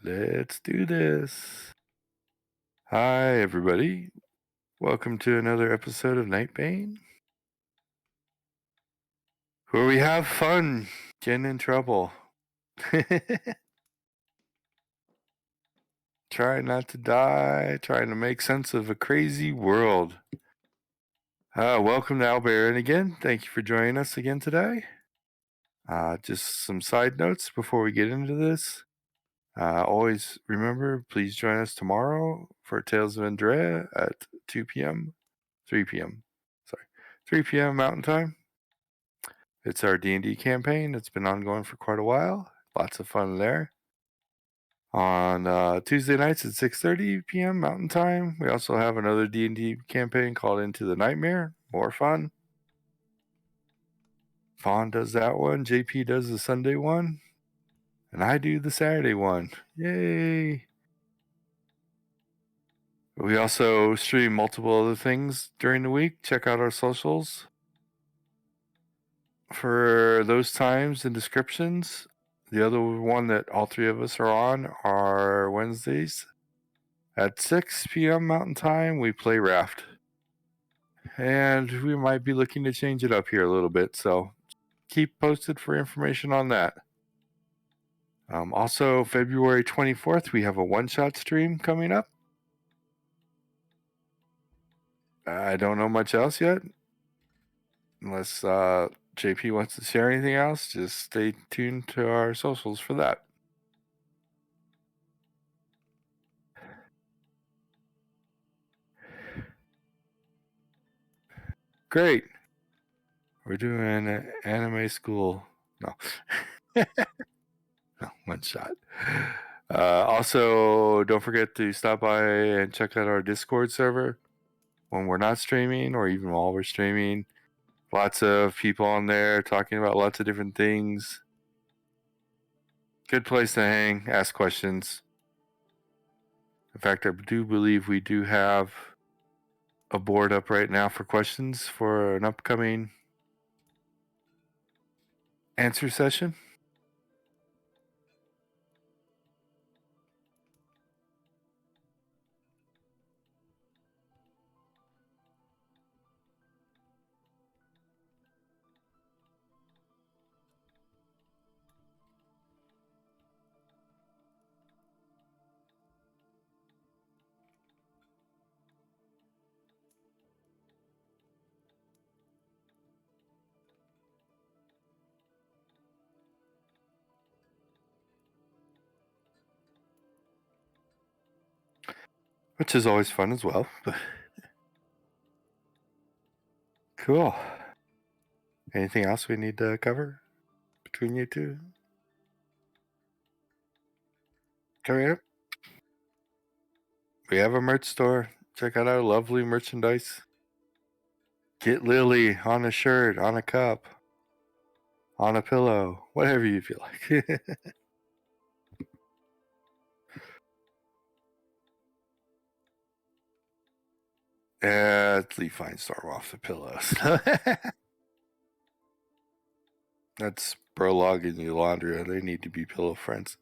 Let's do this. Hi, everybody. Welcome to another episode of Nightbane, where we have fun getting in trouble. Trying not to die, trying to make sense of a crazy world. Welcome to Albarin again. Thank you for joining us again today. Just some side notes before we get into this. Always remember, please join us tomorrow for Tales of Andrea at 2 p.m. 3 p.m. Sorry, 3 p.m. Mountain Time. It's our D&D campaign. It's been ongoing for quite a while. Lots of fun there. On Tuesday nights at 6:30 p.m. Mountain Time, we also have another D&D campaign called Into the Nightmare. More fun. Fawn does that one. JP does the Sunday one. And I do the Saturday one. Yay! We also stream multiple other things during the week. Check out our socials for those times and descriptions. The other one that all three of us are on are Wednesdays at 6 p.m. Mountain Time. We play Raft. And we might be looking to change it up here a little bit, so keep posted for information on that. Also, February 24th, we have a one-shot stream coming up. I don't know much else yet. Unless JP wants to share anything else, just stay tuned to our socials for that. Great. We're doing anime school. No. No, one shot. Also, don't forget to stop by and check out our Discord server when we're not streaming or even while we're streaming. Lots of people on there talking about lots of different things. Good place to hang, ask questions. In fact, I do believe we do have a board up right now for questions for an upcoming answer session. Which is always fun as well. Cool. Anything else we need to cover between you two? Coming up, we have a merch store. Check out our lovely merchandise. Get Lily on a shirt, on a cup, on a pillow, whatever you feel like. Let's leave Finestorm off the pillows. That's Prologue and Eulandria. They need to be pillow friends.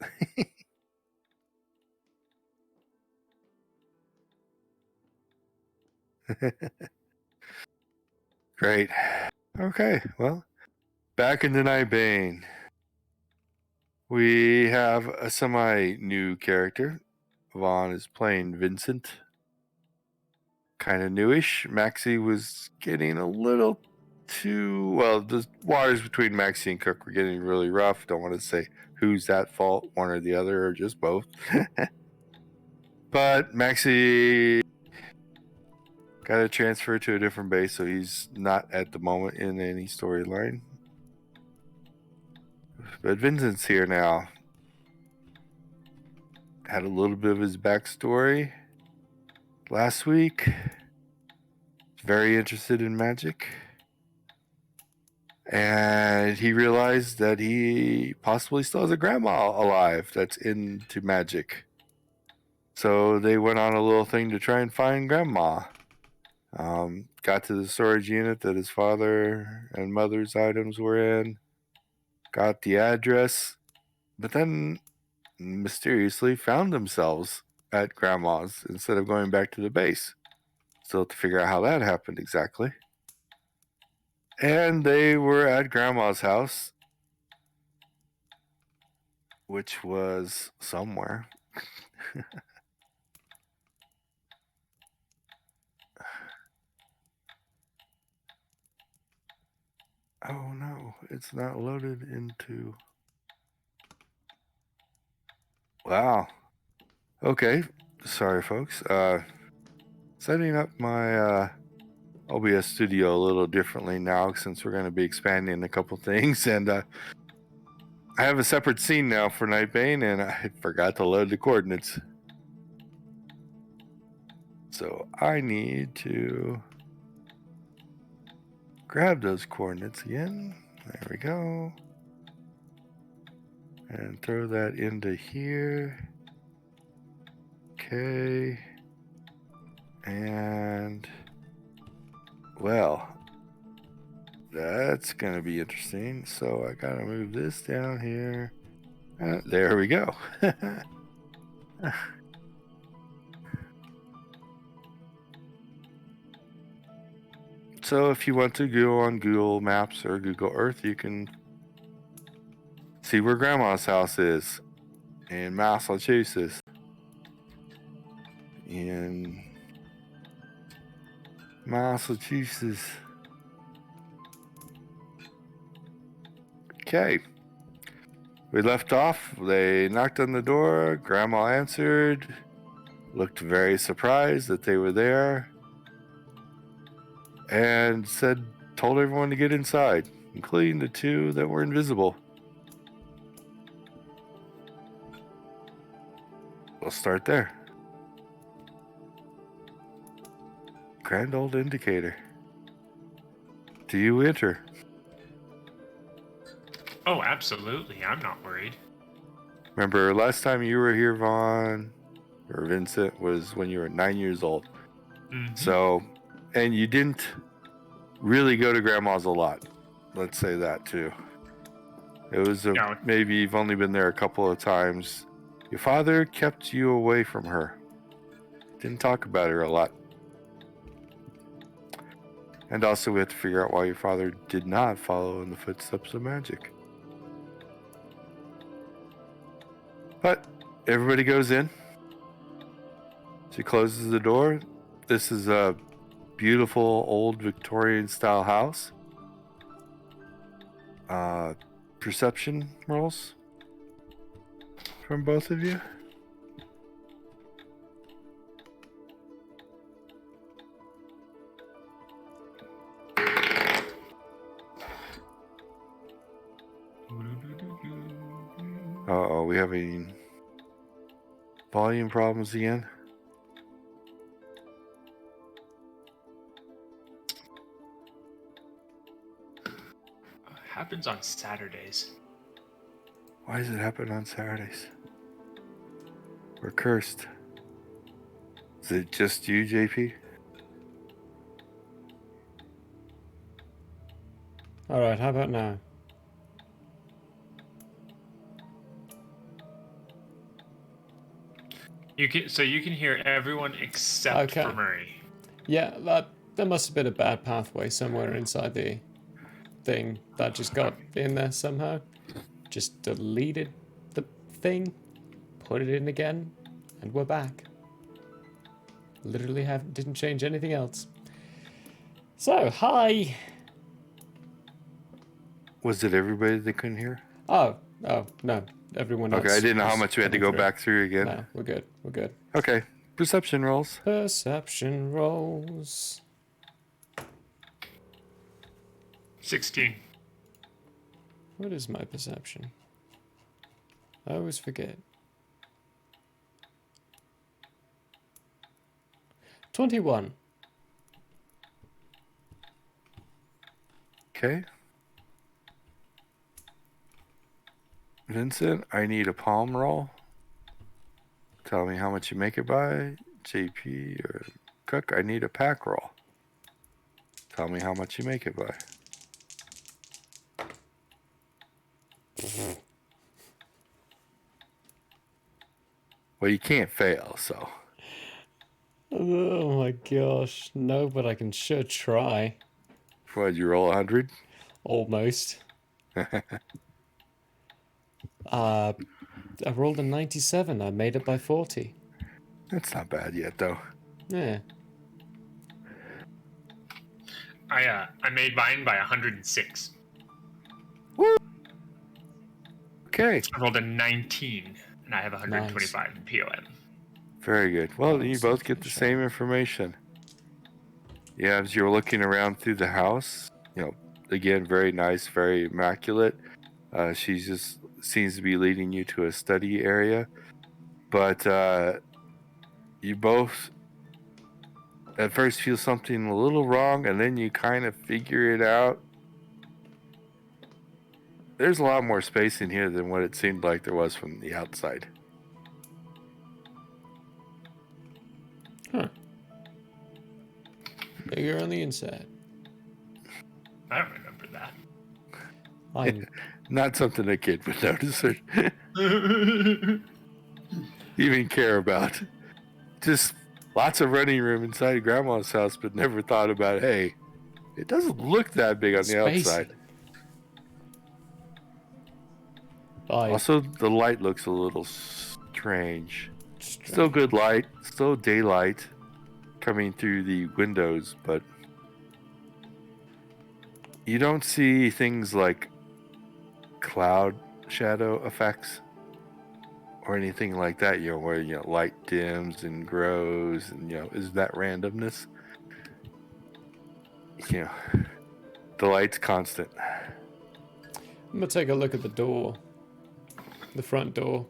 Great. Okay, well, back in the Nightbane. We have a semi-new character. Vaughn is playing Vincent. Kind of newish. Maxie was getting a little too... Well, the waters between Maxie and Cook were getting really rough. Don't want to say who's at fault, one or the other, or just both. But Maxie got a transfer to a different base, so he's not at the moment in any storyline. But Vincent's here now. Had a little bit of his backstory last week. Very interested in magic. And he realized that he possibly still has a grandma alive that's into magic. So they went on a little thing to try and find grandma. Got to the storage unit that his father and mother's items were in. Got the address. But then mysteriously found themselves at Grandma's instead of going back to the base. Still have to figure out how that happened exactly. And they were at Grandma's house, which was somewhere. Oh no, it's not loaded into... Wow. Okay, sorry folks. Setting up my OBS studio a little differently now since we're going to be expanding a couple things, and I have a separate scene now for Nightbane, and I forgot to load the coordinates. So I need to grab those coordinates again. There we go. And throw that into here. Okay. And, well, that's going to be interesting. So I got to move this down here. There we go. So if you want to go on Google Maps or Google Earth, you can see where Grandma's house is in Massachusetts. In Massachusetts. Okay. We left off. They knocked on the door. Grandma answered. Looked very surprised that they were there. And told everyone to get inside, including the two that were invisible. We'll start there. Grand old indicator. Do you enter? Oh, absolutely. I'm not worried. Remember, last time you were here, Vaughn, or Vincent, was when you were 9 years old. Mm-hmm. So, and you didn't really go to Grandma's a lot. Let's say that, too. It was maybe you've only been there a couple of times. Your father kept you away from her. Didn't talk about her a lot. And also we have to figure out why your father did not follow in the footsteps of magic. But everybody goes in. She closes the door. This is a beautiful old Victorian style house. Perception rolls from both of you. Uh-oh, we having volume problems again? Happens on Saturdays. Why does it happen on Saturdays? We're cursed. Is it just you, JP? Alright, how about now? You can hear everyone except for Murray. Yeah, there must have been a bad pathway somewhere inside the thing that just got in there somehow. Just deleted the thing, put it in again, and we're back. Literally didn't change anything else. So, hi! Was it everybody that couldn't hear? Oh, no. Everyone else. Okay, I didn't know how much we had to go back through again. No, we're good. Okay, perception rolls. Perception rolls. 16. What is my perception? I always forget. 21. Okay. Vincent, I need a palm roll. Tell me how much you make it by. JP or Cook, I need a pack roll. Tell me how much you make it by. Well, you can't fail, so. Oh my gosh. No, but I can sure try. What, you roll 100? Almost. I rolled a 97. I made it by 40. That's not bad yet, though. Yeah. I made mine by 106. Woo! Okay. I rolled a 19, and I have 125 in POM. Very good. Well, you both get the same information. Yeah, as you're looking around through the house, again, very nice, very immaculate. She just seems to be leading you to a study area. But you both at first feel something a little wrong, and then you kind of figure it out. There's a lot more space in here than what it seemed like there was from the outside. Huh. Bigger on the inside. I don't remember that. Not something a kid would notice or even care about. Just lots of running room inside Grandma's house, but never thought about, hey, it doesn't look that big on the outside. Also, the light looks a little strange. Still good light, still daylight coming through the windows, but you don't see things like cloud shadow effects or anything like that, where light dims and grows and is that randomness. The light's constant. I'm gonna take a look at the door. The front door.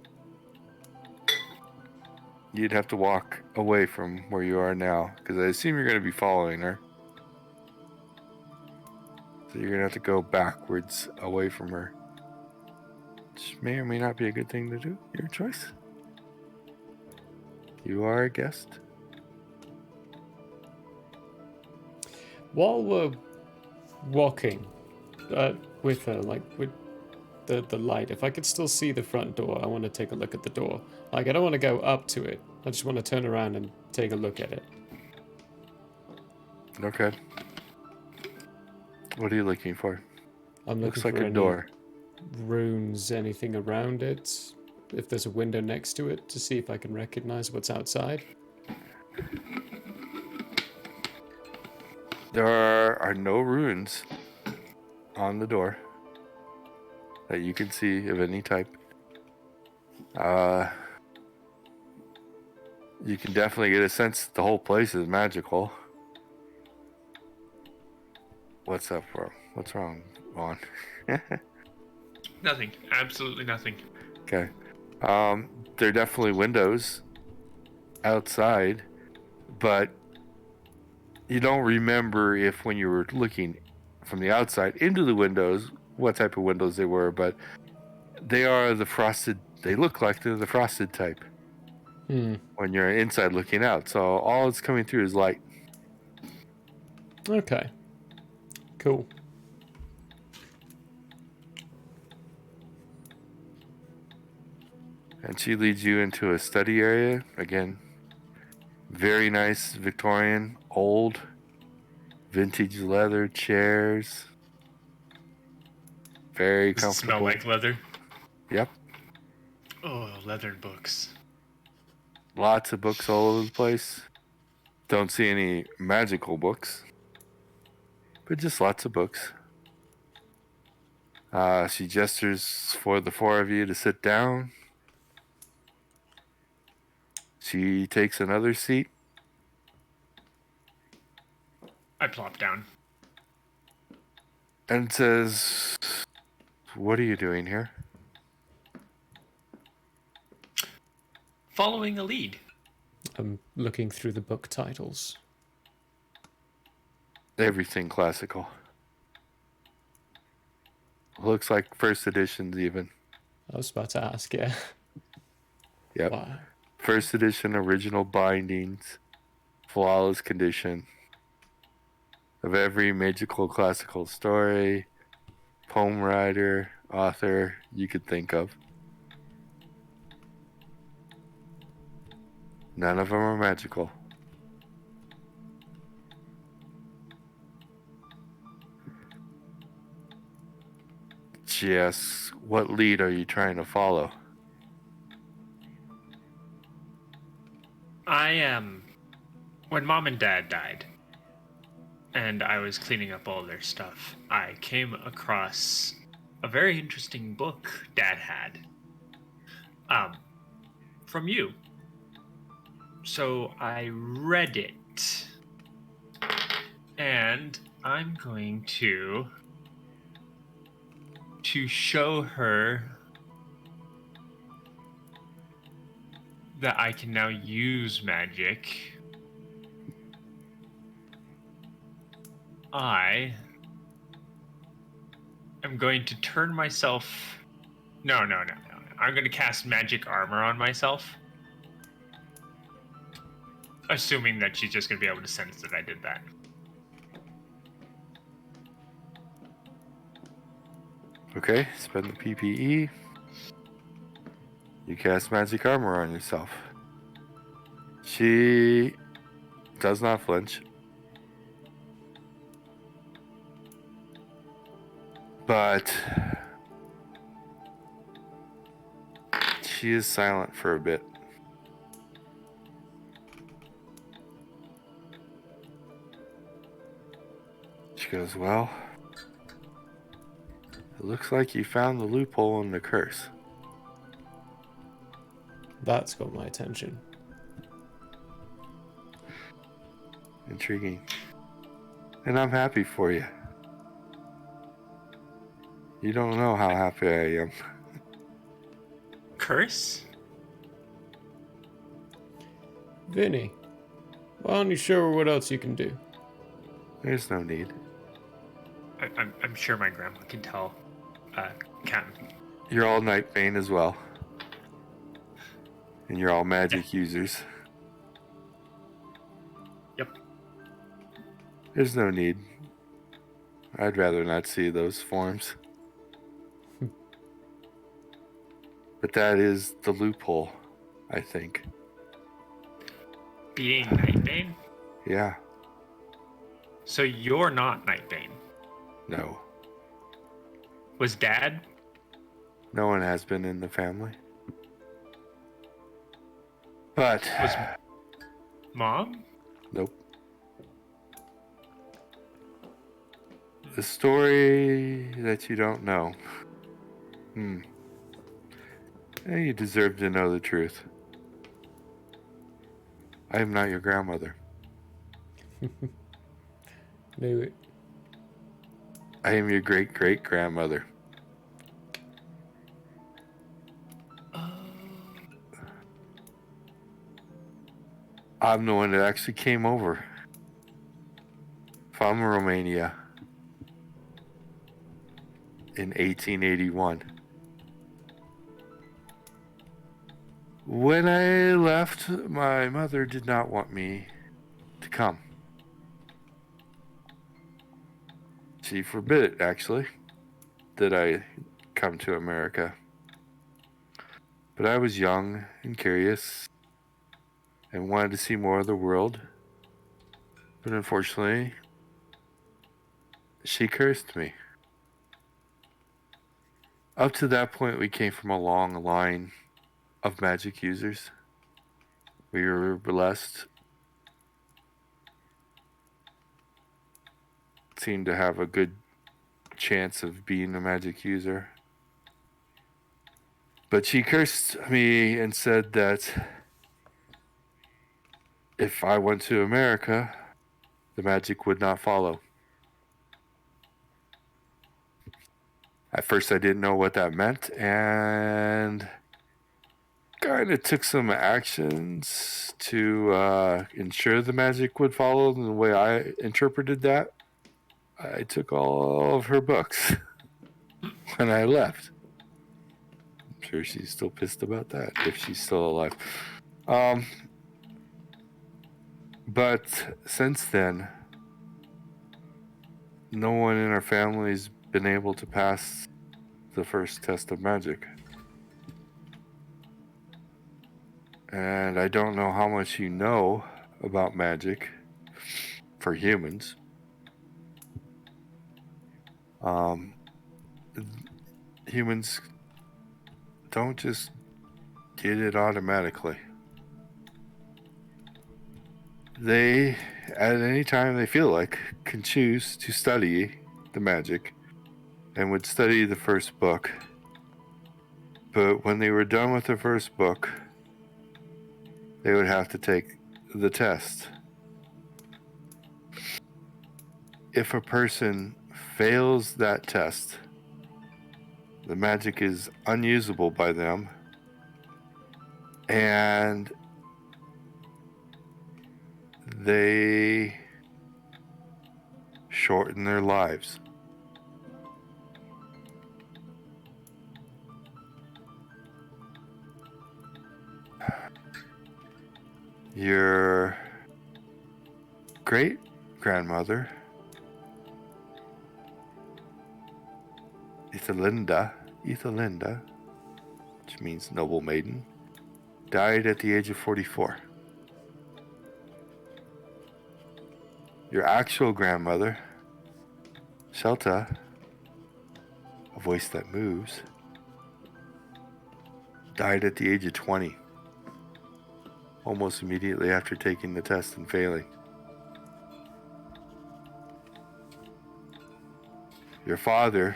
You'd have to walk away from where you are now, because I assume you're going to be following her. So you're going to have to go backwards away from her. Which may or may not be a good thing to do. Your choice. You are a guest. While we're walking with her, with the light, if I could still see the front door, I want to take a look at the door. I don't want to go up to it. I just want to turn around and take a look at it. Okay. What are you looking for? I'm looking Looks like for a door. Runes, anything around it. If there's a window next to it, to see if I can recognize what's outside. There are no runes on the door that you can see of any type. You can definitely get a sense that the whole place is magical. What's up, bro? What's wrong, Vaughn? Nothing. Absolutely nothing. Okay. There are definitely windows outside, but you don't remember if when you were looking from the outside into the windows, what type of windows they were, but they are the frosted, they look like they're the frosted type when you're inside looking out. So all it's coming through is light. Okay. Cool. And she leads you into a study area. Again, very nice Victorian, old, vintage leather chairs. Very Does it comfortable. smell like leather? Yep. Oh, leather books. Lots of books all over the place. Don't see any magical books, but just lots of books. She gestures for the four of you to sit down. She takes another seat. I plop down. And says, "What are you doing here?" Following a lead. I'm looking through the book titles. Everything classical. Looks like first editions even. I was about to ask, yeah. Yep. Wow. First edition original bindings. Flawless condition. Of every magical classical story, poem writer, author you could think of. None of them are magical. Yes, what lead are you trying to follow? When Mom and Dad died, and I was cleaning up all their stuff, I came across a very interesting book Dad had. From you. So I read it. And I'm going to show her that I can now use magic. I am going to turn myself... No. I'm going to cast magic armor on myself. Assuming that she's just going to be able to sense that I did that. Okay, spend the PPE. You cast magic armor on yourself. She does not flinch. But she is silent for a bit. She goes, well, it looks like you found the loophole in the curse. That's got my attention. Intriguing. And I'm happy for you. You don't know how happy I am. Curse? Vinny, why don't you show her what else you can do? There's no need. I'm sure my grandma can tell. Captain. You're all Nightbane as well. And you're all magic users. Yep. There's no need. I'd rather not see those forms. But that is the loophole, I think. Being Nightbane? Yeah. So you're not Nightbane? No. Was Dad? No one has been in the family. But... Was Mom? Nope. The story that you don't know. You deserve to know the truth. I am not your grandmother. Knew it. I am your great-great-grandmother. I'm the one that actually came over from Romania in 1881. When I left, my mother did not want me to come. She forbid it, actually, that I come to America. But I was young and curious and wanted to see more of the world. But unfortunately, she cursed me. Up to that point, we came from a long line of magic users. We were blessed. Seemed to have a good chance of being a magic user. But she cursed me and said that if I went to America, the magic would not follow. At first I didn't know what that meant, and kind of took some actions to ensure the magic would follow. And the way I interpreted that, I took all of her books when I left. I'm sure she's still pissed about that, if she's still alive. But since then, no one in our family's been able to pass the first test of magic. And I don't know how much you know about magic for humans. Humans don't just get it automatically. They, at any time they feel like, can choose to study the magic and would study the first book. But when they were done with the first book, they would have to take the test. If a person fails that test, the magic is unusable by them, and they shorten their lives. Your great grandmother, Ethelinda, which means noble maiden, died at the age of 44. Your actual grandmother, Shelta, a voice that moves, died at the age of 20, almost immediately after taking the test and failing. Your father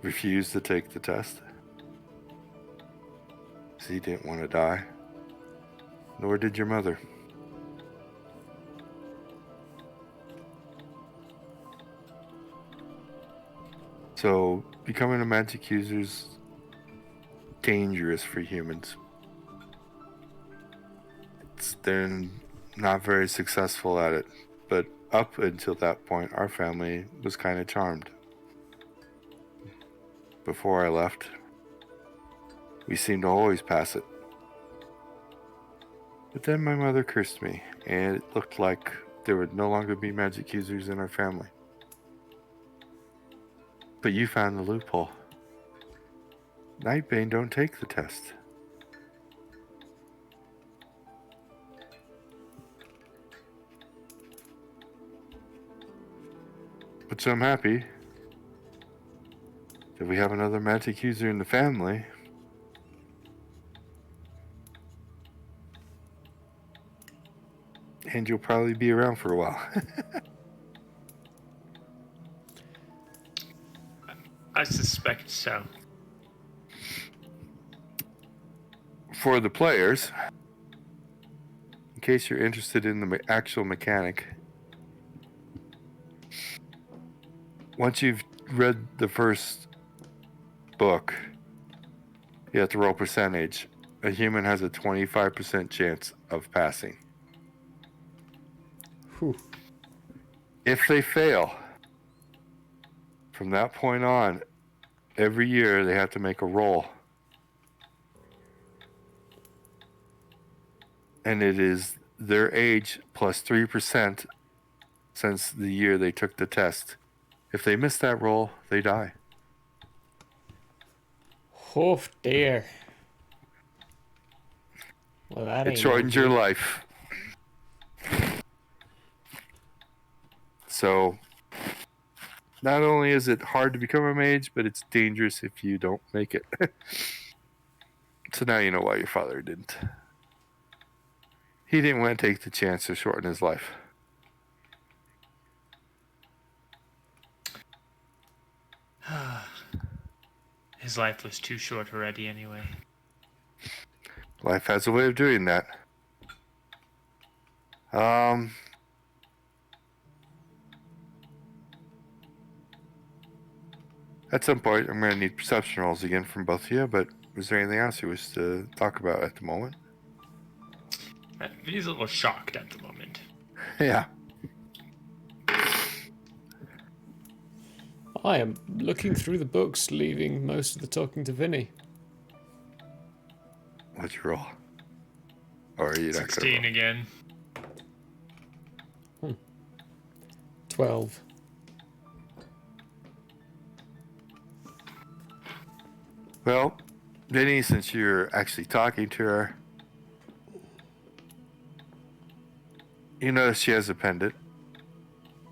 refused to take the test because he didn't want to die, nor did your mother. So becoming a magic user is dangerous for humans. They're not very successful at it, but up until that point, our family was kind of charmed. Before I left, we seemed to always pass it. But then my mother cursed me, and it looked like there would no longer be magic users in our family. But you found the loophole. Nightbane don't take the test. But so I'm happy that we have another magic user in the family. And you'll probably be around for a while. I suspect so. For the players, in case you're interested in the actual mechanic, once you've read the first book, you have to roll percentage. A human has a 25% chance of passing. Whew. If they fail, from that point on, every year they have to make a roll. And it is their age plus 3% since the year they took the test. If they miss that roll, they die. Oh dear. Well, that It ain't shortens no your good. life. So, not only is it hard to become a mage, but it's dangerous if you don't make it. So now you know why your father didn't. He didn't want to take the chance to shorten his life. His life was too short already anyway. Life has a way of doing that. At some point, I'm going to need perception rolls again from both of you, but is there anything else you wish to talk about at the moment? He's a little shocked at the moment. Yeah. I am looking through the books, leaving most of the talking to Vinny. What'd you roll? Or are you not going to 16 roll? again. 12. Well, Vinny, since you're actually talking to her, you notice she has a pendant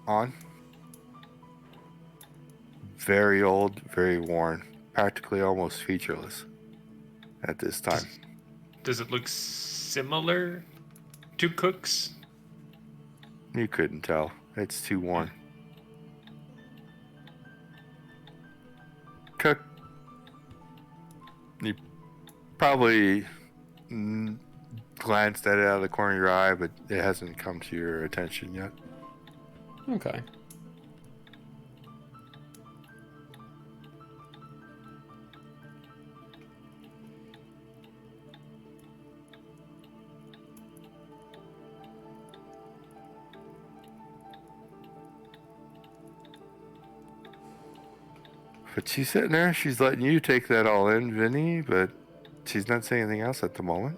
on. Very old, very worn, practically almost featureless at this time. Does it look similar to Cook's? You couldn't tell. It's too worn. Cook, you probably glanced at it out of the corner of your eye, but it hasn't come to your attention yet. Okay. But she's sitting there. She's letting you take that all in, Vinny, but she's not saying anything else at the moment.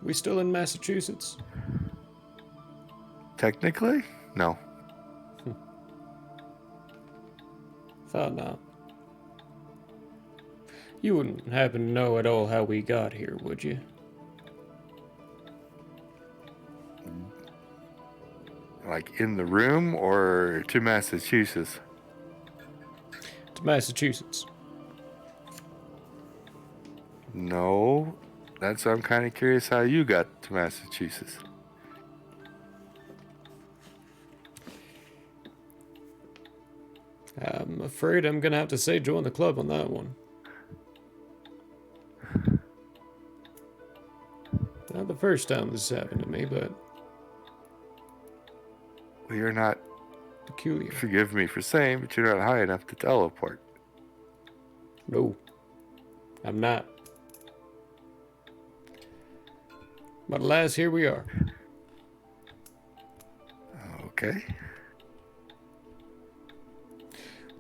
We still in Massachusetts? Technically, no. Thought not. You wouldn't happen to know at all how we got here, would you? Like in the room or to Massachusetts? To Massachusetts. No. I'm kind of curious how you got to Massachusetts. I'm afraid I'm gonna have to say join the club on that one. Not the first time this has happened to me, but Well, you're not, peculiar. forgive me for saying, but you're not high enough to teleport. No, I'm not. But alas, here we are. Okay.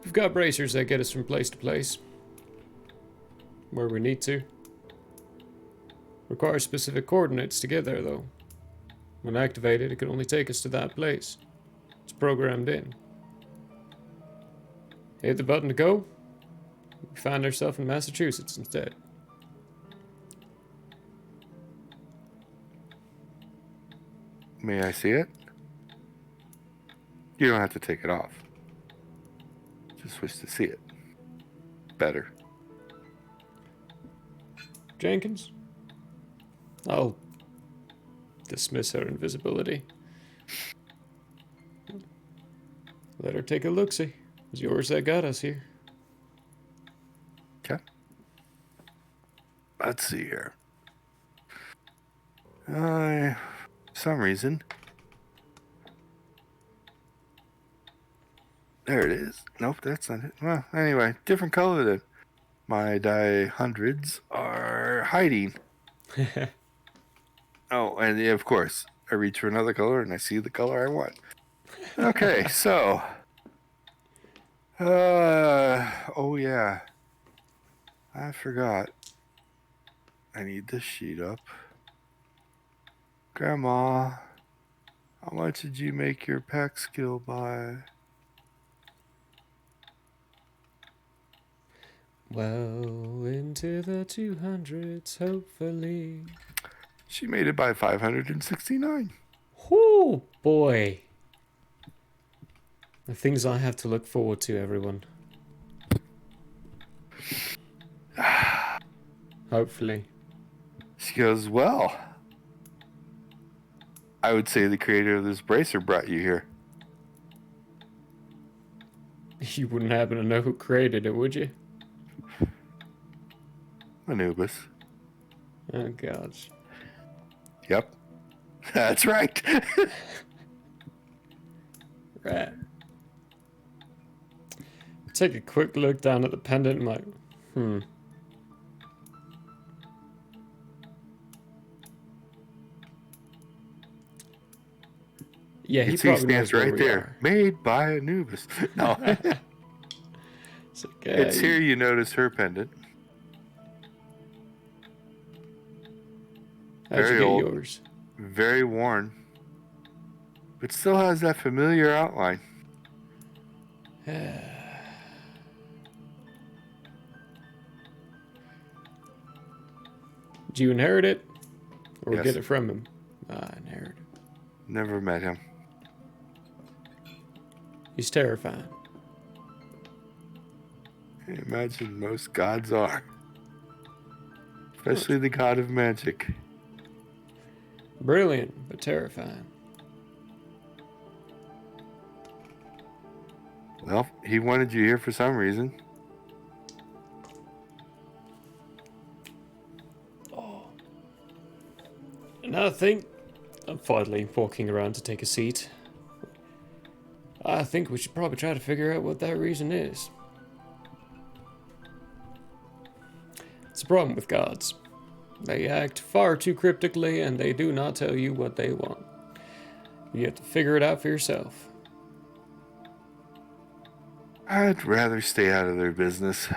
We've got bracers that get us from place to place. Where we need to. Requires specific coordinates to get there, though. When activated, it can only take us to that place. It's programmed in. Hit the button to go. We find ourselves in Massachusetts instead. May I see it? You don't have to take it off. Just wish to see it. Better. Jenkins? I'll dismiss her invisibility. Let her take a look-see. It's yours that got us here. Okay. Let's see here. For some reason. There it is. Nope, that's not it. Well, anyway, different color than my die hundreds are hiding. Oh, and yeah, of course, I reach for another color and I see the color I want. Okay, so. Oh yeah. I forgot. I need this sheet up. Grandma, how much did you make your pack skill by? Well, into the 200s, hopefully. She made it by 569. Oh boy. The things I have to look forward to, everyone. Hopefully. She goes, well, I would say the creator of this bracer brought you here. You wouldn't happen to know who created it, would you? Anubis. Oh, gosh. Yep. That's right. Right. Take a quick look down at the pendant and like, Yeah, he You see, probably stands knows where right we there. are. Made by Anubis. No. It's okay. It's here you notice her pendant. How'd you Very get old. yours? Very worn. It still has that familiar outline. Did you inherit it? Or Yes. get it from him? I inherited it. Never met him. He's terrifying. I imagine most gods are. Especially the god of magic. Brilliant, but terrifying. Well, he wanted you here for some reason. And I think, I'm finally walking around to take a seat. I think we should probably try to figure out what that reason is. It's a problem with gods. They act far too cryptically and they do not tell you what they want. You have to figure it out for yourself. I'd rather stay out of their business.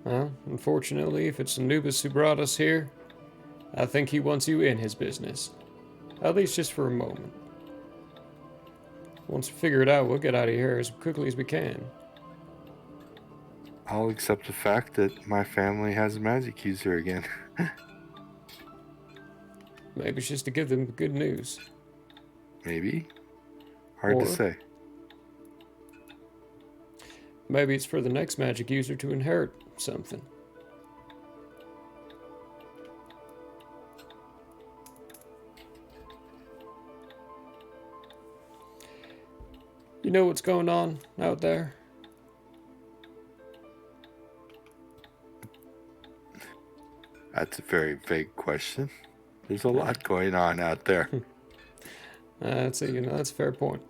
Well, unfortunately, if it's Anubis who brought us here, I think he wants you in his business. At least just for a moment. Once we figure it out, we'll get out of here as quickly as we can. I'll accept the fact that my family has a magic user again. Maybe it's just to give them good news. Maybe. Hard to Or- say. Maybe it's for the next magic user to inherit something. You know what's going on out there? That's a very vague question. There's a lot going on out there. That's a fair point.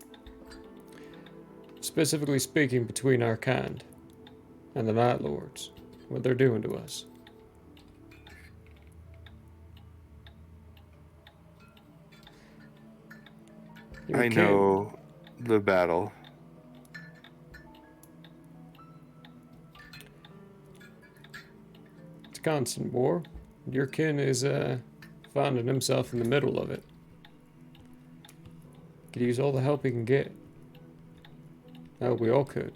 Specifically speaking, between our kind and the Night Lords, what they're doing to us. I know the battle. It's a constant war. Your kin is finding himself in the middle of it. Could use all the help he can get. Oh, we all could.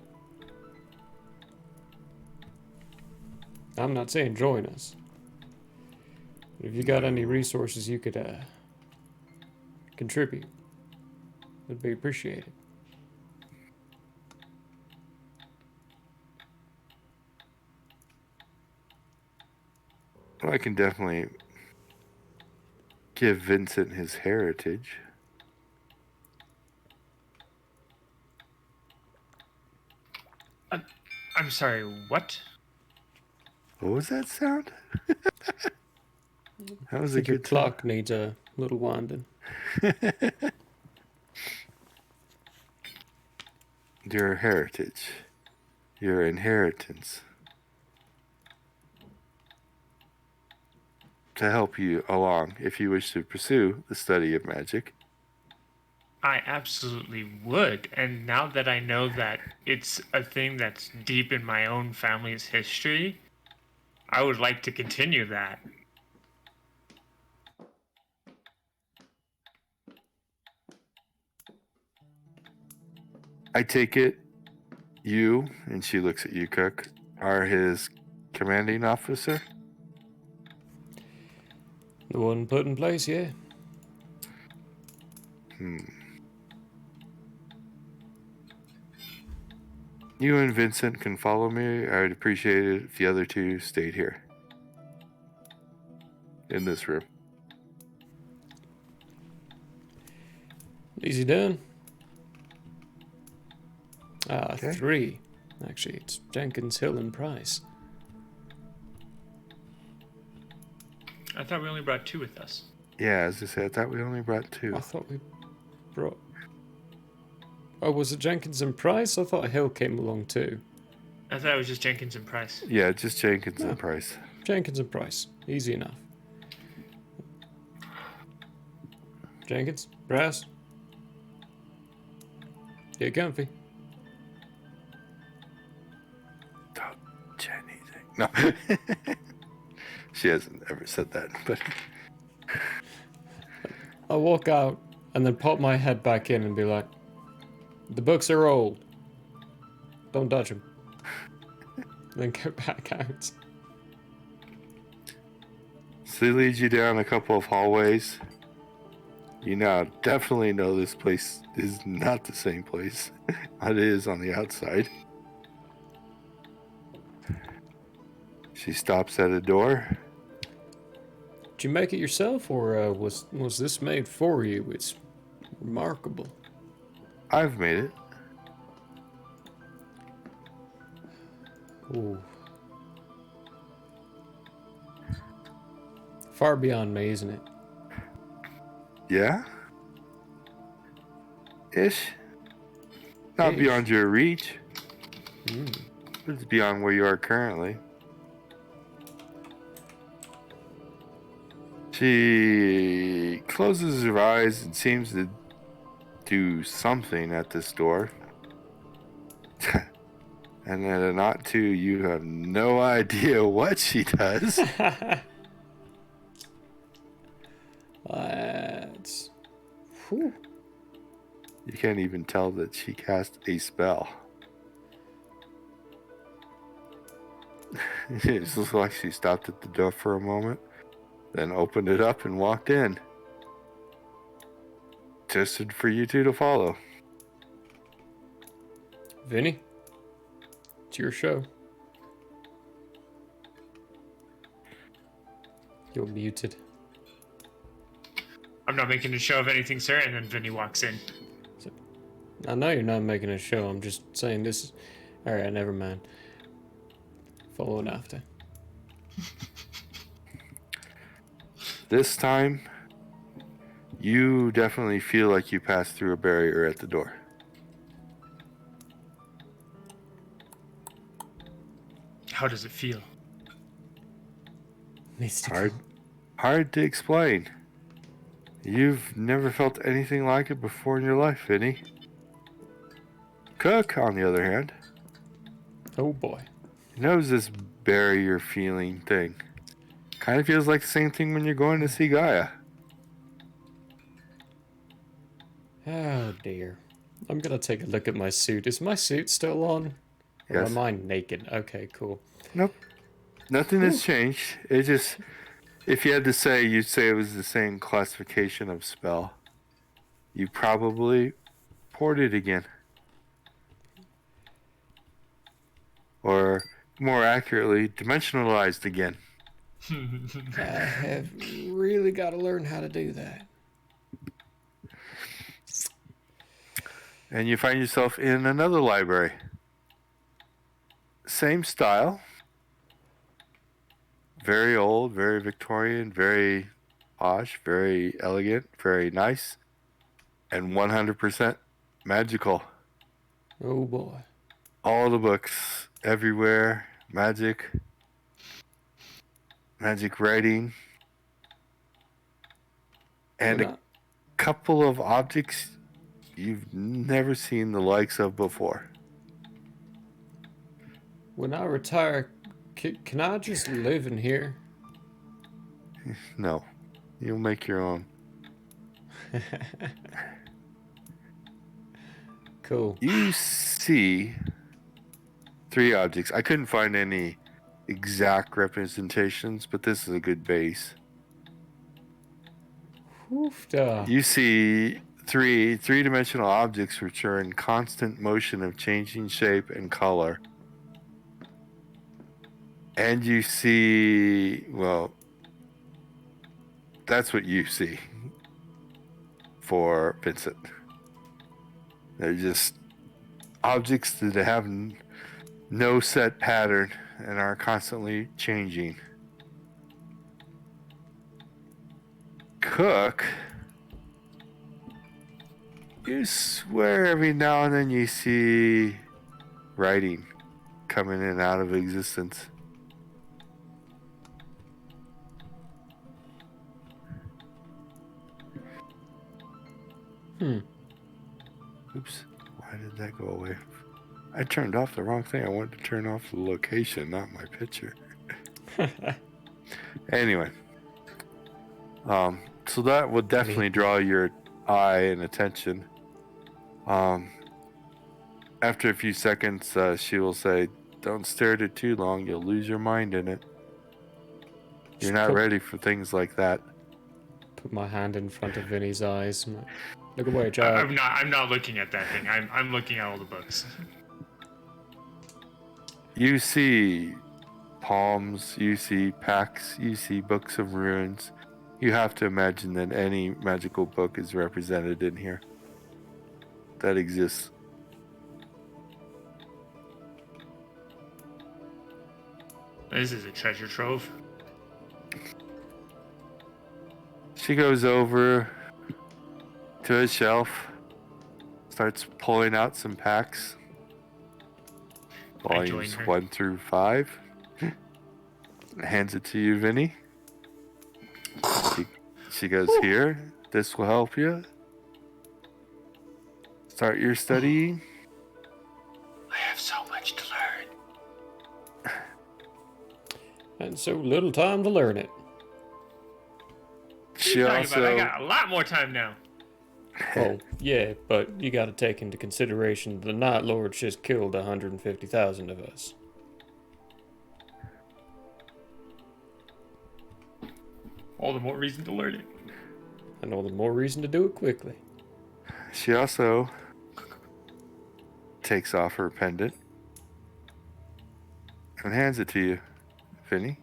I'm not saying join us. But if you got any resources you could contribute, it'd be appreciated. Well, I can definitely give Vincent his heritage. I'm sorry, what? What was that sound? That was I a think your good clock needs a little winding. Your heritage. Your inheritance. To help you along if you wish to pursue the study of magic. I absolutely would. And now that I know that it's a thing that's deep in my own family's history, I would like to continue that. I take it you, and she looks at you, Cook, are his commanding officer? The one put in place, yeah. You and Vincent can follow me. I would appreciate it if the other two stayed here. In this room. Easy done. Okay. 3. Actually, it's Jenkins, Hill, and Price. I thought we only brought 2 with us. Yeah, as I said, I thought we only brought 2. I thought we brought... Oh, was it Jenkins and Price? I thought Hill came along too. I thought it was just Jenkins and Price. Yeah, just Jenkins Oh. and Price. Jenkins and Price. Easy enough. Jenkins? Price? Get comfy. Don't say anything. No. She hasn't ever said that, but I walk out and then pop my head back in and be like, "The books are old. Don't touch them." Then go back out. So he leads you down a couple of hallways. You now definitely know this place is not the same place it is on the outside. She stops at a door. Did you make it yourself, or was this made for you? It's remarkable. I've made it. Ooh. Far beyond me, isn't it? Yeah? Ish. Not Ish. beyond your reach. Mm. But it's beyond where you are currently. She closes her eyes and seems to do something at this door. And at a not two, you have no idea what she does. Let's. Whew. You can't even tell that she cast a spell. It just looks like she stopped at the door for a moment, then opened it up and walked in. Just for you two to follow. Vinny, it's your show. You're muted. I'm not making a show of anything, sir. And then Vinny walks in. I know you're not making a show. I'm just saying this is... Alright, never mind. Following after. This time, you definitely feel like you passed through a barrier at the door. How does it feel? Mystical. Hard to explain. You've never felt anything like it before in your life, Vinny. Cook, on the other hand, Oh boy. knows this barrier feeling thing. Kind of feels like the same thing when you're going to see Gaia. Oh dear. I'm gonna take a look at my suit. Is my suit still on? Or Yes. am I naked? Okay, cool. Nope. Nothing has changed. It just, if you had to say, you'd say it was the same classification of spell. You probably poured it again. Or, more accurately, dimensionalized again. I have really got to learn how to do that. And you find yourself in another library. Same style. Very old, very Victorian, very posh, very elegant, very nice, and 100% magical. Oh boy. All the books, everywhere, magic writing, and When a couple of objects you've never seen the likes of before. when I retire, can I just live in here? No, you'll make your own. Cool. You see 3 objects. I couldn't find any exact representations, but this is a good base. Hoofda. You see three-dimensional objects which are in constant motion of changing shape and color. And you see, well, that's what you see for Vincent. They're just objects that have no set pattern and are constantly changing. Cook, you swear every now and then you see writing coming in and out of existence. Oops, why did that go away? I turned off the wrong thing. I wanted to turn off the location, not my picture. Anyway, so that would definitely draw your eye and attention. After a few seconds, she will say, "Don't stare at it too long. You'll lose your mind in it. You're not ready for things like that." Put my hand in front of Vinny's eyes. I'm like, look away, I- child. I'm not looking at that thing. I'm looking at all the books. You see palms, you see packs, you see books of runes. You have to imagine that any magical book is represented in here that exists. This is a treasure trove. She goes over to a shelf, starts pulling out some packs. I join Volumes her. 1 through 5. Hands it to you, Vinny. She goes, "Here, this will help you. Start your studying." I have so much to learn. And so little time to learn it. She Talking also about, I got a lot more time now. Oh, yeah, but you gotta take into consideration the Night Lords just killed 150,000 of us. All the more reason to learn it. And all the more reason to do it quickly. She also takes off her pendant and hands it to you, Vinny.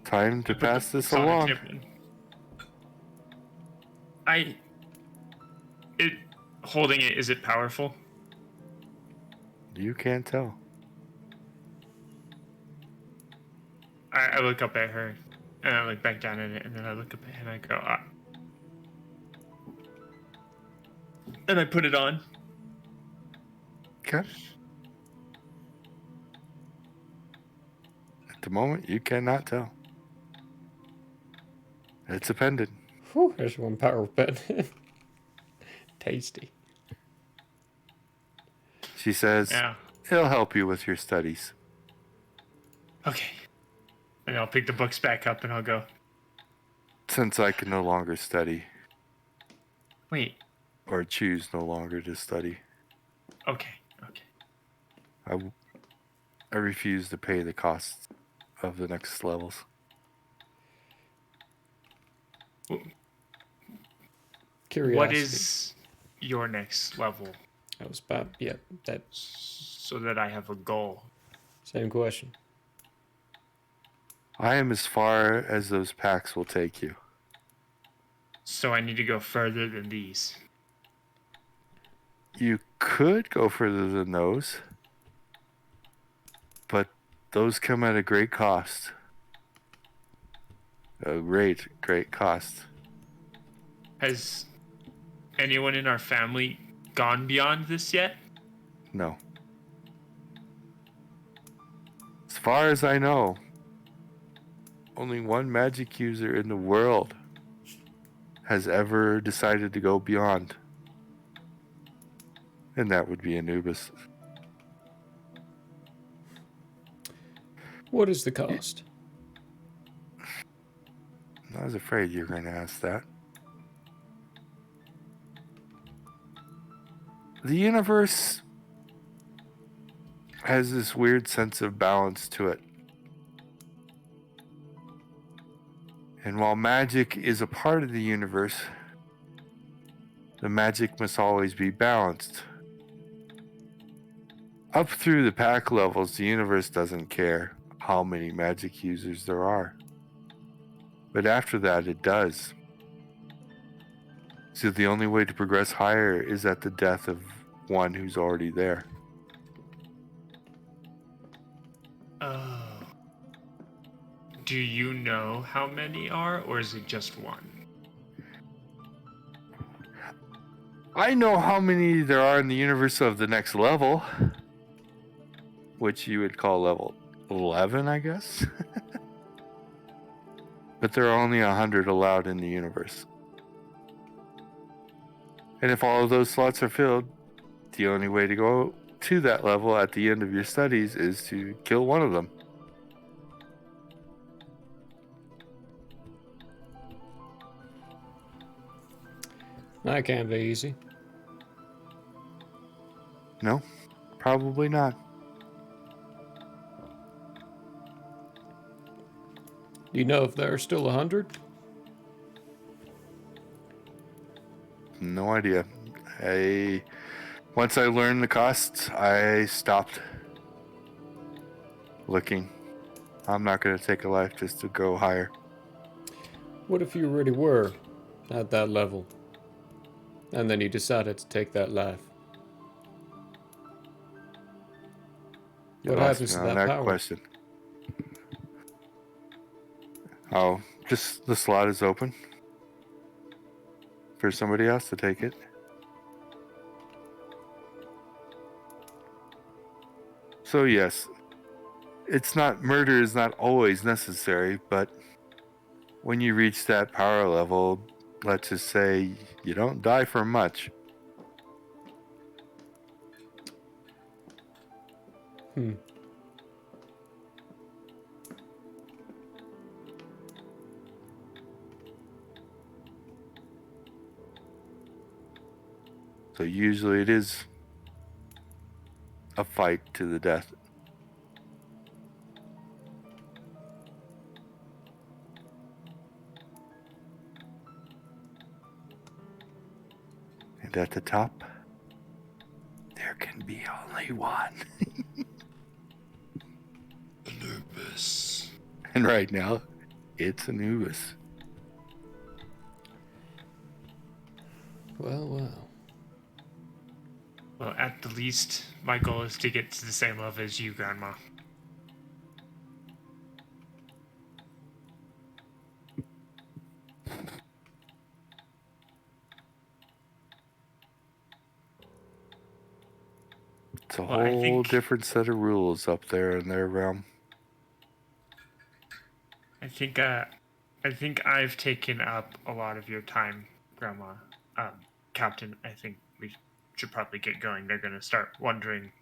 Time to Put pass the this sonic along. tip in. Holding it, is it powerful? You can't tell. I look up at her, and I look back down at it, and then I look up at it, and I go, ah. And I put it on. Okay. At the moment, you cannot tell. It's a pendant. Whew, there's one power pen. Tasty. She says, Yeah. "It'll help you with your studies." Okay. And I'll pick the books back up, and I'll go, Since I can no longer study, wait. or choose no longer to study, Okay. I refuse to pay the costs of the next levels. Curiosity. What is your next level? That was about, yeah, that So that I have a goal. same question. I am as far as those packs will take you. So I need to go further than these. You could go further than those, but those come at a great cost. A great cost. Has anyone in our family gone beyond this yet? No. As far as I know, only one magic user in the world has ever decided to go beyond. And that would be Anubis. What is the cost? I was afraid you were going to ask that. The universe has this weird sense of balance to it. And while magic is a part of the universe, the magic must always be balanced. Up through the pack levels, the universe doesn't care how many magic users there are. But after that, it does. So the only way to progress higher is at the death of one who's already there. Oh. Do you know how many are, or is it just one? I know how many there are in the universe of the next level, which you would call level 11, I guess. But there are only 100 allowed in the universe. And if all of those slots are filled, the only way to go to that level at the end of your studies is to kill one of them. That can't be easy. No, probably not. Do you know if there are still 100? No idea. Once I learned the costs, I stopped looking. I'm not going to take a life just to go higher. What if you really were at that level, and then you decided to take that life? You What lost happens me to on that that power? question. Oh, just the slot is open for somebody else to take it. So yes, murder is not always necessary, but when you reach that power level, let's just say you don't die for much. So usually it is a fight to the death. And at the top, there can be only one. Anubis. And right now, it's Anubis. Well, well. Well, at the least, my goal is to get to the same level as you, Grandma. It's a Well, I whole think- different set of rules up there in their realm. I think I've taken up a lot of your time, Grandma. Captain, I think we should probably get going. They're going to start wondering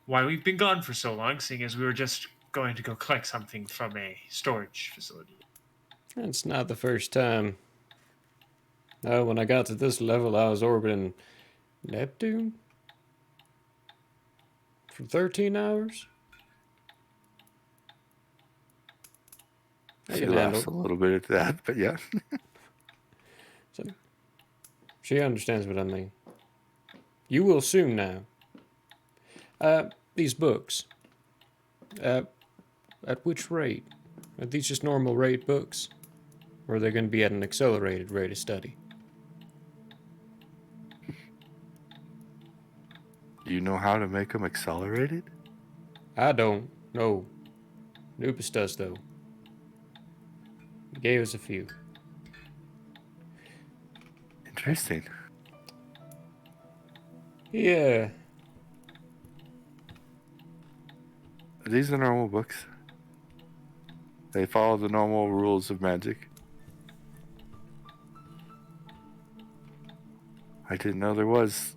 why we've been gone for so long, seeing as we were just going to go collect something from a storage facility. It's not the first time. When I got to this level, I was orbiting Neptune for 13 hours. I She can laughs handle. a little bit at that, but yeah. So, she understands what I mean. You will soon now. These books. At which rate? Are these just normal rate books? Or are they going to be at an accelerated rate of study? Do you know how to make them accelerated? I don't. No. Anubis does, though. He gave us a few. Interesting. Yeah. These are normal books. They follow the normal rules of magic. I didn't know there was.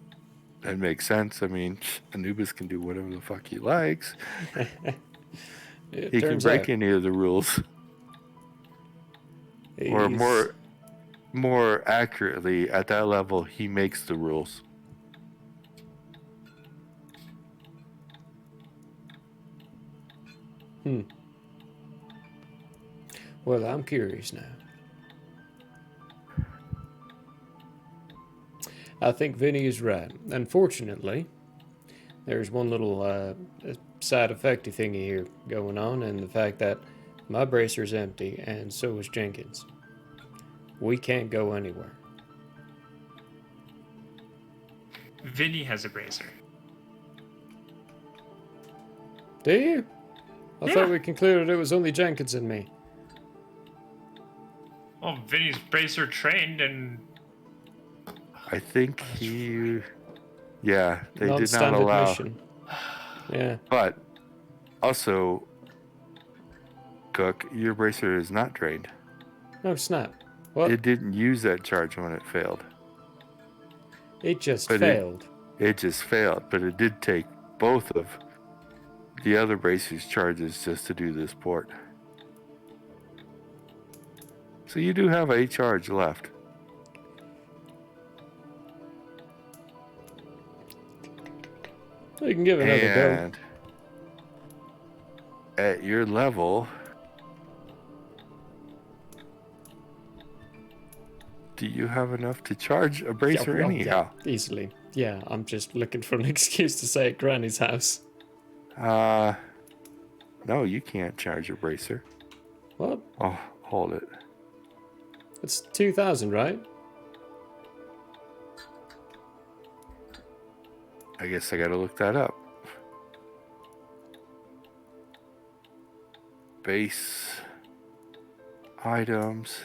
That makes sense. I mean, Anubis can do whatever the fuck he likes. It He can turns break out any of the rules. Or he's- more accurately, at that level, he makes the rules. Well, I'm curious now. I think Vinny is right. Unfortunately, there's one little side effecty thingy here going on, and the fact that my bracer's empty, and so is Jenkins. We can't go anywhere. Vinny has a bracer. Do you? I Yeah. thought we concluded it was only Jenkins and me. Well, Vinny's bracer trained and I think he... Yeah, they did not Non-standard allow... mission. Yeah. But, also, Cook, your bracer is not drained. Oh, snap. What? It didn't use that charge when it failed. It just But failed. It just failed, but it did take both of the other bracer's charges just to do this port. So you do have a charge left. You can give it another go. And at your level, do you have enough to charge a bracer anyhow? Yeah, easily. Yeah, I'm just looking for an excuse to say at Granny's house. No, you can't charge a bracer. What? Oh, hold it. It's 2,000, right? I guess I gotta look that up. Base items.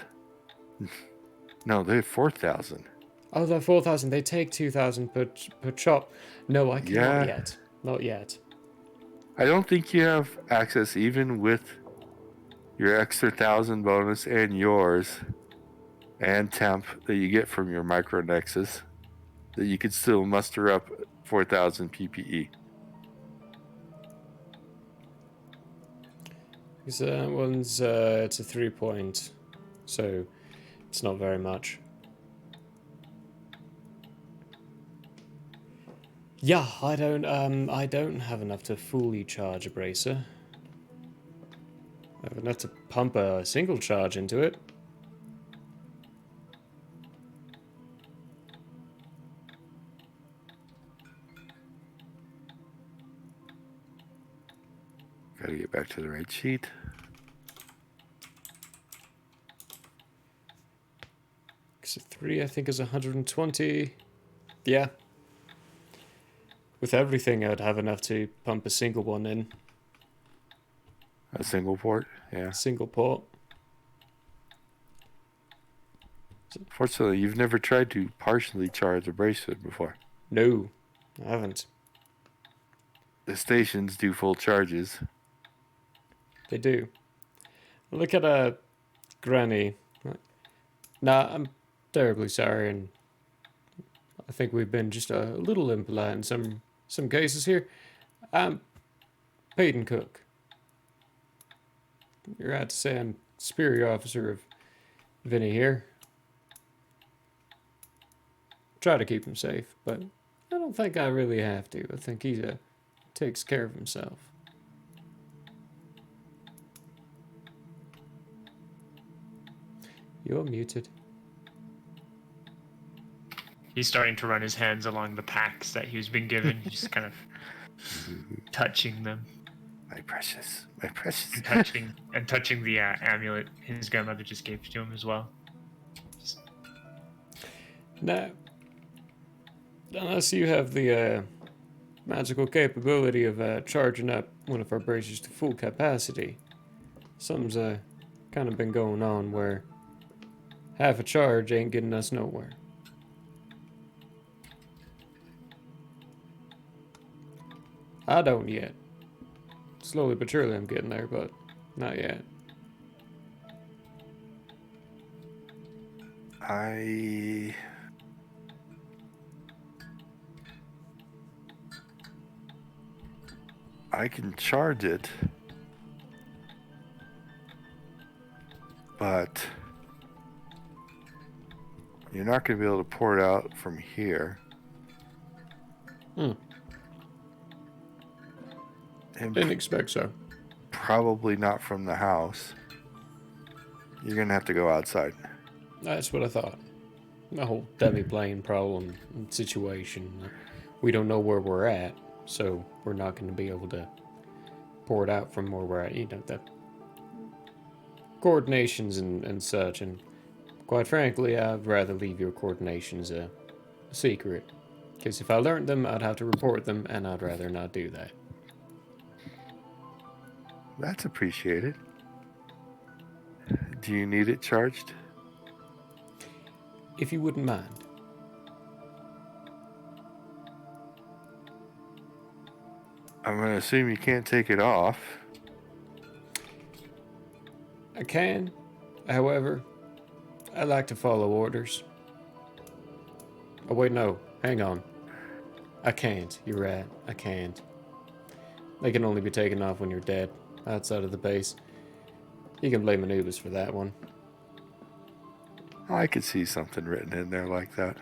No, they're 4,000. Oh, they're 4,000. They take 2,000 per chop. No, I cannot Yeah. yet. Not yet. I don't think you have access even with your extra 1,000 bonus and yours and temp that you get from your micro nexus, that you could still muster up 4,000 PPE. Because that one's it's a 3-point, so it's not very much. Yeah, I don't have enough to fully charge a bracer. I have enough to pump a single charge into it. Gotta get back to the right sheet. Because a 3, I think, is 120. Yeah. With everything, I'd have enough to pump a single one in. A single port, yeah. Single port. Fortunately, you've never tried to partially charge a bracelet before. No, I haven't. The stations do full charges. They do. Look at Granny. Nah, I'm terribly sorry, and I think we've been just a little impolite in some cases here. I'm Peyton Cook. You're out to say I'm superior officer of Vinny here. Try to keep him safe, but I don't think I really have to. I think he takes care of himself. You're muted. He's starting to run his hands along the packs that he's been given. He's just kind of touching them. My precious, my precious. And touching the amulet his grandmother just gave to him as well. Now, unless you have the magical capability of charging up one of our bracers to full capacity, something's kind of been going on where half a charge ain't getting us nowhere. I don't yet. Slowly but surely I'm getting there, but not yet. I can charge it, but you're not going to be able to pour it out from here. And Didn't expect so. probably not from the house. You're going to have to go outside. That's what I thought. The whole demi-plane problem and situation. We don't know where we're at, so we're not going to be able to pour it out from where we're at. You know, the coordinations and such. And quite frankly, I'd rather leave your coordinations a secret. Because if I learned them, I'd have to report them, and I'd rather not do that. That's appreciated. Do you need it charged? If you wouldn't mind. I'm going to assume you can't take it off. I can. However, I like to follow orders. Oh, wait, no. Hang on. I can't. You're right. I can't. They can only be taken off when you're dead, outside of the base. You can blame Anubis for that one. I could see something written in there like that.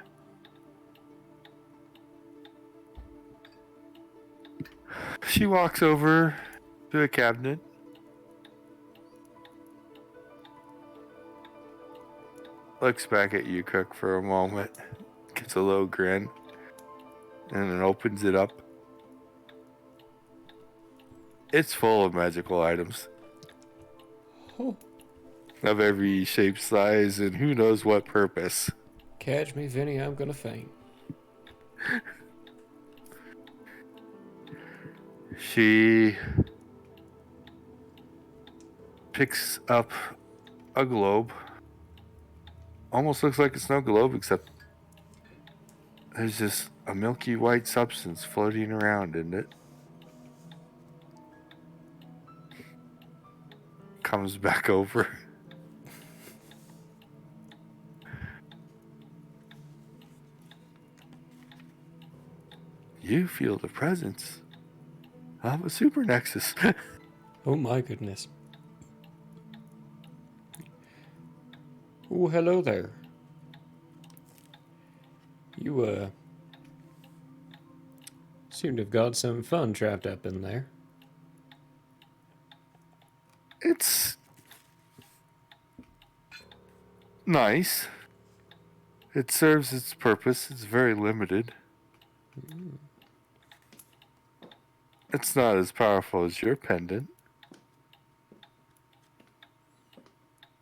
She walks over to a cabinet. Looks back at you, Cook, for a moment. Gets a little grin. And then opens it up. It's full of magical items. Oh, Of every shape, size, and who knows what purpose. catch me, Vinny, I'm gonna faint. She picks up a globe. Almost looks like a snow globe, except there's just a milky white substance floating around in it. Comes back over. You feel the presence of a super nexus. Oh my goodness. Oh, hello there. You, seem to have got some fun trapped up in there. It's nice. It serves its purpose. It's very limited. It's not as powerful as your pendant.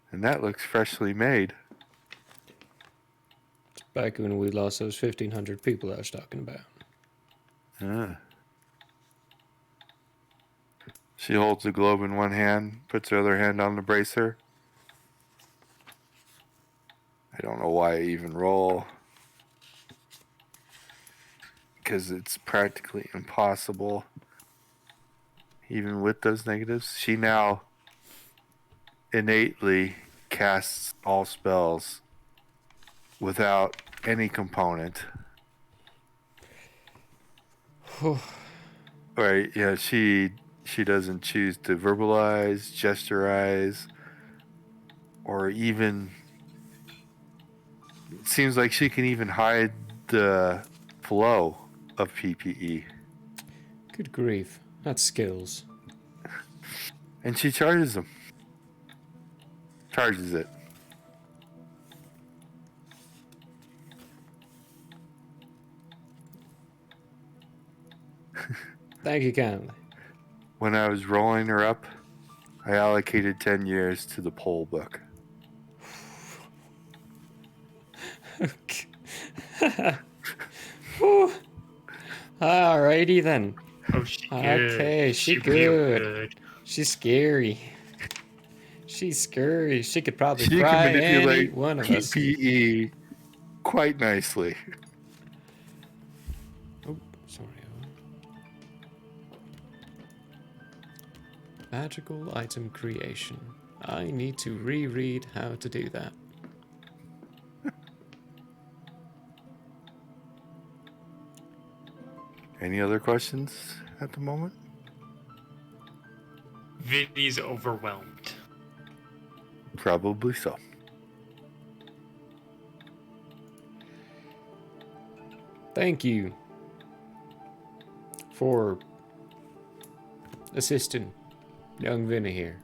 And that looks freshly made. It's back when we lost those 1,500 people I was talking about. Ah. She holds the globe in one hand, puts her other hand on the bracer. I don't know why I even roll. Because it's practically impossible. Even with those negatives. She now innately casts all spells without any component. Right, yeah, she doesn't choose to verbalize, gesturize, or even... It seems like she can even hide the flow of PPE. Good grief. That's skills. And she charges them. Charges it. Thank you kindly. When I was rolling her up, I allocated 10 years to the poll book. Alrighty then. Oh, she good. Okay, she real good. She's scary. She's scary. She could probably She fry can any manipulate one of us. PPE quite nicely. Oh, sorry. Magical item creation. I need to reread how to do that. Any other questions at the moment? Vinny's overwhelmed. Probably so. Thank you for assisting young Vinny here.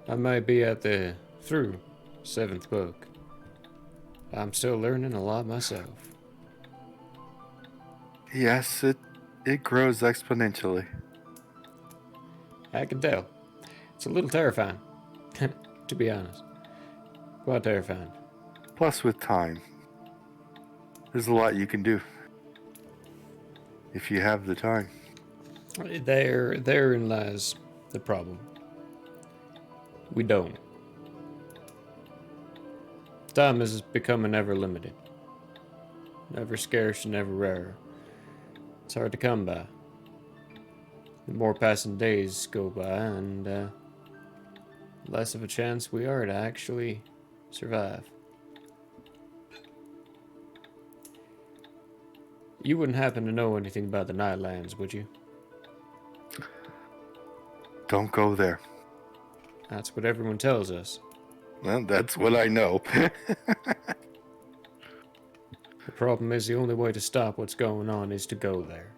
I might be at the through 7th book. I'm still learning a lot myself. Yes, it grows exponentially. I can tell. It's a little terrifying, to be honest. Quite terrifying. Plus, with time, there's a lot you can do if you have the time. Therein lies the problem. We don't. Time is becoming ever limited. Never scarce and ever rarer. It's hard to come by. The more passing days go by, and less of a chance we are to actually survive. You wouldn't happen to know anything about the Nightlands, would you? Don't go there. That's what everyone tells us. Well, that's what I know. The problem is the only way to stop what's going on is to go there.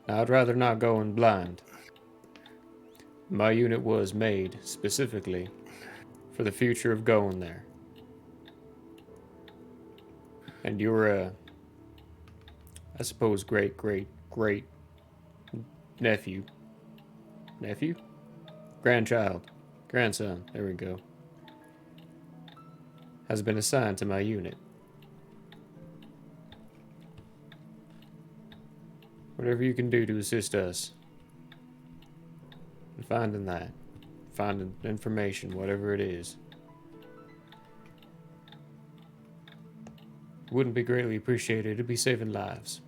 Now, I'd rather not go in blind. My unit was made specifically for the future of going there. And you're I suppose, great nephew. Nephew? Grandchild. Grandson. There we go. Has been assigned to my unit. Whatever you can do to assist us in finding that. Finding information, whatever it is. Wouldn't be greatly appreciated. It'd be saving lives.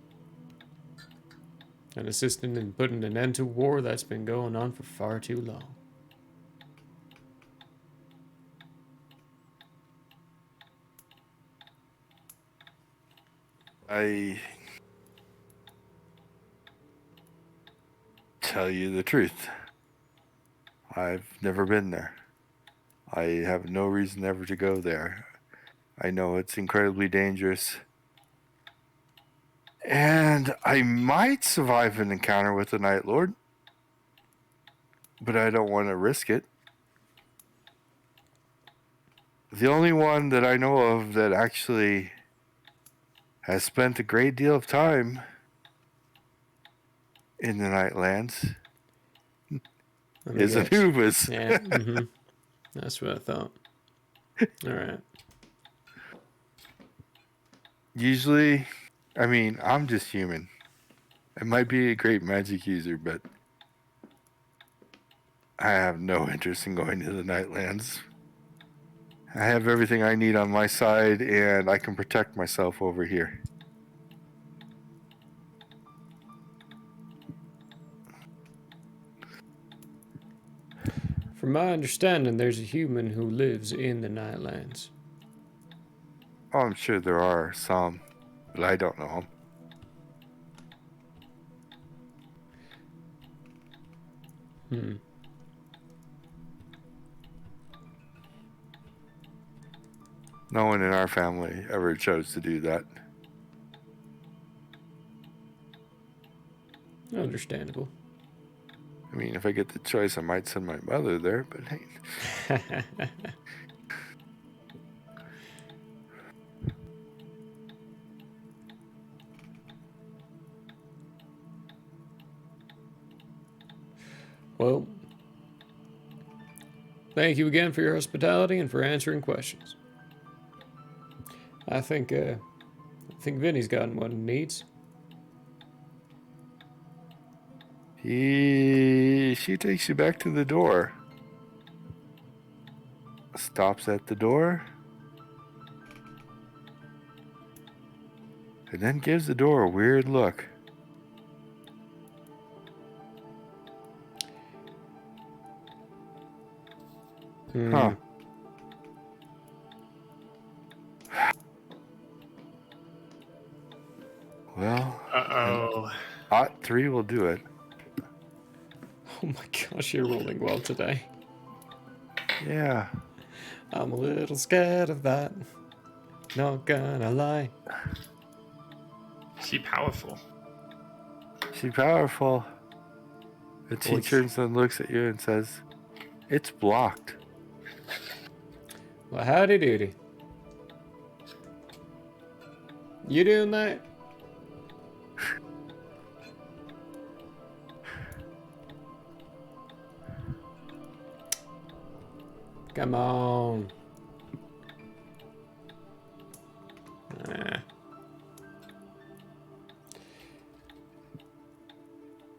And assisting in putting an end to war that's been going on for far too long. I tell you the truth. I've never been there. I have no reason ever to go there. I know it's incredibly dangerous. And I might survive an encounter with the Night Lord. But I don't want to risk it. The only one that I know of that actually has spent a great deal of time in the Nightlands is Anubis. Yeah, That's what I thought. Alright. Usually, I mean, I'm just human. I might be a great magic user, but I have no interest in going to the Nightlands. I have everything I need on my side, and I can protect myself over here. From my understanding, there's a human who lives in the Nightlands. Oh, I'm sure there are some, but I don't know them. No one in our family ever chose to do that. Understandable. I mean, if I get the choice, I might send my mother there, but hey. Well, thank you again for your hospitality and for answering questions. I think Vinny's gotten what he needs. She takes you back to the door. Stops at the door. And then gives the door a weird look. Huh. Well. Uh-oh. Hot 3 will do it. Oh my gosh, you're rolling well today. Yeah. I'm a little scared of that. Not gonna lie. She powerful. She powerful. And she turns and looks at you and says, "It's blocked." Well, howdy doody. You doing that? Come on.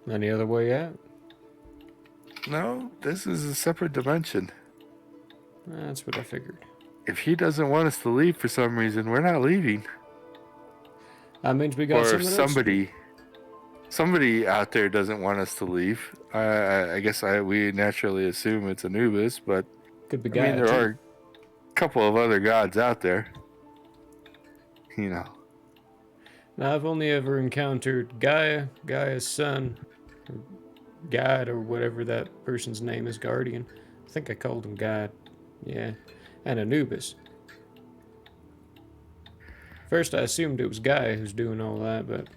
Any other way out? No, this is a separate dimension. That's what I figured. If he doesn't want us to leave for some reason, we're not leaving. That means we got or if something somebody out there doesn't want us to leave. I guess we naturally assume it's Anubis, but could be I mean, there are a couple of other gods out there. You know. Now, I've only ever encountered Gaia's son, or God, or whatever that person's name is, Guardian. I think I called him God Yeah, and Anubis. First, I assumed it was Gaia who's doing all that, but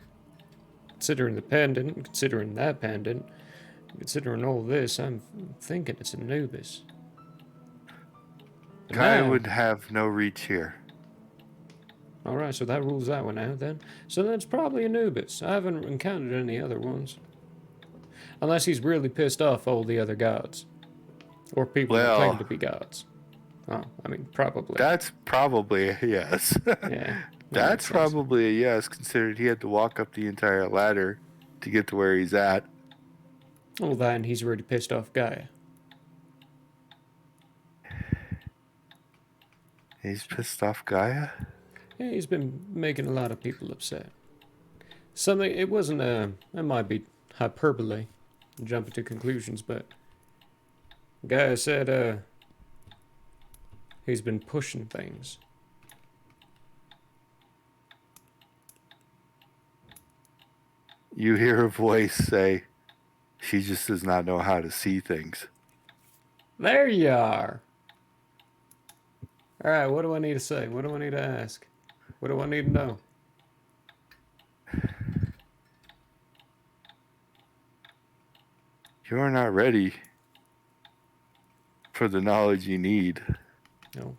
considering the pendant, considering that pendant, considering all this, I'm thinking it's Anubis. But Gaia now, would have no reach here. alright, so that rules that one out then. So then it's probably Anubis. I haven't encountered any other ones. Unless he's really pissed off all the other gods. Or people that claim Well, to be gods. Oh, I mean, probably. that's probably a yes. Yeah. That's probably a yes, considering he had to walk up the entire ladder to get to where he's at. Well, then he's already pissed off Gaia. He's pissed off Gaia? Yeah, he's been making a lot of people upset. Something, it wasn't it might be hyperbole, jumping to conclusions, but Gaia said, he's been pushing things. You hear a voice say, she just does not know how to see things. There you are! Alright, what do I need to say? What do I need to ask? What do I need to know? You are not ready for the knowledge you need. No.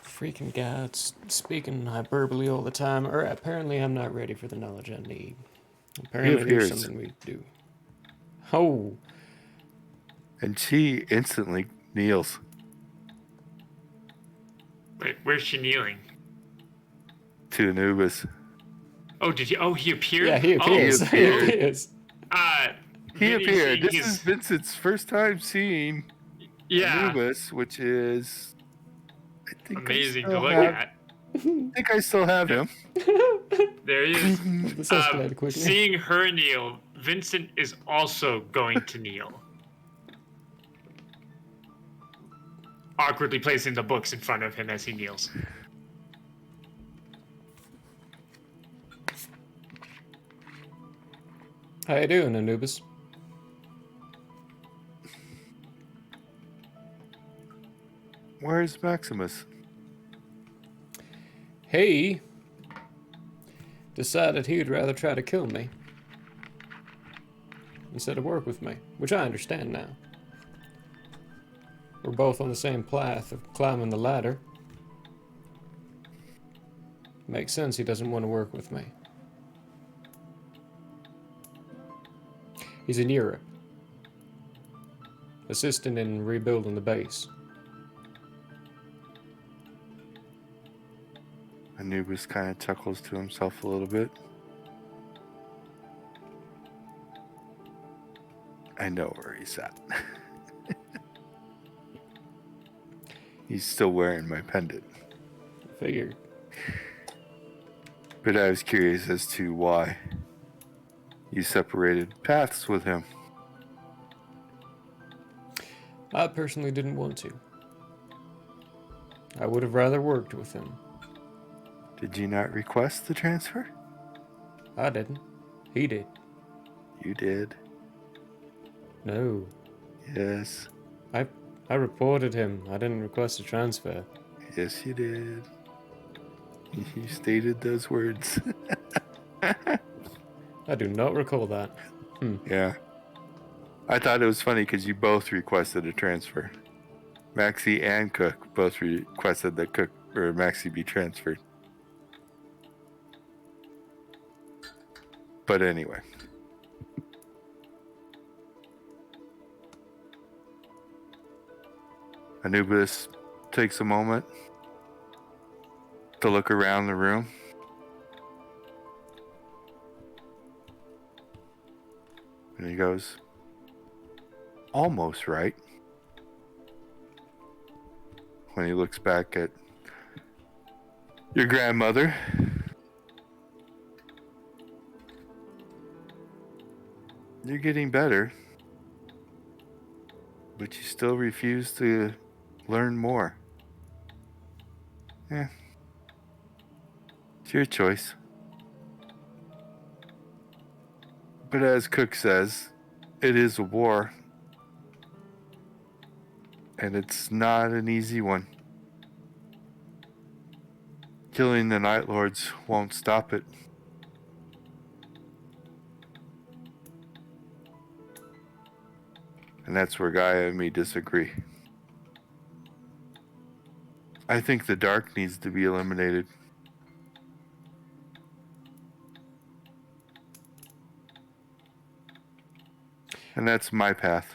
Freaking gods, speaking hyperbole all the time. Or apparently I'm not ready for the knowledge I need. Apparently there's appears. something we do. Oh, And she instantly kneels. Wait, where's she kneeling? To Anubis. Oh, did he? Oh, he appeared. yeah, he appears. Oh, He he appeared. appears. He Vinny appeared. seeing This his- is Vincent's first time seeing yeah, Anubis, which is I think amazing I to still look have, at. I think I still have him. There he is. This escalated quickly. Seeing her kneel, Vincent is also going to kneel. Awkwardly placing the books in front of him as he kneels. How you doing, Anubis? Where's Maximus? He decided he'd rather try to kill me instead of work with me, which I understand now. We're both on the same path of climbing the ladder. Makes sense he doesn't want to work with me. He's in Europe, assisting in rebuilding the base. Anubis kind of chuckles to himself a little bit. I know where he's at. He's still wearing my pendant. Figured. But I was curious as to why you separated paths with him. I personally didn't want to. I would have rather worked with him. Did you not request the transfer? I didn't. He did. You did. No. Yes. I reported him. I didn't request a transfer. Yes, you did. You stated those words. I do not recall that. Yeah. I thought it was funny because you both requested a transfer. Maxie and Cook both requested that Cook or Maxie be transferred. But anyway. Anubis takes a moment to look around the room. And he goes, almost right. When he looks back at your grandmother. You're getting better. But you still refuse to learn more. Yeah. It's your choice. But as Cook says, it is a war. And it's not an easy one. Killing the Night Lords won't stop it. And that's where Gaia and me disagree. I think the dark needs to be eliminated. And that's my path.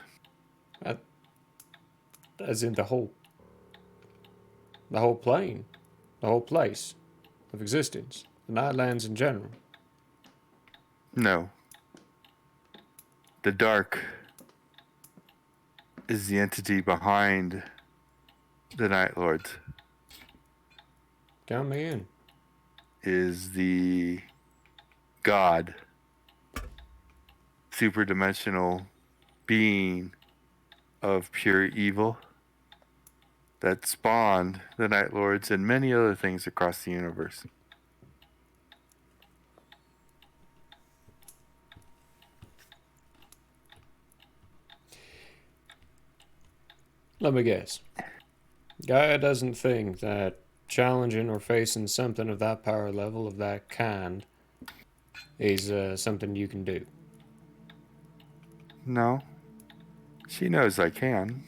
As in the whole plane, the whole place of existence, the Nightlands in general. No. The dark is the entity behind the Night Lords. Count me in. Is the god, superdimensional being of pure evil that spawned the Night Lords and many other things across the universe. Let me guess. Gaia doesn't think that challenging or facing something of that power level, of that kind, is something you can do. No. She knows I can.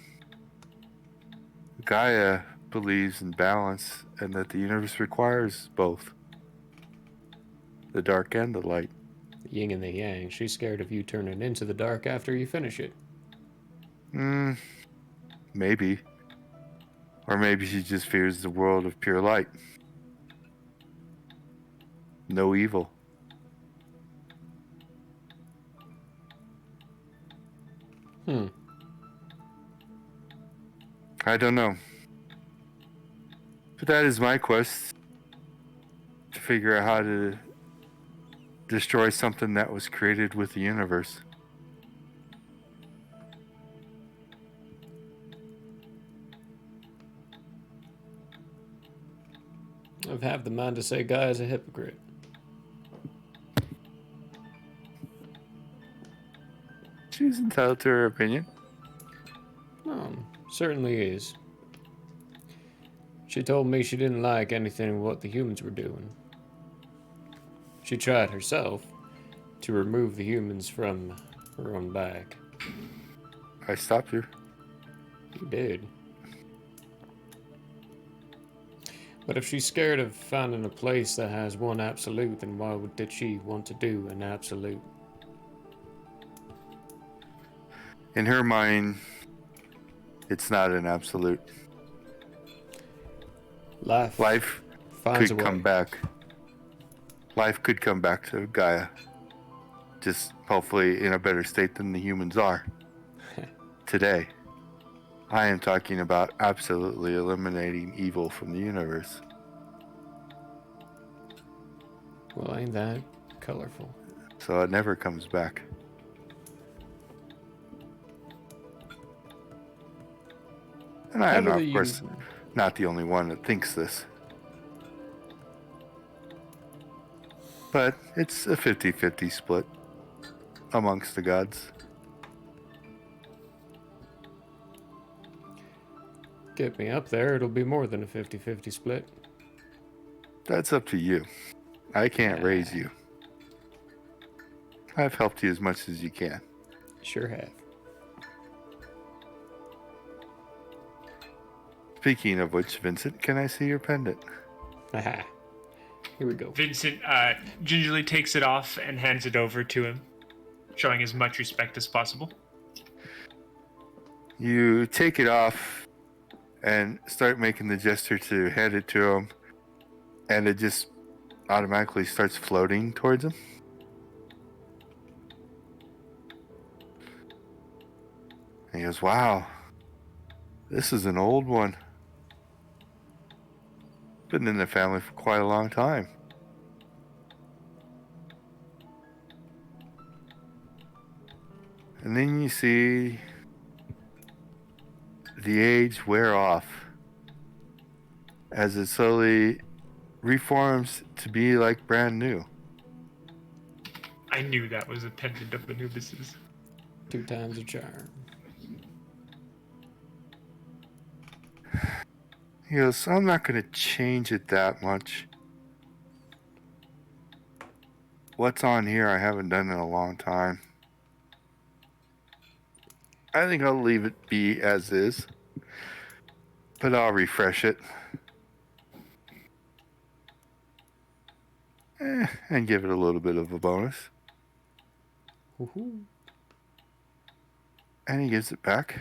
Gaia believes in balance and that the universe requires both the dark and the light. The yin and the yang. She's scared of you turning into the dark after you finish it. Maybe. Or maybe she just fears the world of pure light. No evil. I don't know. But that is my quest. To figure out how to destroy something that was created with the universe. I've had the mind to say Gaia's a hypocrite. She's entitled to her opinion. Certainly is. She told me she didn't like anything what the humans were doing. She tried herself to remove the humans from her own back. I stopped her. You did. But if she's scared of finding a place that has one absolute, then why did she want to do an absolute? In her mind, it's not an absolute. Life finds could a way. come back. Life could come back to Gaia. Just hopefully in a better state than the humans are today. I am talking about absolutely eliminating evil from the universe. Well, ain't that colorful? So it never comes back. And I am, of course, not the only one that thinks this. But it's a 50-50 split amongst the gods. Get me up there, it'll be more than a 50-50 split. That's up to you. I can't raise you. I've helped you as much as you can. Sure have. Speaking of which, Vincent, can I see your pendant? Haha. Here we go. Vincent gingerly takes it off and hands it over to him, showing as much respect as possible. You take it off and start making the gesture to hand it to him, and it just automatically starts floating towards him. And he goes, "Wow, this is an old one. Been in the family for quite a long time." And then you see the age wear off as it slowly reforms to be like brand new. I knew that was a pendant of Anubis's. 2 times a charm. He goes, I'm not going to change it that much. What's on here I haven't done in a long time. I think I'll leave it be as is. But I'll refresh it. And give it a little bit of a bonus. Woohoo. And he gives it back.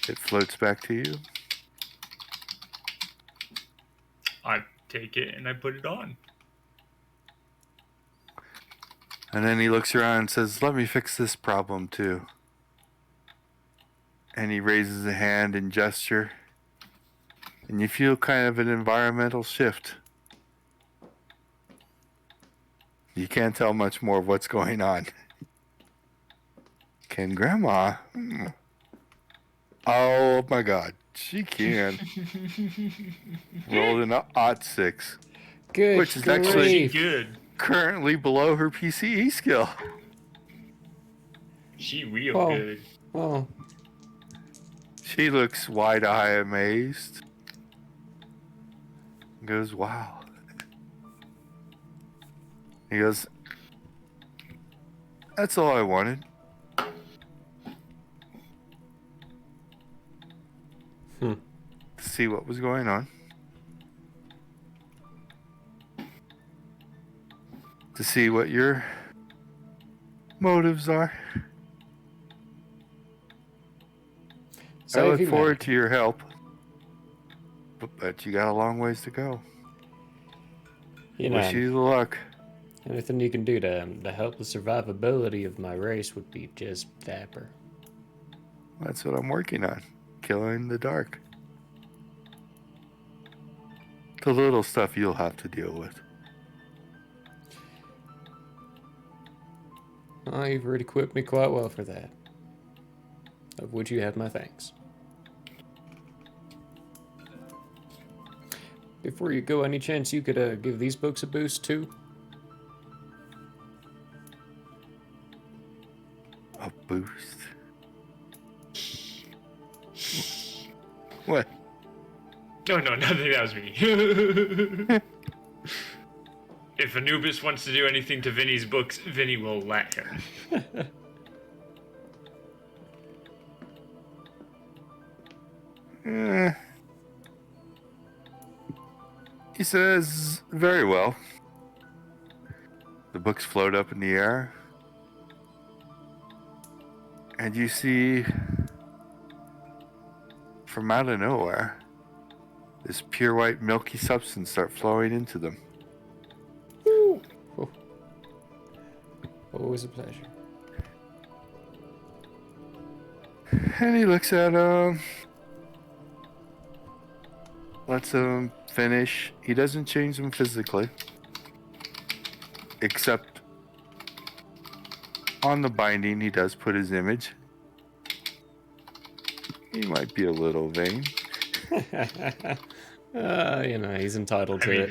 It floats back to you. I take it and I put it on. And then he looks around and says, let me fix this problem too. And he raises a hand in gesture. And you feel kind of an environmental shift. You can't tell much more of what's going on. Can Grandma? Oh my God, she can. Rolled an odd 6. Good Which is grief. actually Good. currently below her PCE skill. She real Well, good. Well, She looks wide-eyed amazed. Goes, wow. He goes, that's all I wanted. Hmm. To see what was going on. To see what your motives are. I look forward to your help. But you got a long ways to go. You know, Wish you the luck. anything you can do to help the survivability of my race would be just dapper. That's what I'm working on. Killing the dark. The little stuff you'll have to deal with. Oh, you've already equipped me quite well for that. Of which you have my thanks. Before you go, any chance you could give these books a boost too? A boost? What? No, nothing. That was me. If Anubis wants to do anything to Vinny's books, Vinny will let him. He says, very well. The books float up in the air. And you see, from out of nowhere, this pure white milky substance start flowing into them. Woo! Oh. Always a pleasure. And he looks at him. Lets him finish. He doesn't change them physically. Except on the binding, he does put his image. He might be a little vain. You know, he's entitled to it.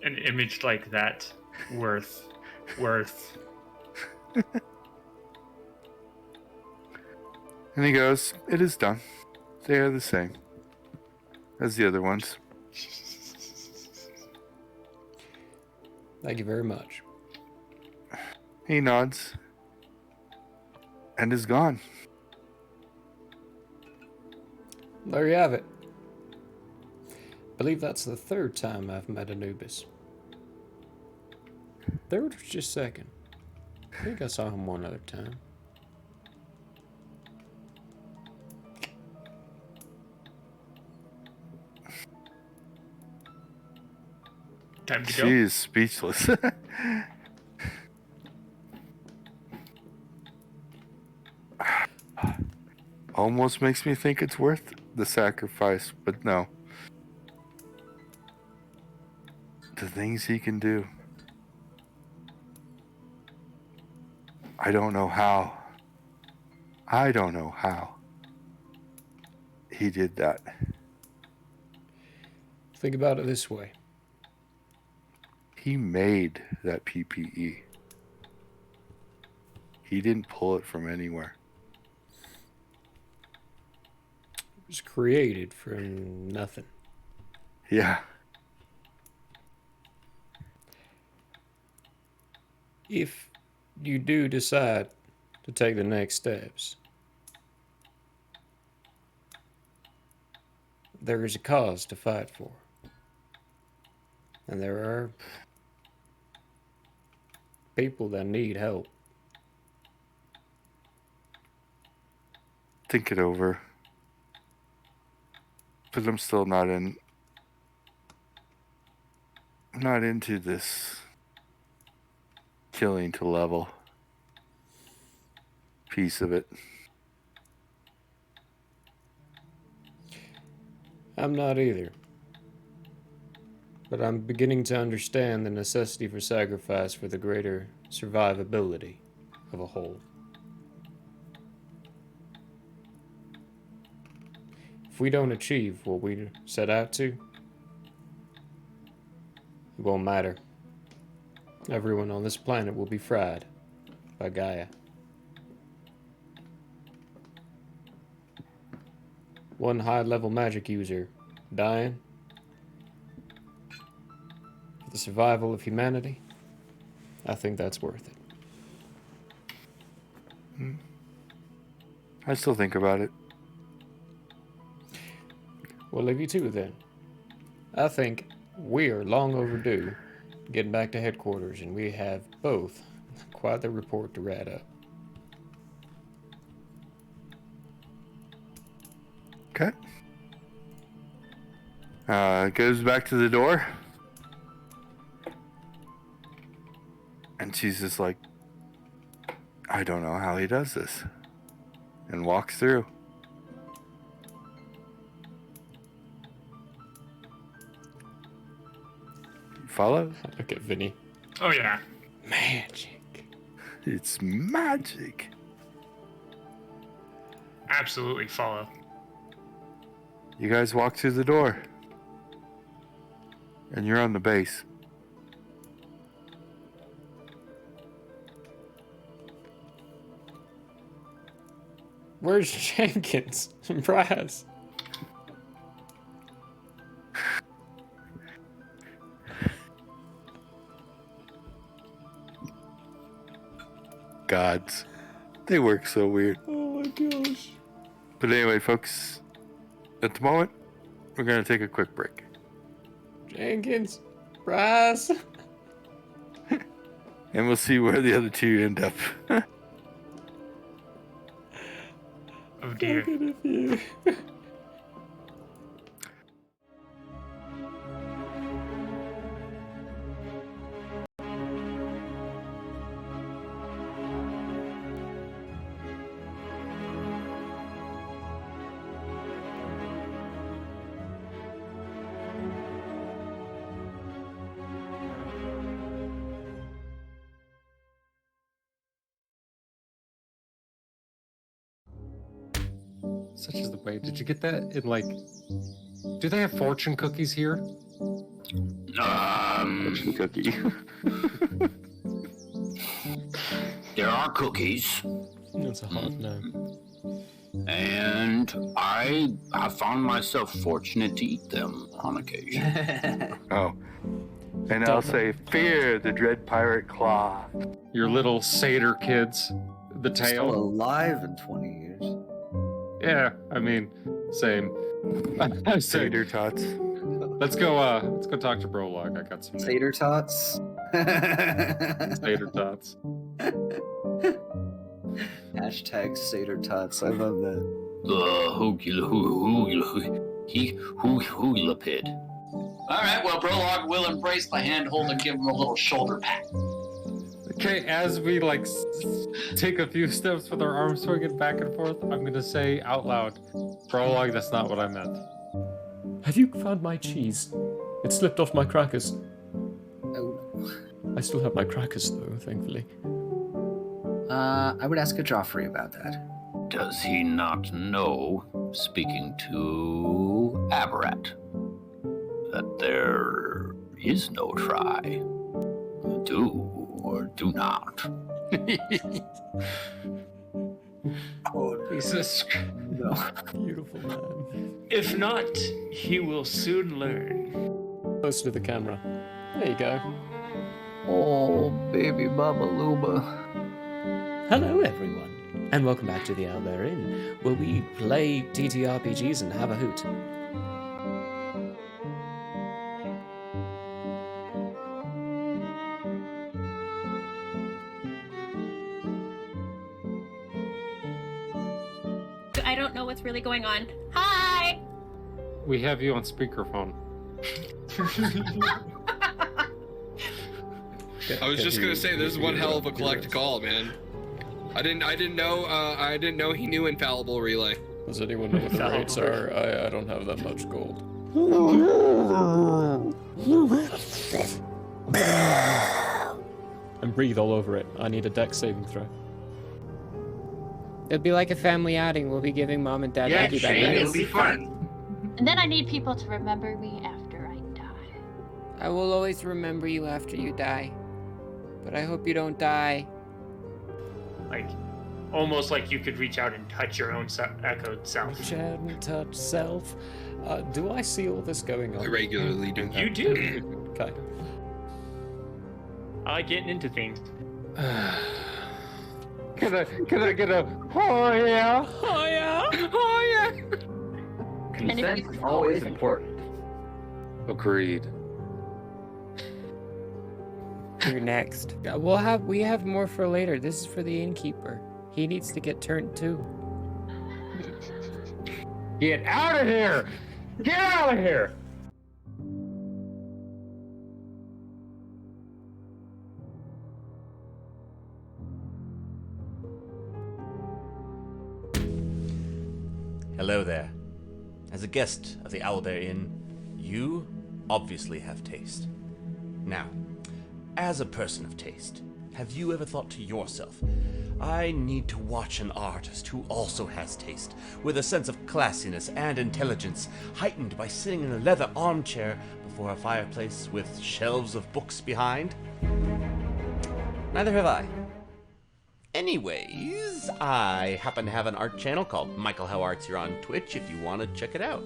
An image like that, worth. And he goes, it is done. They are the same as the other ones. Thank you very much. He nods and is gone. There you have it. I believe that's the third time I've met Anubis. Third or just second? I think I saw him one other time. Time to She go. is speechless. Almost makes me think it's worth the sacrifice, but no. The things he can do. I don't know how. He did that. Think about it this way. He made that PPE. He didn't pull it from anywhere. was created from nothing. Yeah. If you do decide to take the next steps, there is a cause to fight for. And there are people that need help. Think it over. But I'm still not into this killing to level piece of it. I'm not either. But I'm beginning to understand the necessity for sacrifice for the greater survivability of a whole. If we don't achieve what we set out to, it won't matter. Everyone on this planet will be fried by Gaia. One high-level magic user dying for the survival of humanity, I think that's worth it. I still think about it. We'll leave you to it then. I think we are long overdue getting back to headquarters, and we have both quite the report to write up. Okay. Goes back to the door. And she's just like, I don't know how he does this. And walks through. Follow? Look at Vinny. Oh yeah. Magic. It's magic. Absolutely follow. You guys walk through the door. And you're on the base. Where's Jenkins and Brass? Gods. They work so weird. Oh my gosh. But anyway, folks, at the moment, we're going to take a quick break. Jenkins, Brass. And we'll see where the other two end up. Oh dear. Look at you. Such is the way. Did you get that in like? Do they have fortune cookies here? Fortune cookie. There are cookies, That's a hard no. and I have found myself fortunate to eat them on occasion. Oh. And I'll say, fear the dread pirate claw. Your little satyr kids, the Still tail. alive in 20 years. Yeah, I mean, same. I say, Tater tots. let's go talk to Brolog. I got some Tater tots. tater tots. Hashtag Satyr tots. I love that. Hoogilapid. All right, well, Brolog will embrace the handhold and give him a little shoulder pat. Okay, as we like take a few steps with our arms swinging back and forth, I'm gonna say out loud, Prologue, that's not what I meant. Have you found my cheese? It slipped off my crackers. Oh. I still have my crackers though, thankfully. I would ask a Joffrey about that. Does he not know, speaking to Aberrat, that there is no try? Do or do not. Jesus. Beautiful man. If not, he will soon learn. Close to the camera. There you go. Oh, baby Baba Luba. Hello, everyone, and welcome back to the Owlbear Inn, where we play TTRPGs and have a hoot. I don't know what's really going on. Hi! We have you on speakerphone. I was just gonna say, this is one hell of a collect call, man. I didn't know he knew infallible relay. Does anyone know what the rates are? I don't have that much gold. And breathe all over it. I need a dex saving throw. It'll be like a family outing. We'll be giving mom and dad Maggie back. It'll be fun. And then I need people to remember me after I die. I will always remember you after you die. But I hope you don't die. Like, almost like you could reach out and touch your own echoed self. Reach out and touch self. Do I see all this going on? I regularly do. You do. Okay. I like getting into things. Can I get a oh yeah? Oh yeah! Oh yeah! Consent is always important. Agreed. You're next. We have more for later. This is for the innkeeper. He needs to get turned too. Get out of here! Get out of here! Hello there. As a guest of the Owlbear Inn, you obviously have taste. Now, as a person of taste, have you ever thought to yourself, I need to watch an artist who also has taste, with a sense of classiness and intelligence, heightened by sitting in a leather armchair before a fireplace with shelves of books behind? Neither have I. Anyways, I happen to have an art channel called Michael How Arts here on Twitch if you want to check it out.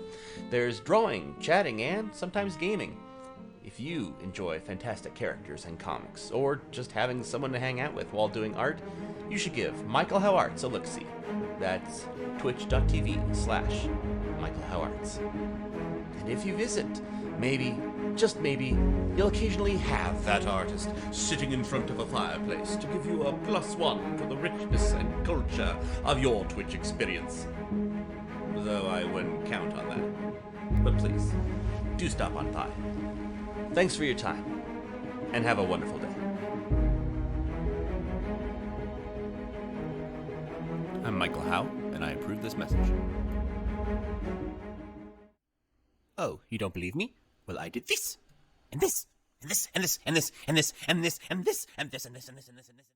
There's drawing, chatting, and sometimes gaming. If you enjoy fantastic characters and comics, or just having someone to hang out with while doing art, you should give Michael How Arts a look-see. That's twitch.tv/Michael How Arts. And if you visit, maybe, just maybe, you'll occasionally have that artist sitting in front of a fireplace to give you a +1 to the richness and culture of your Twitch experience. Though I wouldn't count on that. But please, do stop on by. Thanks for your time, and have a wonderful day. I'm Michael Howe, and I approve this message. Oh, you don't believe me? Well, I did this, and this, and this, and this, and this, and this, and this, and this, and this, and this, and this, and this, and this.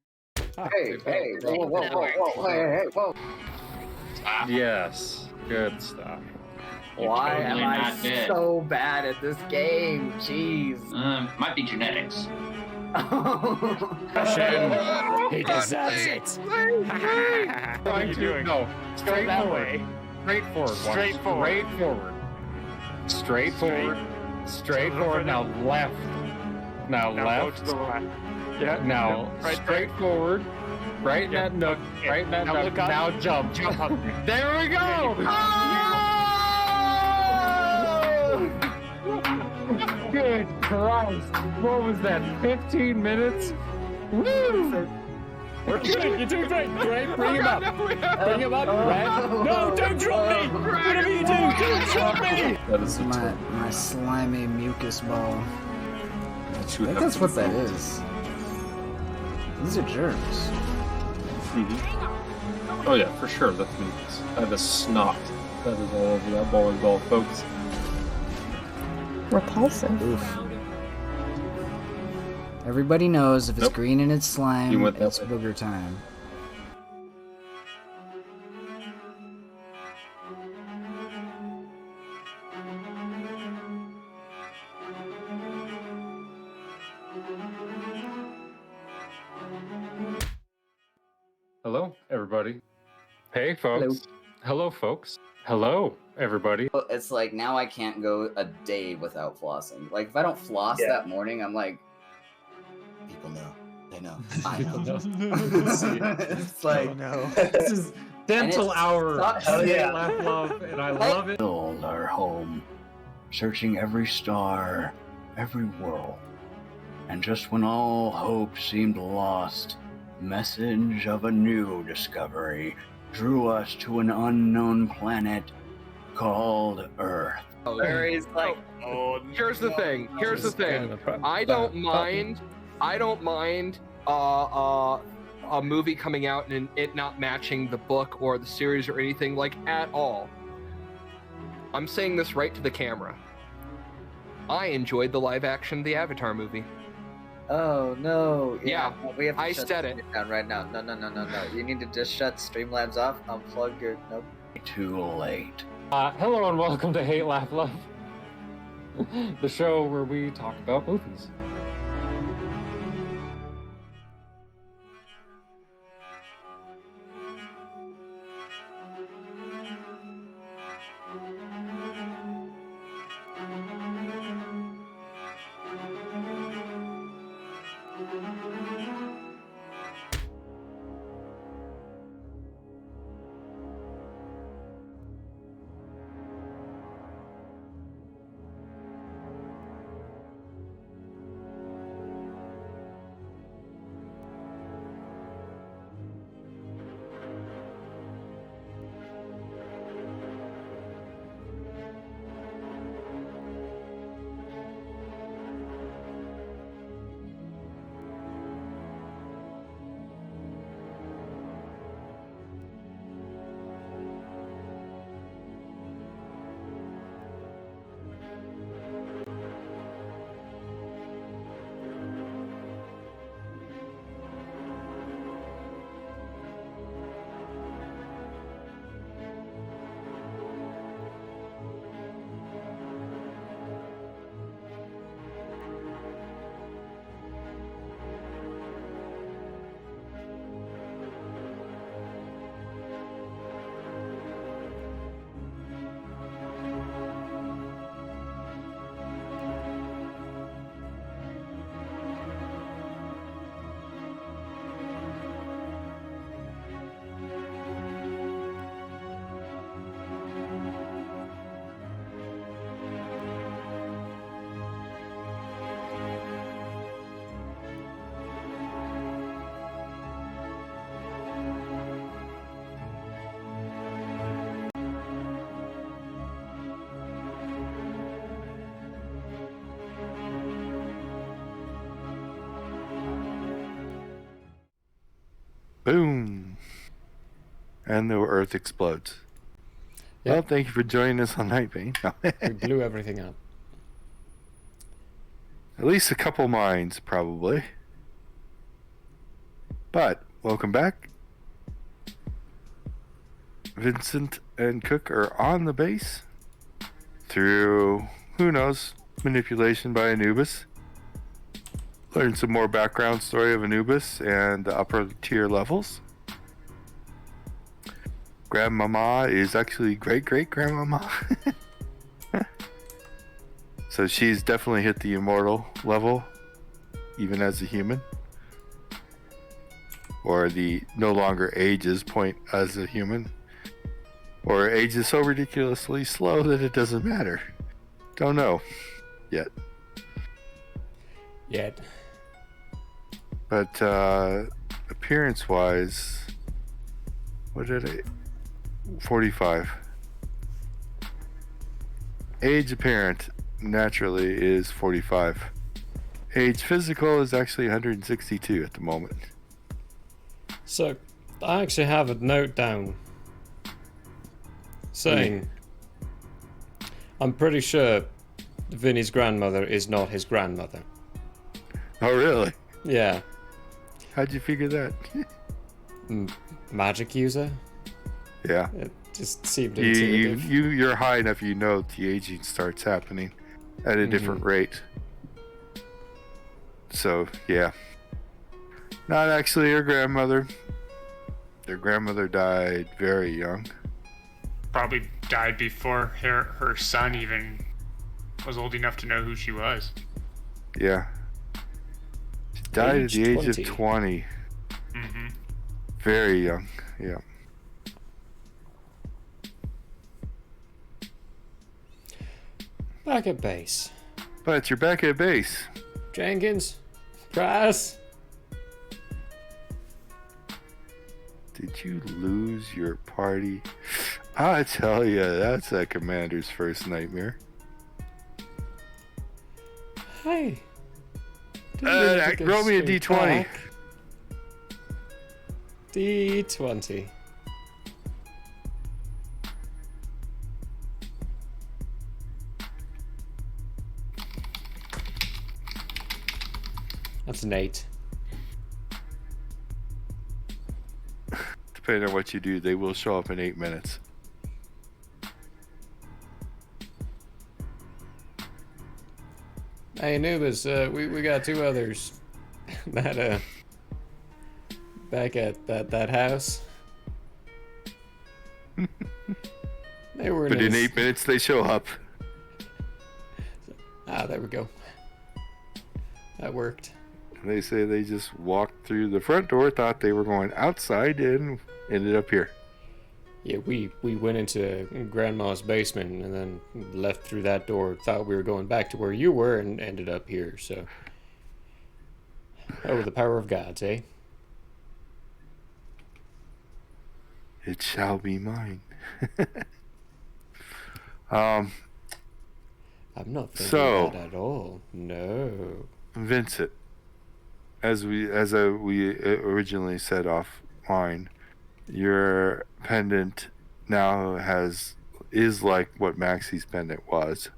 Hey, whoa, hey, whoa. Yes, good stuff. Why am I not dead. so bad at this game? Jeez. Might be genetics. He deserves it. What are you doing? No, straightforward. Straightforward. Now left. Now Now left. go to the left. Yeah. Now right straightforward. Right in that nook. Yeah. Right in that Now nook. look up. Now jump. Jump up. There we go! Good Christ! What was that? 15 minutes? Woo! You're doing great. Great. Bring him up. Bring him up. Red. No, don't drop me. Whatever you do, don't drop me. That is my slimy mucus ball. I think that's what that is. These are germs. Oh yeah, for sure. That's mucus. That is snot. That is all over that bowling ball, folks. Repulsive. Oof. Everybody knows if it's green and it's slime, You went that it's way. booger time. Hello, everybody. Hey, folks. Hello, folks. Hello, everybody. It's like now I can't go a day without flossing. Like if I don't floss that morning, I'm like, people know. They know. I know. It's like This is dental hour. Oh, yeah. Laugh, love, and I love it. Build our home, searching every star, every world. And just when all hope seemed lost, message of a new discovery drew us to an unknown planet called Earth. Larry's like, Here's the thing. I don't mind a movie coming out and it not matching the book or the series or anything like at all. I'm saying this right to the camera. I enjoyed the live action of the Avatar movie. oh no. Yeah, we have to I shut said this it. shit down right now. No. You need to just shut Streamlabs off, unplug your nope. Too late. Hello and welcome to Hate, Laugh, Love, the show where we talk about movies. Boom. And the Earth explodes. Yep. Well, thank you for joining us on Nightbane. We blew everything up. At least a couple minds, probably. But, welcome back. Vincent and Cook are on the base through, who knows, manipulation by Anubis. Learn some more background story of Anubis and the upper tier levels. Grandmama is actually great-great-grandmama. So she's definitely hit the immortal level, even as a human. Or the no longer ages point as a human. Or ages so ridiculously slow that it doesn't matter. Don't know. Yet. But appearance-wise, what did I... 45. Age apparent naturally is 45. Age physical is actually 162 at the moment. So, I actually have a note down saying, I'm pretty sure Vinny's grandmother is not his grandmother. Oh, really? Yeah. How'd you figure that? Magic user? Yeah. It just seemed intuitive. You're high enough, you know the aging starts happening at a different rate. So, yeah. Not actually her grandmother. Their grandmother died very young. probably died before her son even was old enough to know who she was. Yeah. She died at the age of 20. 20. Mm-hmm. Very young. Yeah. Back at base. But you're back at base. Jenkins, Price. Did you lose your party? I tell you, that's a commander's first nightmare. Hey. Roll me a d20. D20. That's an 8. Depending on what you do, they will show up in 8 minutes. Hey, Anubis, we got 2 others that back at that house. They were But in 8 minutes, they show up. Ah, there we go. That worked. They say they just walked through the front door, thought they were going outside, and ended up here. Yeah, we went into Grandma's basement and then left through that door, thought we were going back to where you were, and ended up here, so... Oh, the power of gods, eh? It shall be mine. I'm not thinking that at all. No. Vincent, as we originally said offline, your pendant now is like what Maxie's pendant was,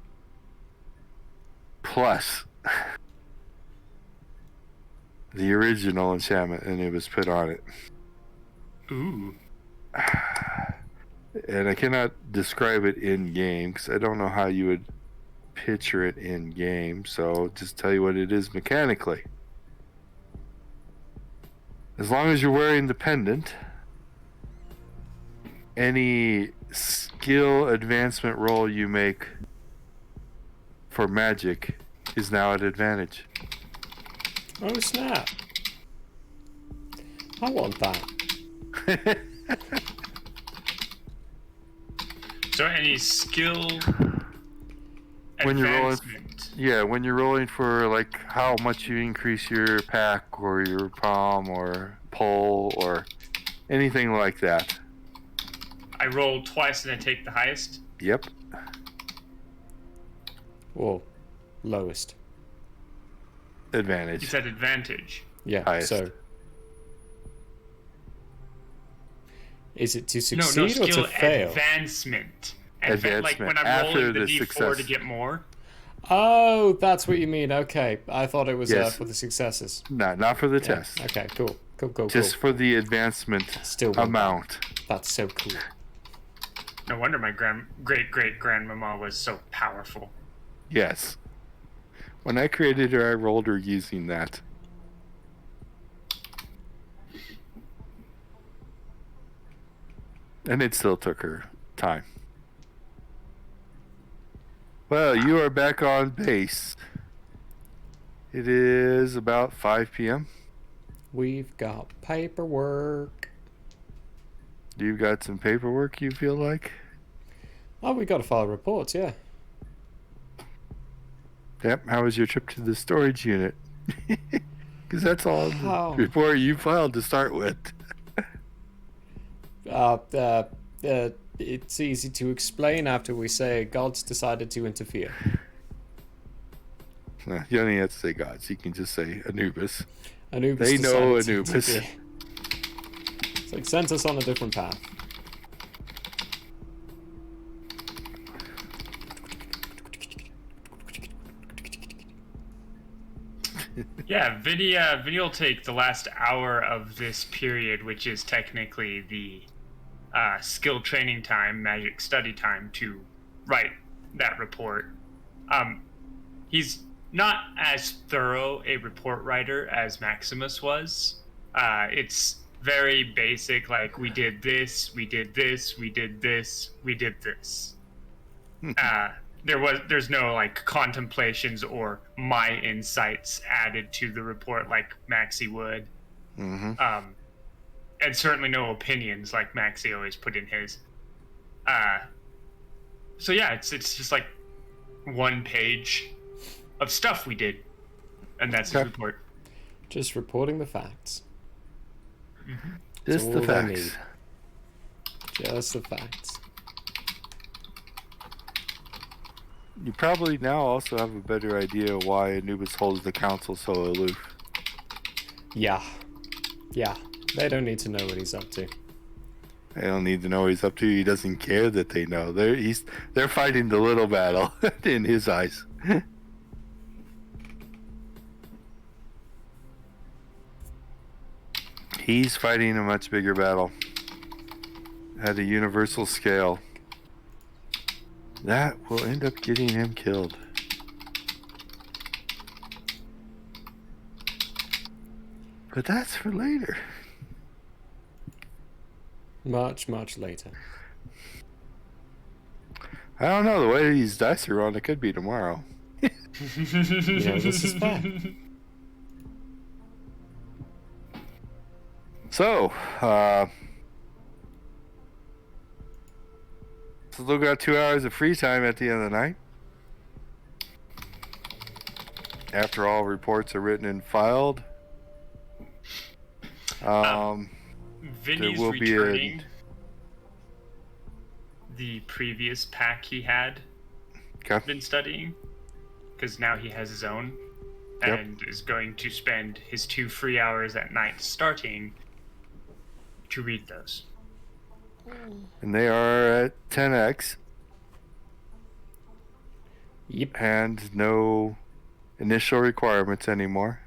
plus the original enchantment, and it was put on it. Ooh. And I cannot describe it in game because I don't know how you would picture it in game, so I'll just tell you what it is mechanically. As long as you're wearing the pendant, any skill advancement roll you make for magic is now at advantage. Oh snap. I want that. So any skill when you're rolling, advancement. when you're rolling for like how much you increase your pack or your palm or pull or anything like that. I roll twice and I take the highest? Yep. Whoa. Lowest. Advantage. You said advantage. Yeah, highest. So... Is it to No, succeed or skill to fail? Advancement. Like when I'm After rolling the the D4 success. to get more? Oh, that's what you mean. Okay. I thought it was Yes. for the successes. No, not for the Yeah. test. Okay, cool. Cool. Just for the advancement Still want amount. that. That's so cool. No wonder my great-great-grandmama was so powerful. Yes. When I created her, I rolled her using that. And it still took her time. Well, you are back on base. It is about 5 p.m. We've got paperwork. You've got some paperwork you feel like? Oh, we got to file reports, yeah. Yep. How was your trip to the storage unit? Because that's all the Oh. report you filed to start with. It's easy to explain after we say gods decided to interfere. No, you don't even have to say gods. You can just say Anubis. Anubis They know decided to Anubis. interfere. It's like sent us on a different path. Yeah, Vinny will take the last hour of this period, which is technically the skill training time, magic study time, to write that report. He's not as thorough a report writer as Maximus was. It's very basic, like we did this, we did this, we did this, we did this. There's no like contemplations or my insights added to the report like Maxie would. Mm-hmm. And certainly no opinions like Maxie always put in his. So yeah, it's just like one page of stuff we did, and that's his report. Just reporting the facts. Mm-hmm. Just the facts. Just the facts. You probably now also have a better idea why Anubis holds the council so aloof. Yeah. Yeah. They don't need to know what he's up to. They don't need to know what he's up to. He doesn't care that they know. They're fighting the little battle in his eyes. He's fighting a much bigger battle at a universal scale. That will end up getting him killed. But that's for later. Much, much later. I don't know. The way these dice are rolling, it could be tomorrow. This is fair. So, still got 2 hours of free time at the end of the night. After all reports are written and filed. Vinny's will be returning the previous pack he had been studying, because now he has his own, and is going to spend his 2 free hours at night starting to read those. And they are at 10x. Yep. And no initial requirements anymore.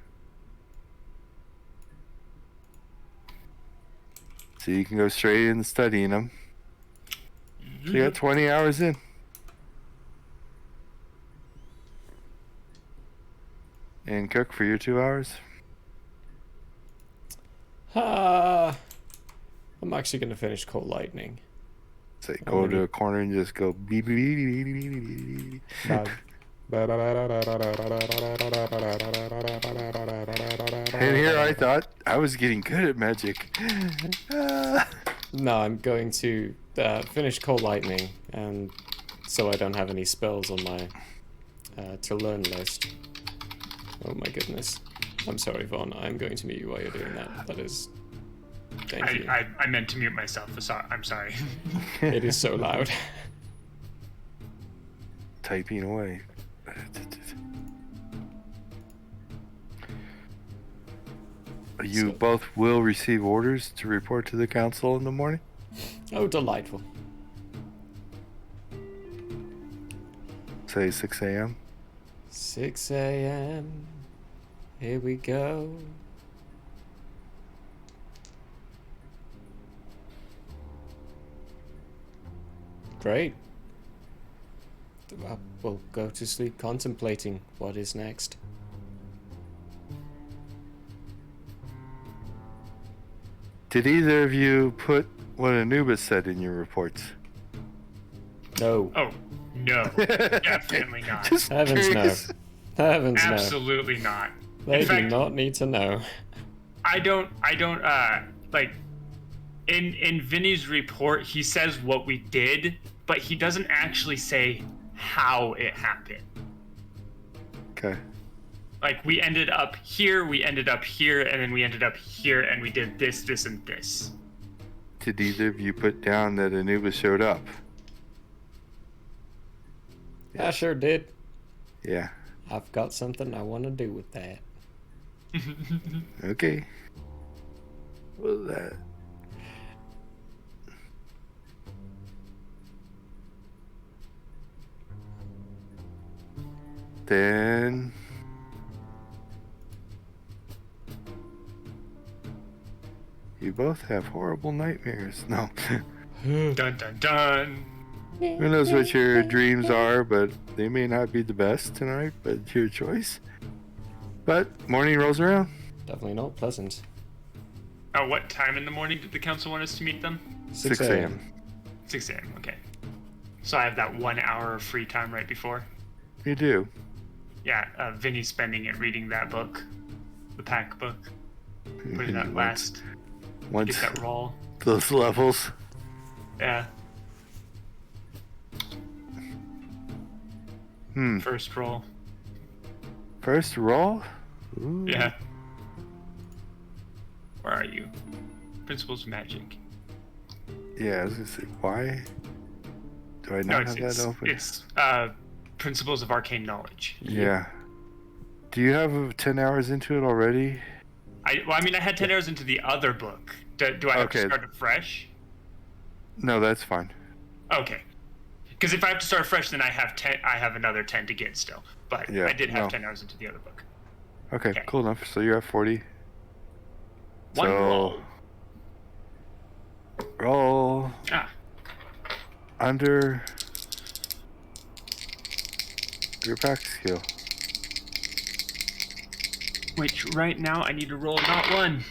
So you can go straight into studying them. So you got 20 hours in. And cook for your 2 hours. I'm actually going to finish Cold Lightning. Say, go to a corner and just go beep, beep, beep, beep, beep, beep, beep. And here I thought I was getting good at magic. No, I'm going to finish Cold Lightning, and so I don't have any spells on my to learn list. Oh my goodness. I'm sorry, Vaughn. I'm going to mute you while you're doing that. That is... Thank you. I meant to mute myself. I'm sorry. It is so loud. Typing away. You both will receive orders to report to the council in the morning? Oh, delightful. Say 6 a.m. 6 a.m. Here we go. Great. We'll go to sleep contemplating what is next. Did either of you put what Anubis said in your reports? No. Oh, no. Definitely not. Just Heavens curious. no. Heavens no. Absolutely not. They In fact, do not need to know. I don't, like, in Vinny's report, he says what we did, but he doesn't actually say how it happened. Okay. Like, we ended up here, and then we ended up here, and we did this, this, and this. Did either of you put down that Anubis showed up? I sure did. Yeah. I've got something I want to do with that. Okay. Well, that. Then. You both have horrible nightmares. No. Dun dun dun. Who knows what your dreams are, but they may not be the best tonight, but it's your choice. But morning rolls around. Definitely not pleasant. Oh, what time in the morning did the council want us to meet them? 6 a.m. 6 a.m. Okay. So I have that 1 hour of free time right before. You do. Yeah, Vinny's spending it reading that book, the pack book. Putting that last. Once get that roll. Those levels. Yeah. Hmm. First roll. First roll? Ooh. Yeah. Where are you? Principles of Magic. Yeah, I was gonna say, why do I not have that open? It's Principles of Arcane Knowledge. Yeah. Do you have 10 hours into it already? I had 10 hours into the other book. Do I have to start afresh? No, that's fine. Okay. Because if I have to start fresh, then I have another 10 to get still. But Yeah, I did have 10 hours into the other book. Okay, cool enough. So you're at 40. One roll. Roll. Under your pack skill. Which right now I need to roll not one.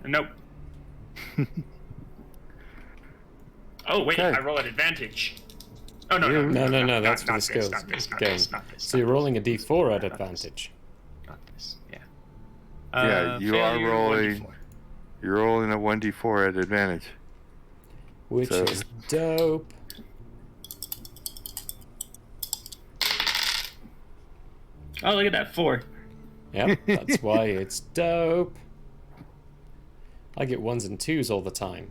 Nope. Oh wait, I roll at advantage. Oh no, No, that's for the skills. Not this. So you're rolling a d4 at advantage. Not this, yeah. Yeah, you are rolling. 1d4. You're rolling a 1d4 at advantage. Which is dope. Oh, look at that, 4. Yep, that's why it's dope. I get 1s and 2s all the time.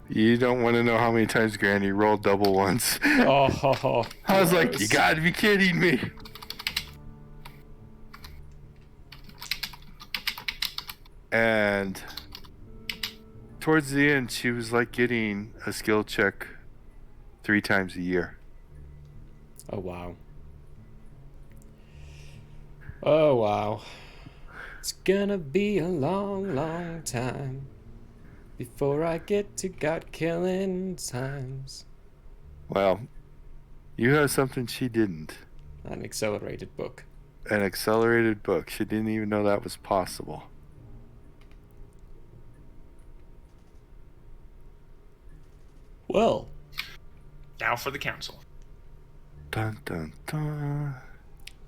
You don't want to know how many times Granny rolled double ones. Oh, I was like, you gotta be kidding me. And towards the end, she was like getting a skill check 3 times a year. Oh, wow. Oh, wow. It's gonna be a long, long time before I get to God killing times. Well, you have something she didn't. An accelerated book. An accelerated book. She didn't even know that was possible. Well. Now for the council. Dun dun dun.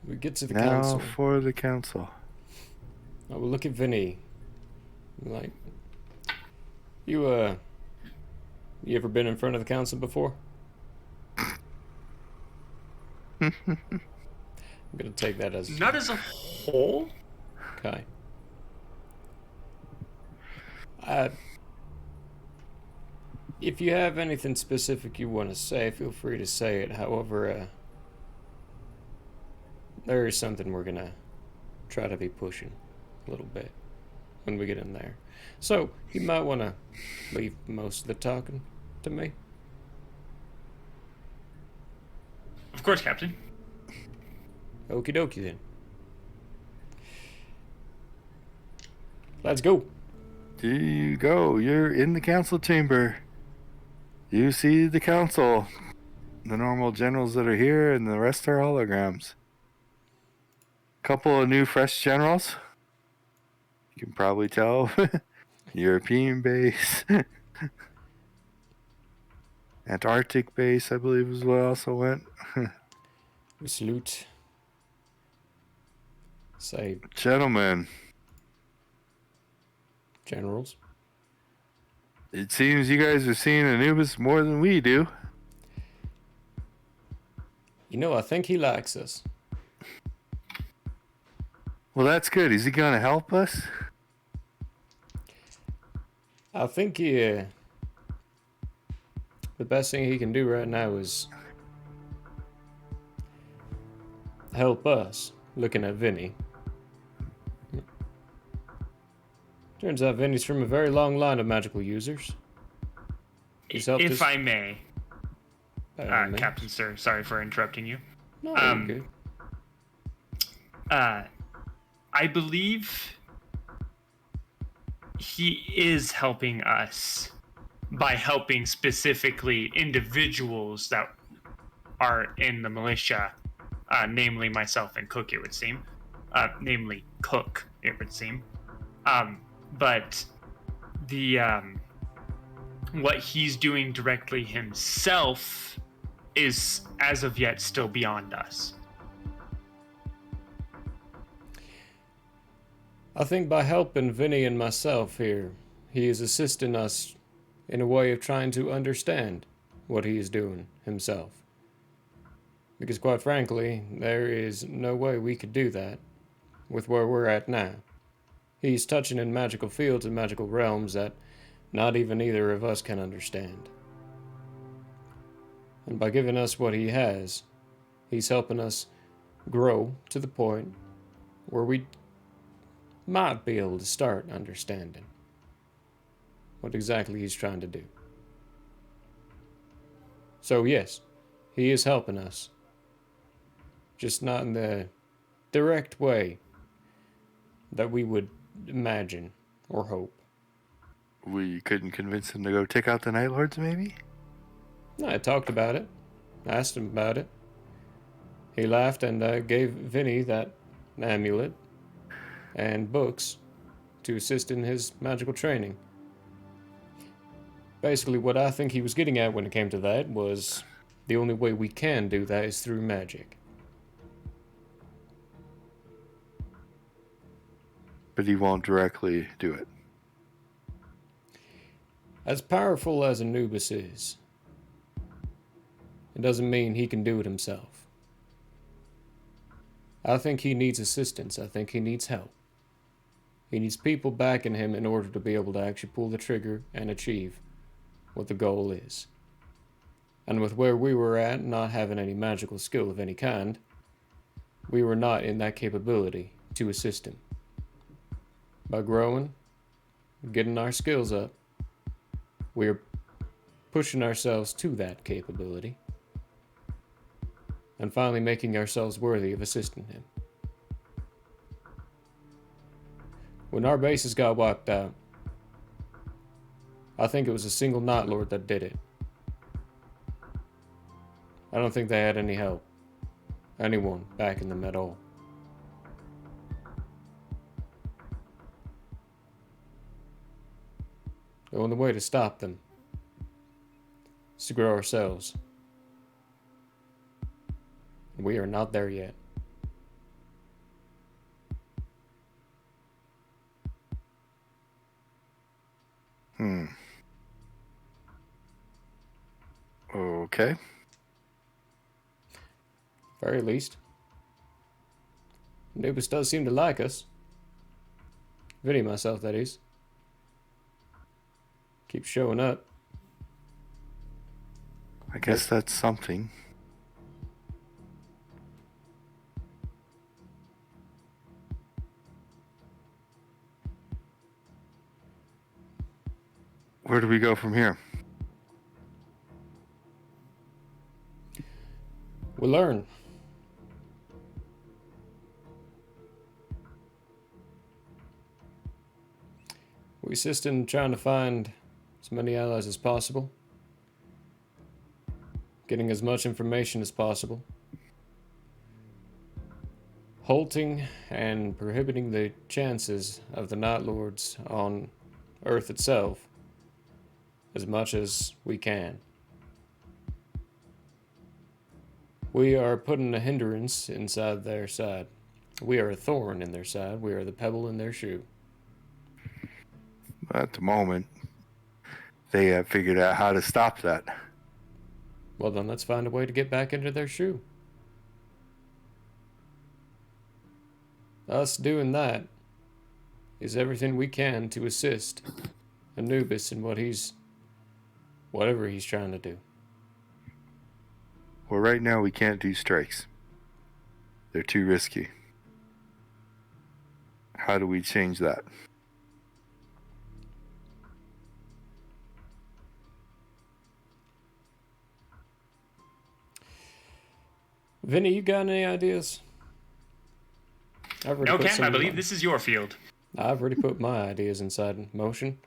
We get to the now council. For the council. I will look at Vinny. Like, you ever been in front of the council before? I'm gonna take that as not as a whole. Okay. If you have anything specific you want to say, feel free to say it. However, there is something we're gonna try to be pushing a little bit when we get in there. So you might want to leave most of the talking to me. Of course, Captain. Okie dokie then. Let's go. There you go. You're in the council chamber. You see the council. The normal generals that are here, and the rest are holograms. Couple of new fresh generals. You can probably tell. European base. Antarctic base, I believe, as well, also went. We salute. Say, gentlemen. Generals. It seems you guys are seeing Anubis more than we do. You know, I think he likes us. Well, that's good. Is he going to help us? I think the best thing he can do right now is help us, looking at Vinny. Turns out Vinny's from a very long line of magical users. If I may, Captain Sir, sorry for interrupting you. No, you're good. I believe he is helping us by helping specifically individuals that are in the militia, namely myself and Cook, it would seem. Namely Cook, it would seem. But the what he's doing directly himself is, as of yet, still beyond us. I think by helping Vinny and myself here, he is assisting us in a way of trying to understand what he is doing himself. Because quite frankly, there is no way we could do that with where we're at now. He's touching in magical fields and magical realms that not even either of us can understand. And by giving us what he has, he's helping us grow to the point where we might be able to start understanding what exactly he's trying to do. So yes, he is helping us. Just not in the direct way that we would imagine or hope. We couldn't convince him to go take out the Night Lords, maybe? I talked about it. Asked him about it. He laughed and gave Vinny that amulet and books to assist in his magical training. Basically, what I think he was getting at when it came to that was the only way we can do that is through magic. But he won't directly do it. As powerful as Anubis is, it doesn't mean he can do it himself. I think he needs assistance. I think he needs help. He needs people backing him in order to be able to actually pull the trigger and achieve what the goal is. And with where we were at, not having any magical skill of any kind, we were not in that capability to assist him. By growing, getting our skills up, we're pushing ourselves to that capability and finally making ourselves worthy of assisting him. When our bases got wiped out, I think it was a single Night Lord that did it. I don't think they had any help, anyone backing them at all. The only way to stop them is to grow ourselves. We are not there yet. Okay. Very least. Anubis does seem to like us. Vinny myself, that is. Keeps showing up. I guess that's something. Where do we go from here? We learn. We assist in trying to find as many allies as possible, getting as much information as possible, halting and prohibiting the chances of the Night Lords on Earth itself as much as we can. We are putting a hindrance inside their side. We are a thorn in their side. We are the pebble in their shoe. At the moment, they have figured out how to stop that. Well, then let's find a way to get back into their shoe. Us doing that is everything we can to assist Anubis in whatever he's trying to do. Well, right now we can't do strikes. They're too risky. How do we change that? Vinny, you got any ideas? No, Cam, I believe this is your field. I've already put my ideas inside motion.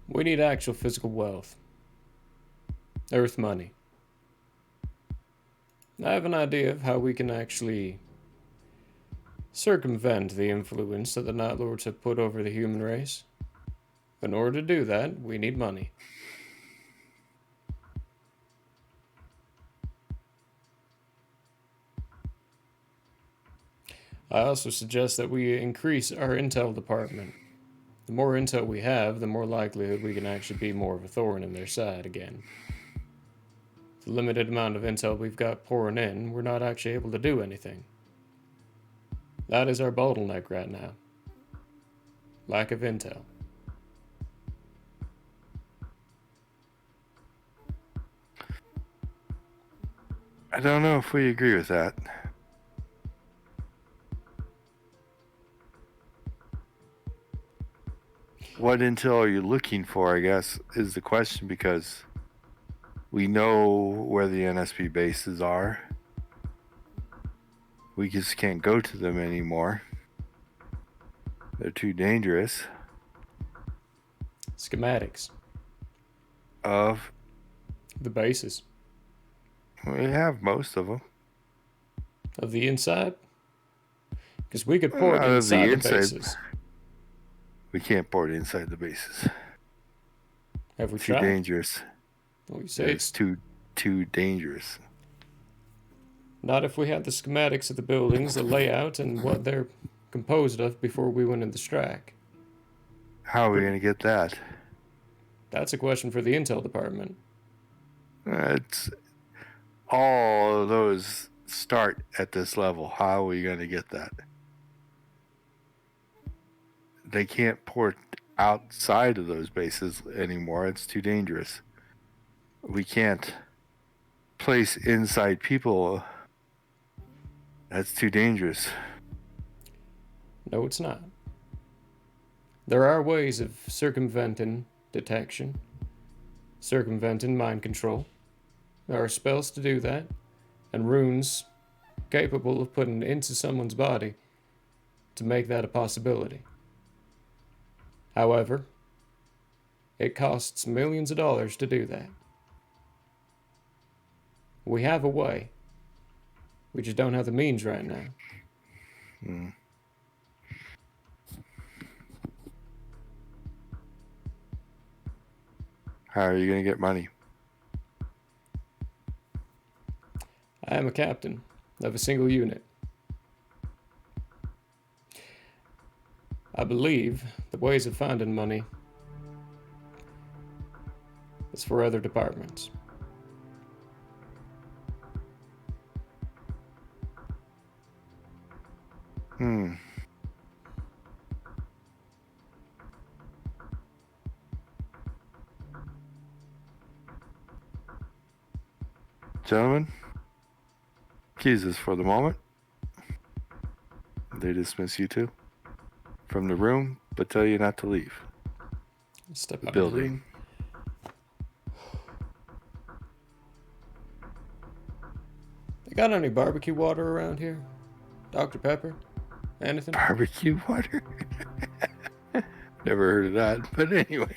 We need actual physical wealth. Earth money. I have an idea of how we can actually circumvent the influence that the Night Lords have put over the human race. In order to do that, we need money. I also suggest that we increase our intel department. The more intel we have, the more likelihood we can actually be more of a thorn in their side again. The limited amount of intel we've got pouring in, we're not actually able to do anything. That is our bottleneck right now. Lack of intel. I don't know if we agree with that. What intel are you looking for, I guess, is the question, because we know where the NSP bases are. We just can't go to them anymore. They're too dangerous. Schematics. Of? The bases. We have most of them. Of the inside? Because we could port inside the bases. We can't port inside the bases. Have we too tried? Dangerous. Well, you say it's too dangerous. Not if we had the schematics of the buildings, the layout, and what they're composed of before we went into strike. How are we going to get that? That's a question for the intel department. It's all of those start at this level. How are we going to get that? They can't port outside of those bases anymore. It's too dangerous. We can't place inside people. That's too dangerous. No, it's not. There are ways of circumventing detection, circumventing mind control. There are spells to do that, and runes capable of putting into someone's body to make that a possibility. However, it costs millions of dollars to do that. We have a way. We just don't have the means right now. How are you going to get money? I am a captain of a single unit. I believe the ways of finding money is for other departments. Gentlemen, Jesus for the moment. They dismiss you two from the room, but tell you not to leave. Step the out building. of the room. They got any barbecue water around here? Dr. Pepper? Anything? Barbecue water? Never heard of that, but anyway.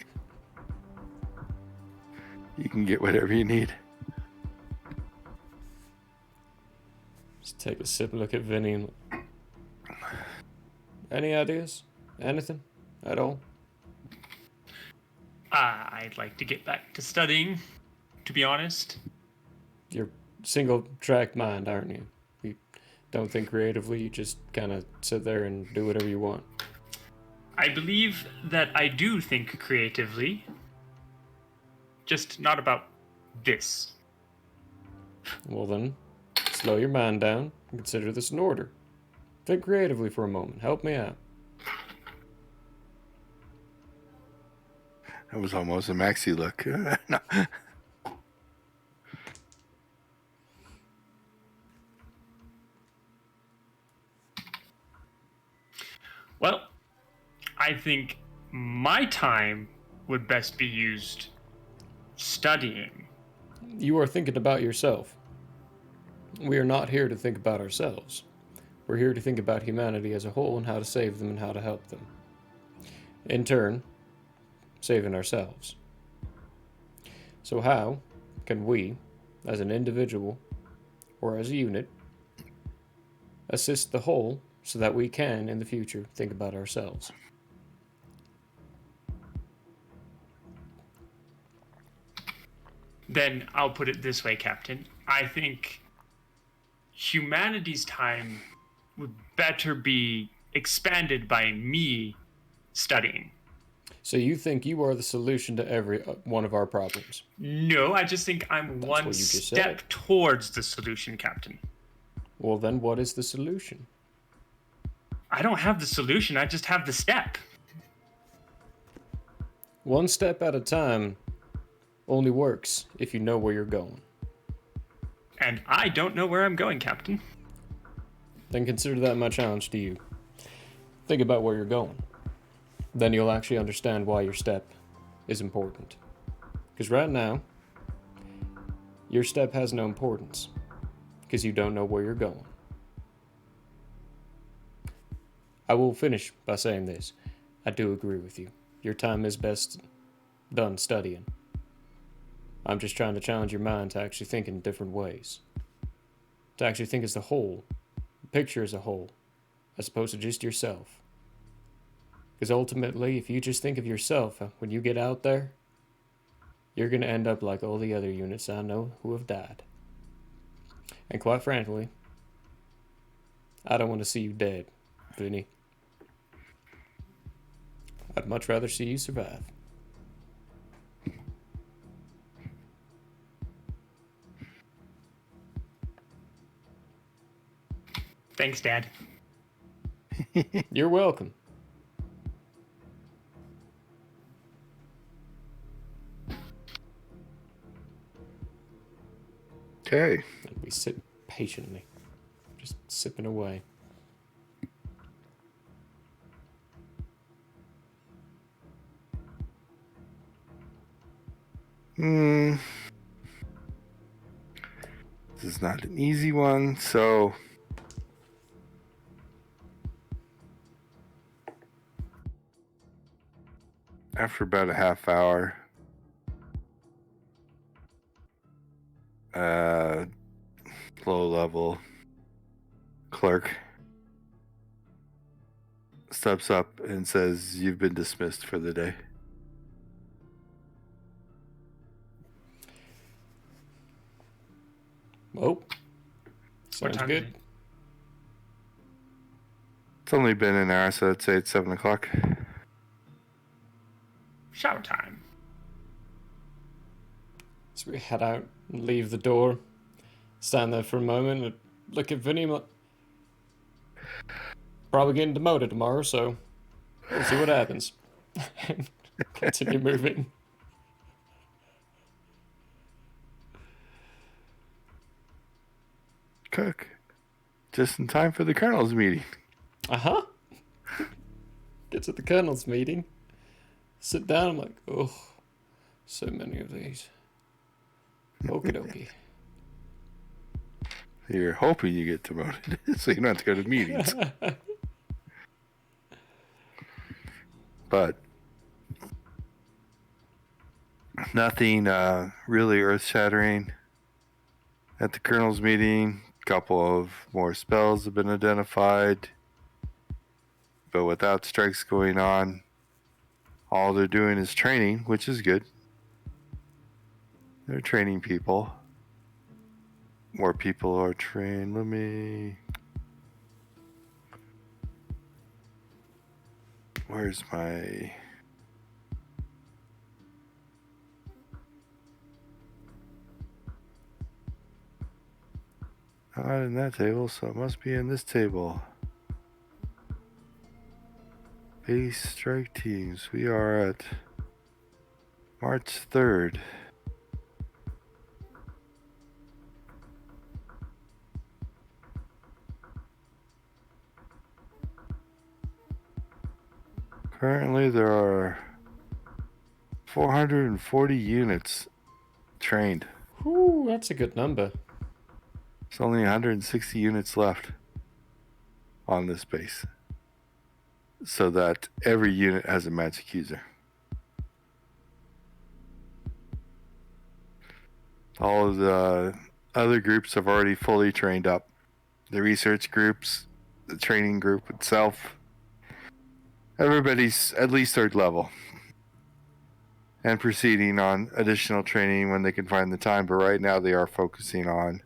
You can get whatever you need. Just take a sip and look at Vinny and... Any ideas? Anything? At all? I'd like to get back to studying, to be honest. You're single-track mind, aren't you? You don't think creatively, you just kind of sit there and do whatever you want. I believe that I do think creatively, just not about this. Well then, slow your mind down and consider this an order. Think creatively for a moment. Help me out. That was almost a maxi look. No. Well, I think my time would best be used studying. You are thinking about yourself. We are not here to think about ourselves. We're here to think about humanity as a whole and how to save them and how to help them. In turn, saving ourselves. So how can we, as an individual, or as a unit, assist the whole so that we can, in the future, think about ourselves. Then I'll put it this way, Captain. I think humanity's time would better be expanded by me studying. So you think you are the solution to every one of our problems? No, I just think I'm That's one what you just step said. towards the solution, Captain. Well, then what is the solution? I don't have the solution, I just have the step. One step at a time only works if you know where you're going. And I don't know where I'm going, Captain. Then consider that my challenge to you. Think about where you're going. Then you'll actually understand why your step is important. Because right now, your step has no importance. Because you don't know where you're going. I will finish by saying this. I do agree with you. Your time is best done studying. I'm just trying to challenge your mind to actually think in different ways. To actually think as the whole, the picture as a whole, as opposed to just yourself. Because ultimately, if you just think of yourself when you get out there, you're going to end up like all the other units I know who have died. And quite frankly, I don't want to see you dead, Vinny. I'd much rather see you survive. Thanks, Dad. You're welcome. Okay. And we sit patiently, just sipping away. This is not an easy one, so after about a half hour, low level clerk steps up and says, "You've been dismissed for the day." Oh, sounds time good. is it? It's only been an hour, so I'd say it's 7 o'clock. Shower time. So we head out and leave the door, stand there for a moment, and look at Vinny. Like, probably getting demoted tomorrow, so we'll see what happens. Continue moving. Cook. Just in time for the Colonel's meeting. Uh-huh. Get to the Colonel's meeting. Sit down, I'm like, oh, so many of these. Okie dokie. You're hoping you get demoted, so you don't have to go to meetings. But nothing really earth-shattering at the Colonel's meeting. A couple of more spells have been identified, but without strikes going on, all they're doing is training, which is good. They're training people. More people are trained. Let me... Where's my... Not in that table, so it must be in this table. Base strike teams. We are at March 3rd. Currently, there are 440 units trained. Whew, that's a good number. There's only 160 units left on this base, so that every unit has a magic user. All of the other groups have already fully trained up. The research groups, the training group itself, everybody's at least 3rd level. And proceeding on additional training when they can find the time, but right now they are focusing on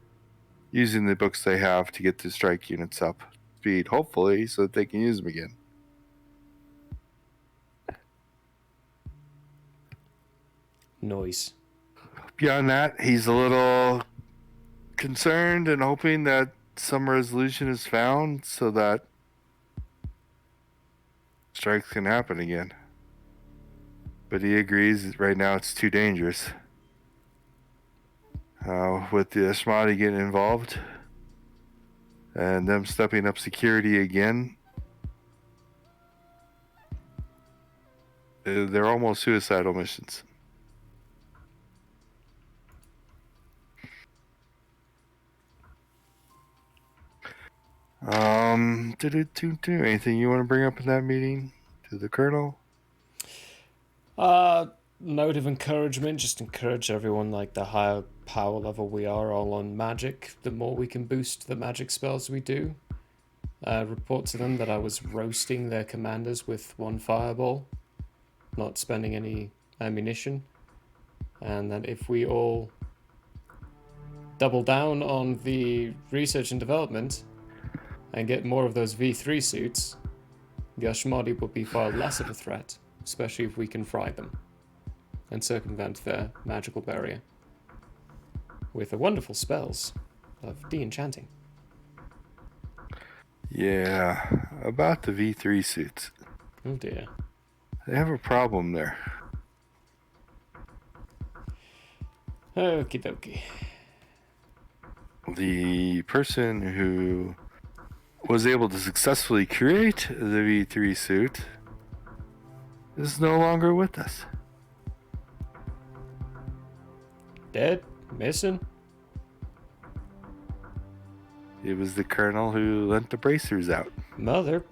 using the books they have to get the strike units up speed, hopefully, so that they can use them again. Noise. Beyond that, he's a little concerned and hoping that some resolution is found so that strikes can happen again. But he agrees that right now it's too dangerous. With the Ashmati getting involved and them stepping up security again, they're almost suicidal missions. Anything you want to bring up in that meeting to the colonel? Note of encouragement, just encourage everyone, like, the higher power level we are all on magic, the more we can boost the magic spells we do. Report to them that I was roasting their commanders with 1 fireball, not spending any ammunition, and that if we all double down on the research and development and get more of those V3 suits, the Ashmadi will be far less of a threat, especially if we can fry them and circumvent their magical barrier with the wonderful spells of de-enchanting. Yeah, about the V3 suits. Oh dear. They have a problem there. Okie dokie. The person who was able to successfully create the V3 suit is no longer with us. Dead? Missing? It was the colonel who lent the bracers out. Mother.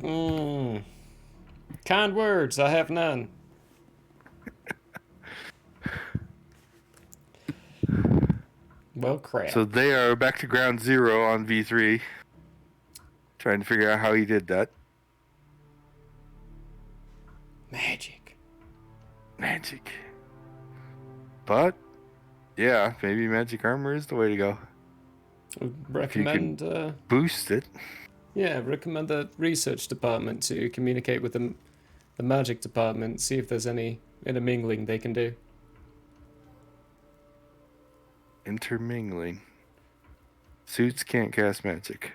Kind words, I have none. Well, crap. So they are back to ground zero on V3, trying to figure out how he did that. Magic. But, yeah, maybe magic armor is the way to go. Recommend if you can boost it. Yeah, recommend the research department to communicate with the magic department, see if there's any intermingling they can do. Intermingling. Suits can't cast magic.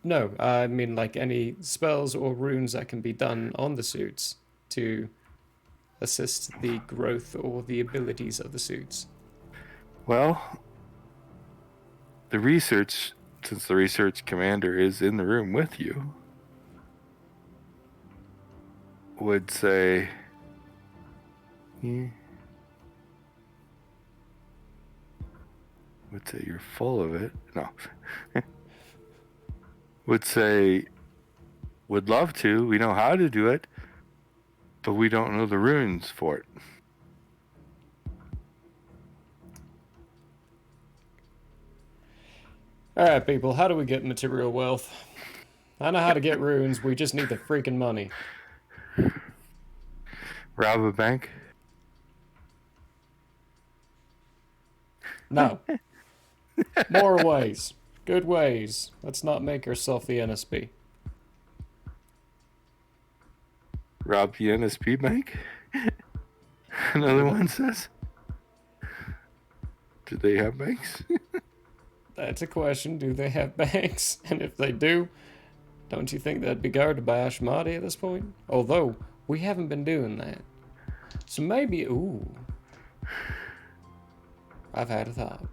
No, I mean like any spells or runes that can be done on the suits to assist the growth or the abilities of the suits. Well, since the research commander is in the room with you, would say, you're full of it. No. Would say, would love to. We know how to do it, but we don't know the runes for it. Alright, people, how do we get material wealth? I know how to get runes, we just need the freaking money. Rob a bank? No. More ways. Good ways. Let's not make ourselves the NSP. Rob the NSP bank? Another one says. Do they have banks? That's a question. Do they have banks? And if they do, don't you think that'd be guarded by Ashmadi at this point? Although, we haven't been doing that. So maybe, ooh. I've had a thought.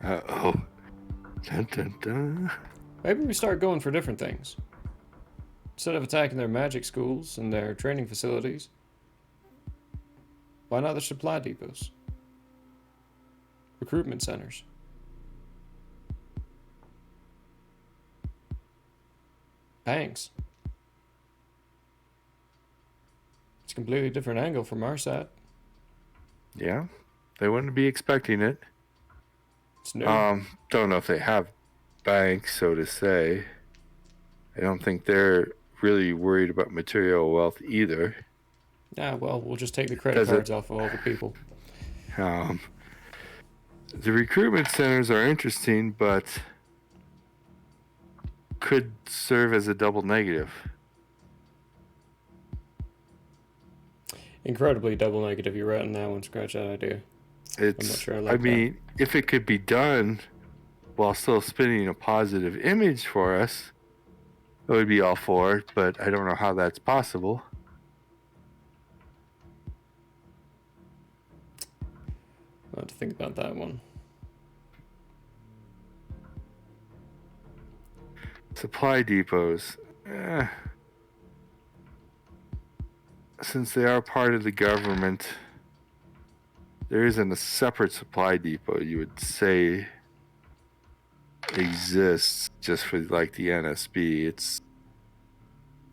Uh-oh. Dun, dun, dun. Maybe we start going for different things. Instead of attacking their magic schools and their training facilities, why not their supply depots? Recruitment centers. Banks. It's a completely different angle from our side. Yeah. They wouldn't be expecting it. It's new. Don't know if they have banks, so to say. I don't think they're really worried about material wealth either. Yeah, well, we'll just take the credit cards off of all the people. The recruitment centers are interesting, but could serve as a double negative. Incredibly double negative. You're right on that one. Scratch that idea. I'm not sure I like that. If it could be done while still spinning a positive image for us, I would be all for it, but I don't know how that's possible. I'll have to think about that one. Supply depots. Since they are part of the government, there isn't a separate supply depot you would say exists just for like the NSB. It's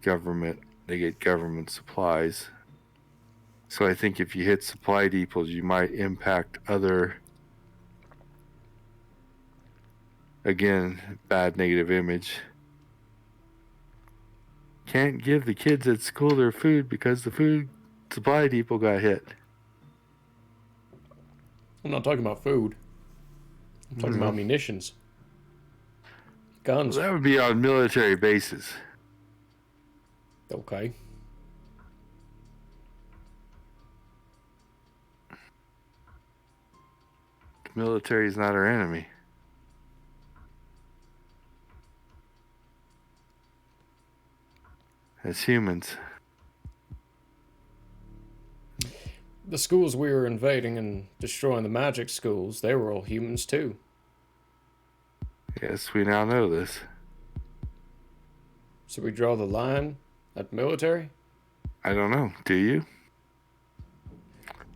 government. They get government supplies. So I think if you hit supply depots, you might impact other, again, bad negative image. Can't give the kids at school their food because the food supply depot got hit. I'm not talking about food. I'm talking about munitions. Guns. Well, that would be on military bases. Okay. The military is not our enemy. As humans. The schools we were invading and destroying, the magic schools, they were all humans too. Yes, we now know this. So we draw the line at military? I don't know. Do you?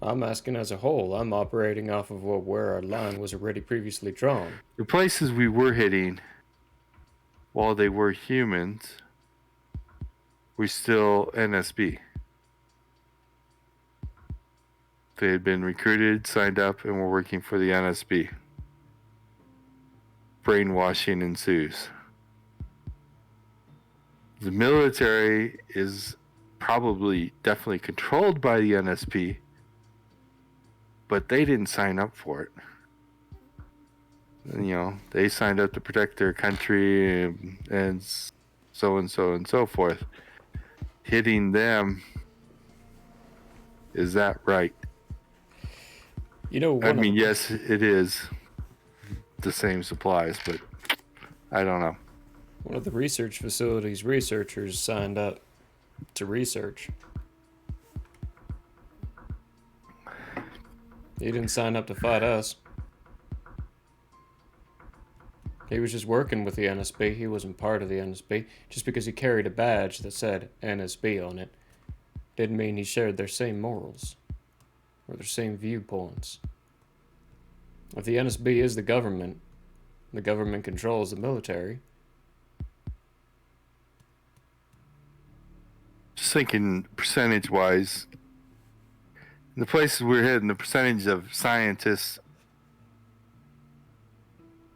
I'm asking as a whole. I'm operating off of where our line was already previously drawn. The places we were hitting, while they were humans, were still NSB. They had been recruited, signed up, and were working for the NSB. Brainwashing ensues. The military is definitely controlled by the NSP, but they didn't sign up for it. They signed up to protect their country and so and so and so forth. Hitting them, is that right? Yes, it is the same supplies, but I don't know. One of the research facilities researchers signed up to research. He didn't sign up to fight us. He was just working with the NSB. He wasn't part of the NSB. Just because he carried a badge that said NSB on it didn't mean he shared their same morals or their same viewpoints. If the NSB is the government controls the military. Just thinking percentage-wise, the places we're hitting, the percentage of scientists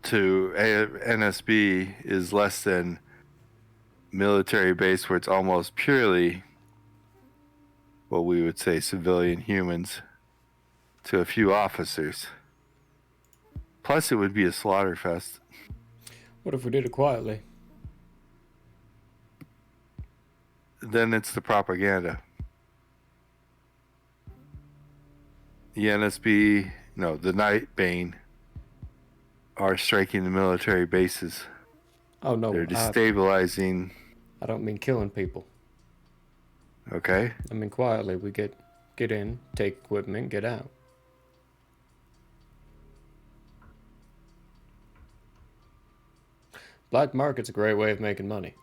to NSB is less than military base, where it's almost purely what we would say civilian humans to a few officers. Plus, it would be a slaughter fest. What if we did it quietly? Then it's the propaganda. The NSB, the Nightbane, are striking the military bases. Oh no, they're destabilizing. I don't mean killing people. Okay. I mean quietly. We get in, take equipment, get out. Black market's a great way of making money.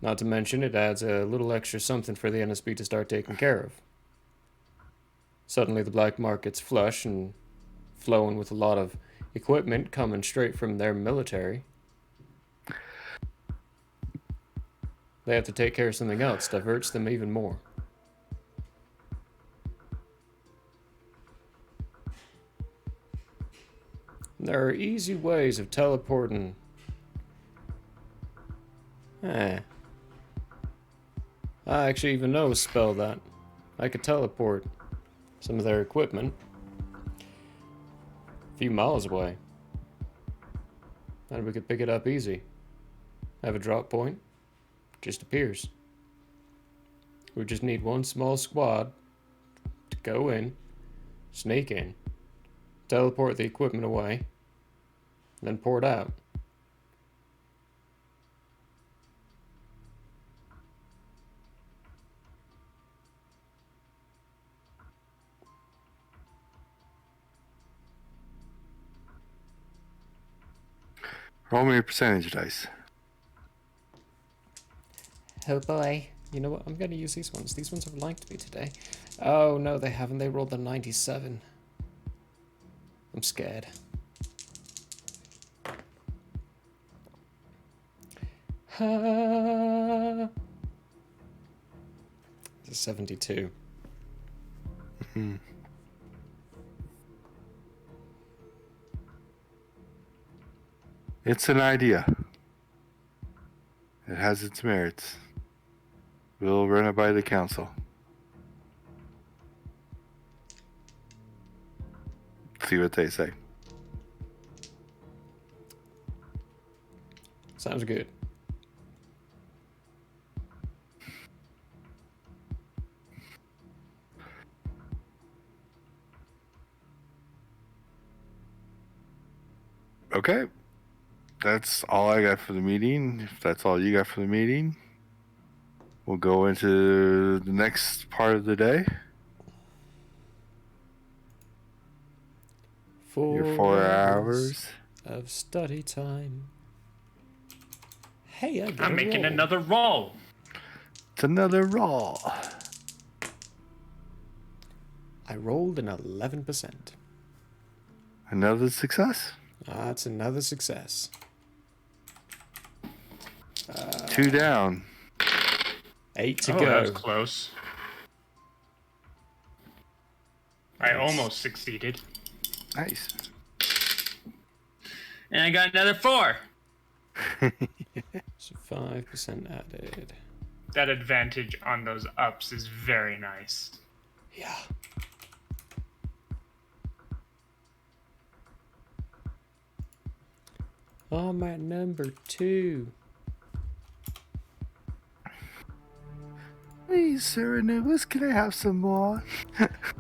Not to mention it adds a little extra something for the NSB to start taking care of. Suddenly the black market's flush and flowing with a lot of equipment coming straight from their military. They have to take care of something else, diverts them even more. There are easy ways of teleporting. I actually even know a spell that I could teleport some of their equipment a few miles away. And we could pick it up easy. Have a drop point. Just appears. We just need one small squad to go in, sneak in, teleport the equipment away, then pour it out. Roll me a percentage dice. Oh boy. You know what? I'm going to use these ones. These ones have liked me today. Oh no, they haven't. They rolled a 97. I'm scared. It's a 72. It's an idea. It has its merits. We'll run it by the council. See what they say. Sounds good. Okay. That's all I got for the meeting. If that's all you got for the meeting, we'll go into the next part of the day. Your 4 hours of study time. Hey, I'm making another roll. It's another roll. I rolled an 11%. Another success? That's another success. 2 down. 8 to That go. was close. I almost succeeded. Nice. And I got another 4. So 5% added. That advantage on those ups is very nice. Yeah. I'm at number 2. Please, Sir Anubis, can I have some more?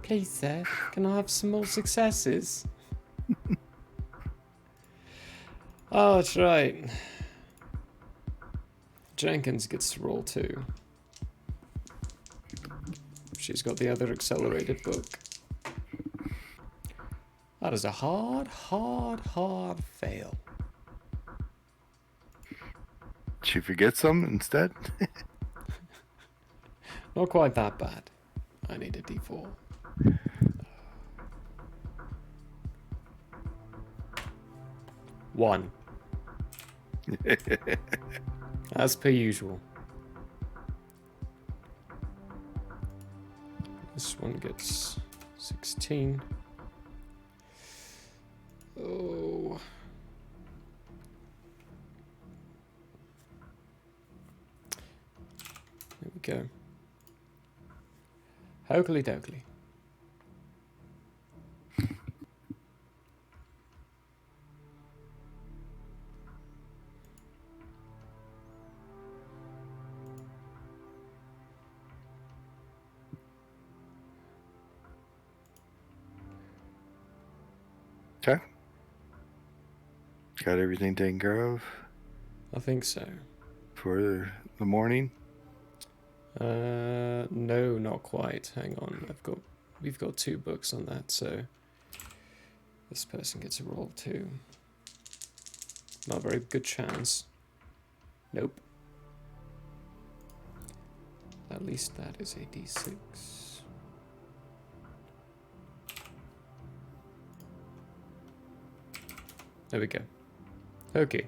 Please, sir, can I have some more successes? Oh, that's right. Jenkins gets to roll 2. She's got the other accelerated book. That is a hard fail. She forget some instead? Not quite that bad. I need a D4. One. As per usual. This one gets 16. Oh. There we go. Hokely dokely. Okay. Got everything taken care of? I think so. For the morning? No, not quite. Hang on. We've got 2 books on that, so this person gets a roll too. Not a very good chance. Nope. At least that is a D6. There we go. Okay.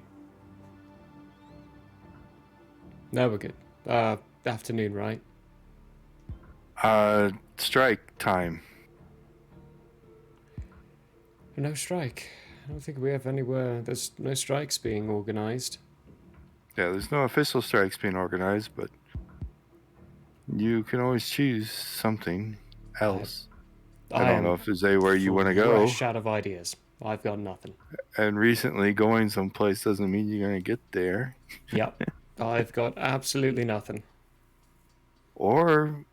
Now we're good. Afternoon, right? Strike time. No strike. I don't think we have anywhere. There's no strikes being organized. Yeah, there's no official strikes being organized, but you can always choose something else. I don't know if there's anywhere you want to go. Fresh out of ideas. I've got nothing. And recently, going someplace doesn't mean you're going to get there. Yep. I've got absolutely nothing. Or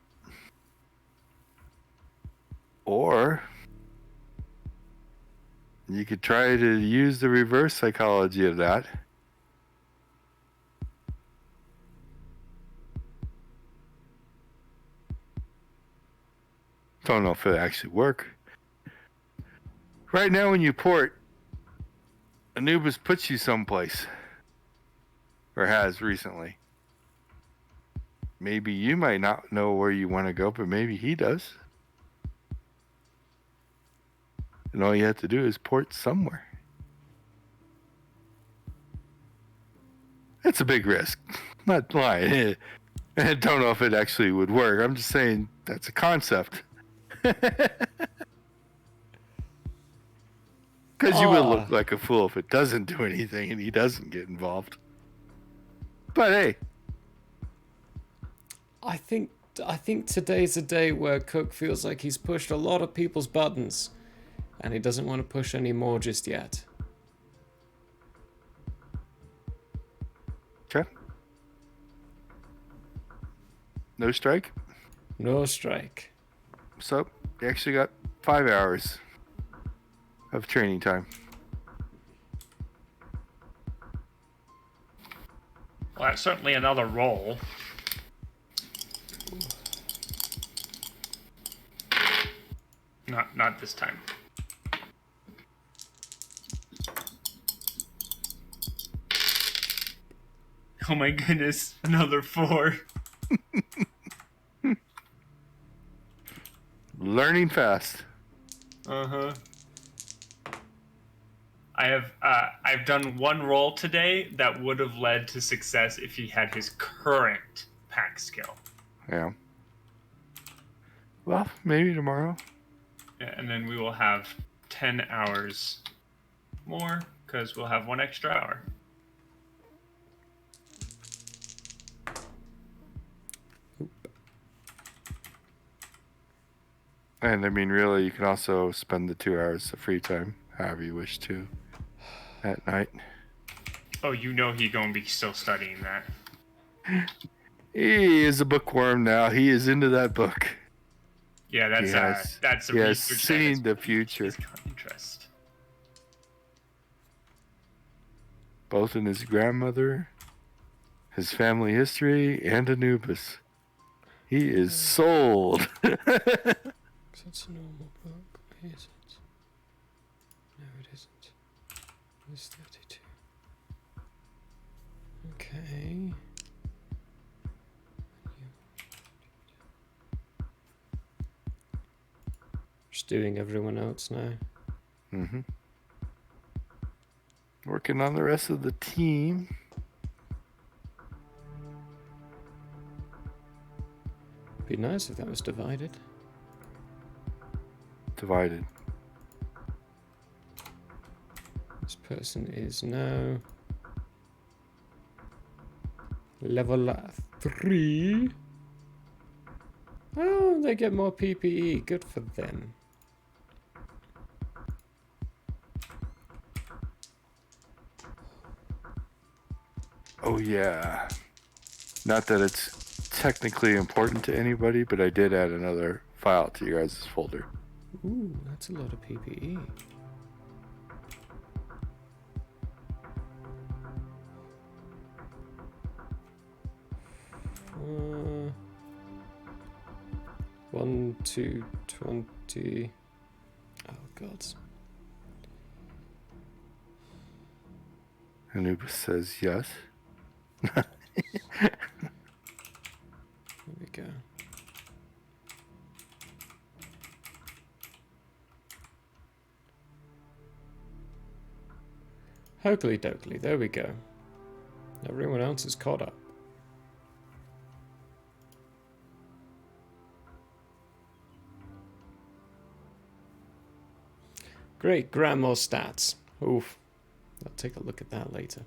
you could try to use the reverse psychology of that. Don't know if it actually work. Right now when you port, Anubis puts you someplace. Or has recently. Maybe you might not know where you want to go, but maybe he does. And all you have to do is port somewhere. It's a big risk. I'm not lying. I don't know if it actually would work. I'm just saying that's a concept. Because you will look like a fool if it doesn't do anything and he doesn't get involved. But hey. I think today's a day where Cook feels like he's pushed a lot of people's buttons. And he doesn't want to push any more just yet. Okay. No strike? No strike. So, you actually got 5 hours of training time. Well, that's certainly another roll. Not this time. Oh my goodness, another 4. Learning fast. Uh-huh. I've done one roll today that would have led to success if he had his current pack skill. Yeah. Well, maybe tomorrow. Yeah, and then we will have 10 hours more because we'll have 1 extra hour. And I mean, really, you can also spend the 2 hours of free time however you wish to at night. Oh, you know he's going to be still studying that. He is a bookworm now. He is into that book. Yeah, that's a he has research seen the future. Interest. Both in his grandmother, his family history, and Anubis. He is sold. That's a normal book. Is it? No, it isn't. It's 32. Okay. Just doing everyone else now. Mm-hmm. Working on the rest of the team. Be nice if that was divided. Divided. This person is now level 3. Oh, they get more PPE. Good for them. Oh yeah. Not that it's technically important to anybody, but I did add another file to your guys' folder. Ooh, that's a lot of PPE. Uh, 1, 2, 20. Oh God. Anubis says yes. There we go. Hokey dokey, there we go. Everyone else is caught up. Great, grab more stats. Oof. I'll take a look at that later.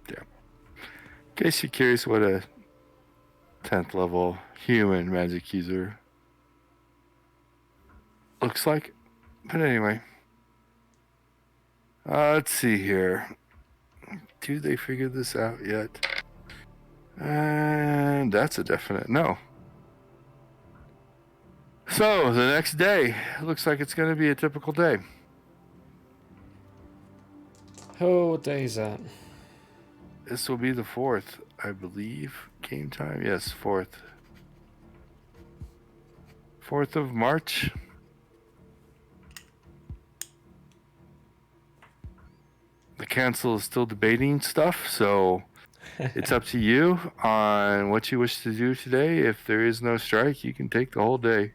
Yeah. In case you're curious what a 10th level human magic user looks like. But anyway. Let's see here. Do they figure this out yet? And that's a definite no. So, the next day. Looks like it's going to be a typical day. Oh, what day is that? This will be the 4th, I believe. Game time? Yes, 4th. 4th of March. The council is still debating stuff, so it's up to you on what you wish to do today. If there is no strike, you can take the whole day.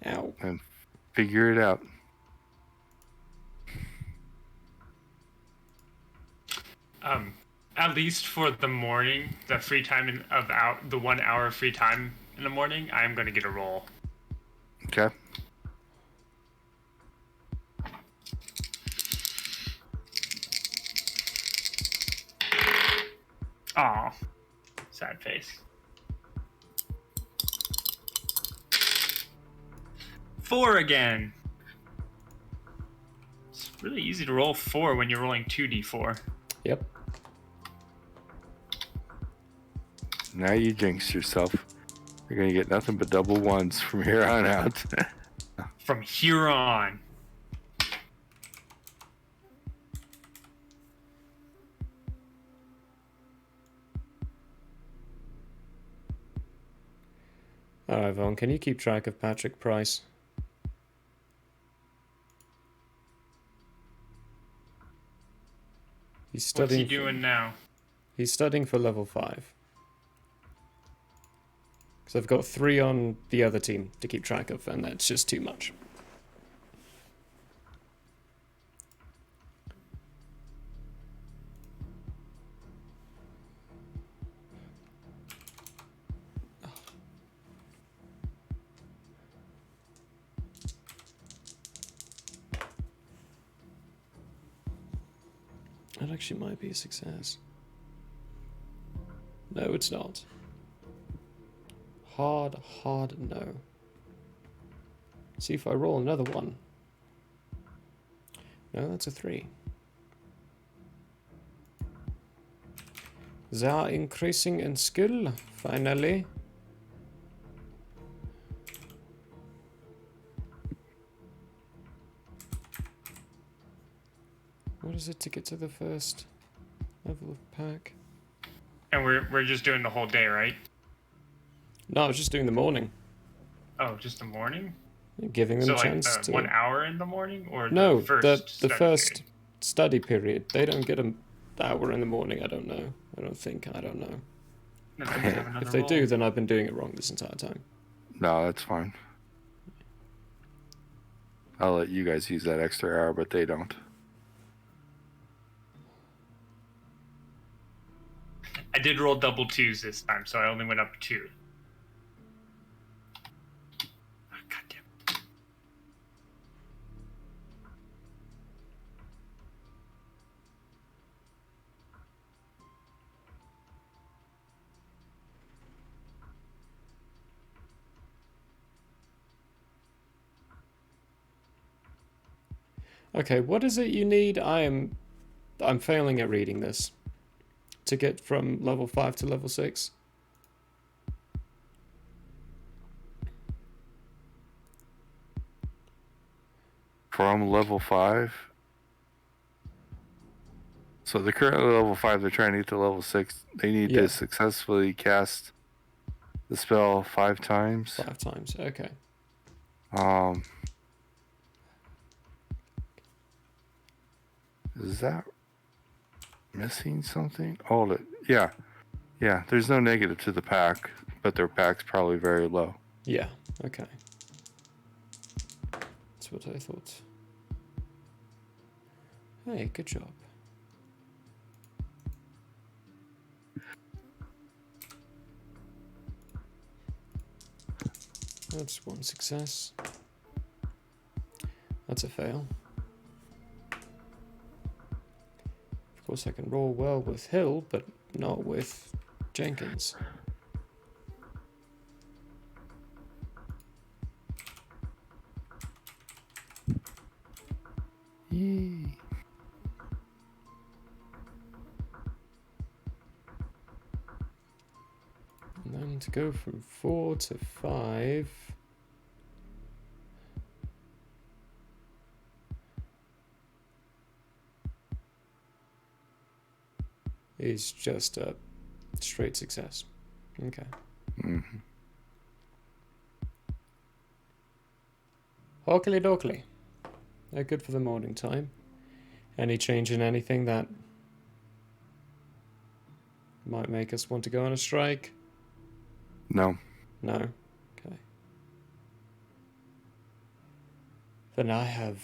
Ow. And figure it out. At least for the morning, the free time the 1 hour free time in the morning, I'm going to get a roll. Okay. Aw. Sad face. 4 again. It's really easy to roll 4 when you're rolling 2d4. Yep. Now you jinxed yourself. You're going to get nothing but double ones from here on out. From here on. Alright, Vaughn, can you keep track of Patrick Price? He's studying. What's he doing now? He's studying for level 5. So I've got 3 on the other team to keep track of, and that's just too much. That actually might be a success. No, it's not. Hard no. See if I roll another one. No, that's a 3. They are increasing in skill, finally. What is it to get to the first level of pack? And we're just doing the whole day, right? No, I was just doing the morning. Oh, just the morning? Giving them so a chance like to... 1 hour in the morning? Or No, the first study period. They don't get an hour in the morning, I don't know. I don't know. No, have if they do, then I've been doing it wrong this entire time. No, that's fine. I'll let you guys use that extra hour, but they don't. I did roll double 2s this time, so I only went up 2. Oh, goddamn. Okay, what is it you need? I'm failing at reading this. To get from level 5 to level 6. From level 5? So they're currently level 5, they're trying to get to level 6. They need to successfully cast the spell 5 times. 5 times, okay. Is that missing something? Hold it. Yeah. Yeah, there's no negative to the pack, but their pack's probably very low. Yeah, okay. That's what I thought. Hey, good job. That's 1 success. That's a fail. Of course, I can roll well with Hill, but not with Jenkins. Yee. And then to go from 4 to 5. Is just a straight success. Okay. Mm-hmm. Oakley dokley. They're good for the morning time. Any change in anything that might make us want to go on a strike? No. No. Okay. Then I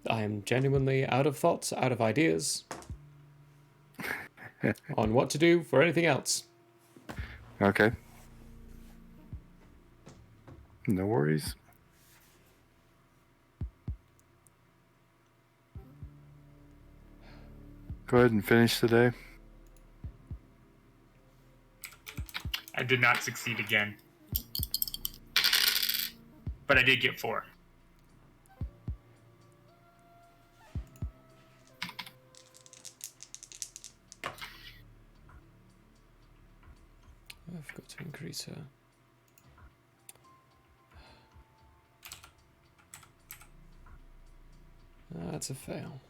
am genuinely out of thoughts, out of ideas on what to do for anything else. Okay. No worries. Go ahead and finish today. I did not succeed again. But I did get 4. I've got to increase her. That's a fail.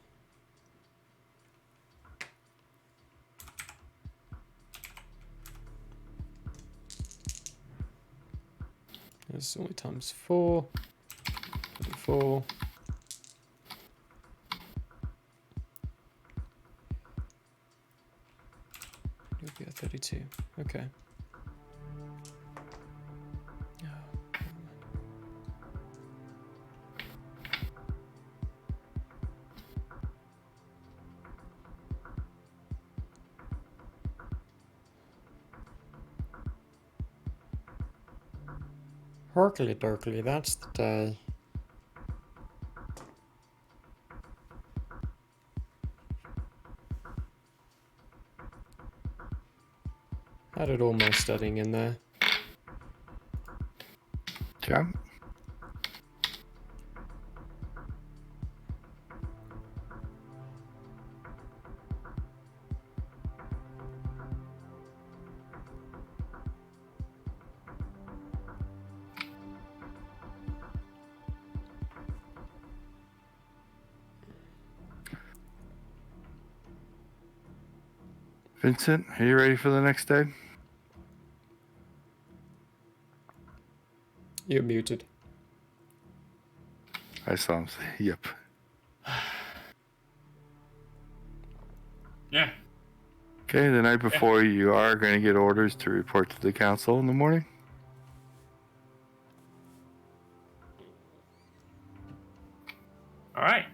This only times 4. 24. You'll be at 32. Okay. Herkly Durkly, that's the day. Added all my studying in there. Yeah. Vincent, are you ready for the next day? You're muted. I saw him say, yep. Yeah. Okay, the night before you are going to get orders to report to the council in the morning. All right.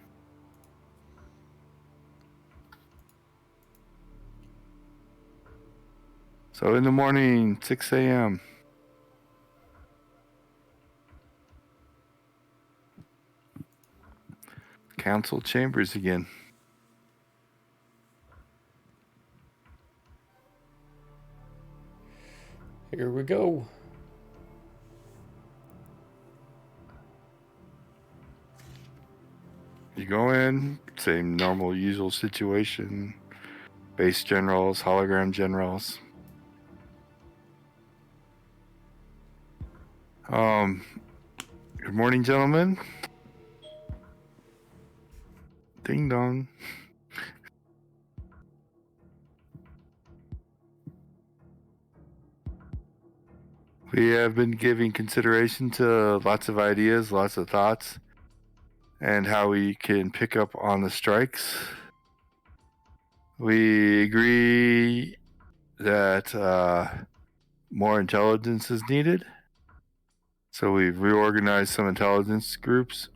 So in the morning, 6 a.m. Council chambers again. Here we go. You go in, same normal, usual situation. Base generals, hologram generals. Good morning, gentlemen. Ding dong. We have been giving consideration to lots of ideas, lots of thoughts, and how we can pick up on the strikes. We agree that more intelligence is needed. So we've reorganized some intelligence groups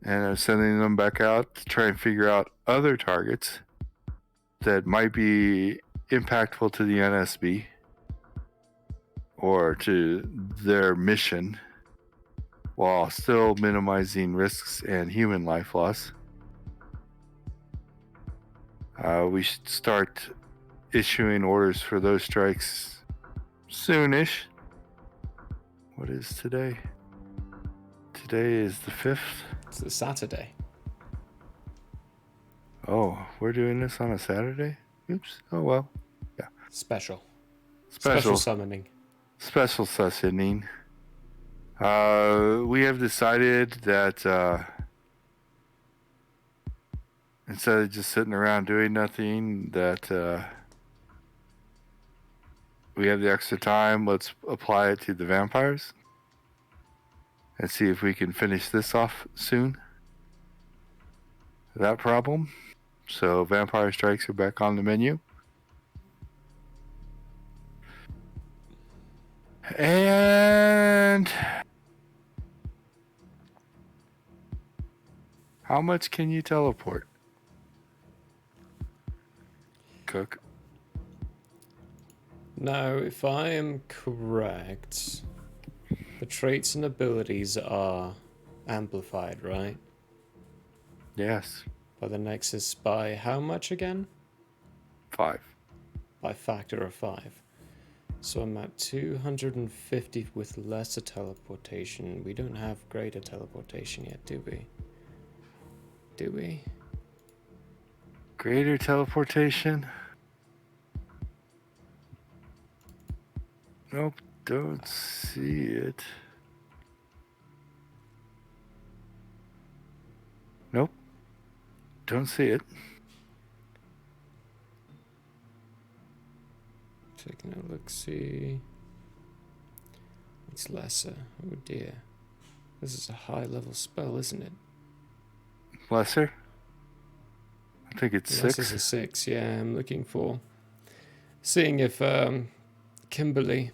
and are sending them back out to try and figure out other targets that might be impactful to the NSB or to their mission while still minimizing risks and human life loss. We should start issuing orders for those strikes soonish. What is today? Today is the 5th. It's the Saturday. Oh, we're doing this on a Saturday? Oops. Oh, well. Yeah. Special Special summoning. Special sessioning. We have decided that instead of just sitting around doing nothing, that we have the extra time. Let's apply it to the vampires and see if we can finish this off soon. That problem. So vampire strikes are back on the menu. And how much can you teleport? Cook. Now, if I am correct, the traits and abilities are amplified, right? Yes. By the Nexus by how much again? 5. By factor of 5. So I'm at 250 with lesser teleportation. We don't have greater teleportation yet, do we? Do we? Greater teleportation? Nope, don't see it. Nope, don't see it. Taking a look, see. It's lesser. Oh dear. This is a high level spell, isn't it? Lesser? I think it's 6. Lesser's a 6, yeah, I'm looking for. Seeing if Kimberly,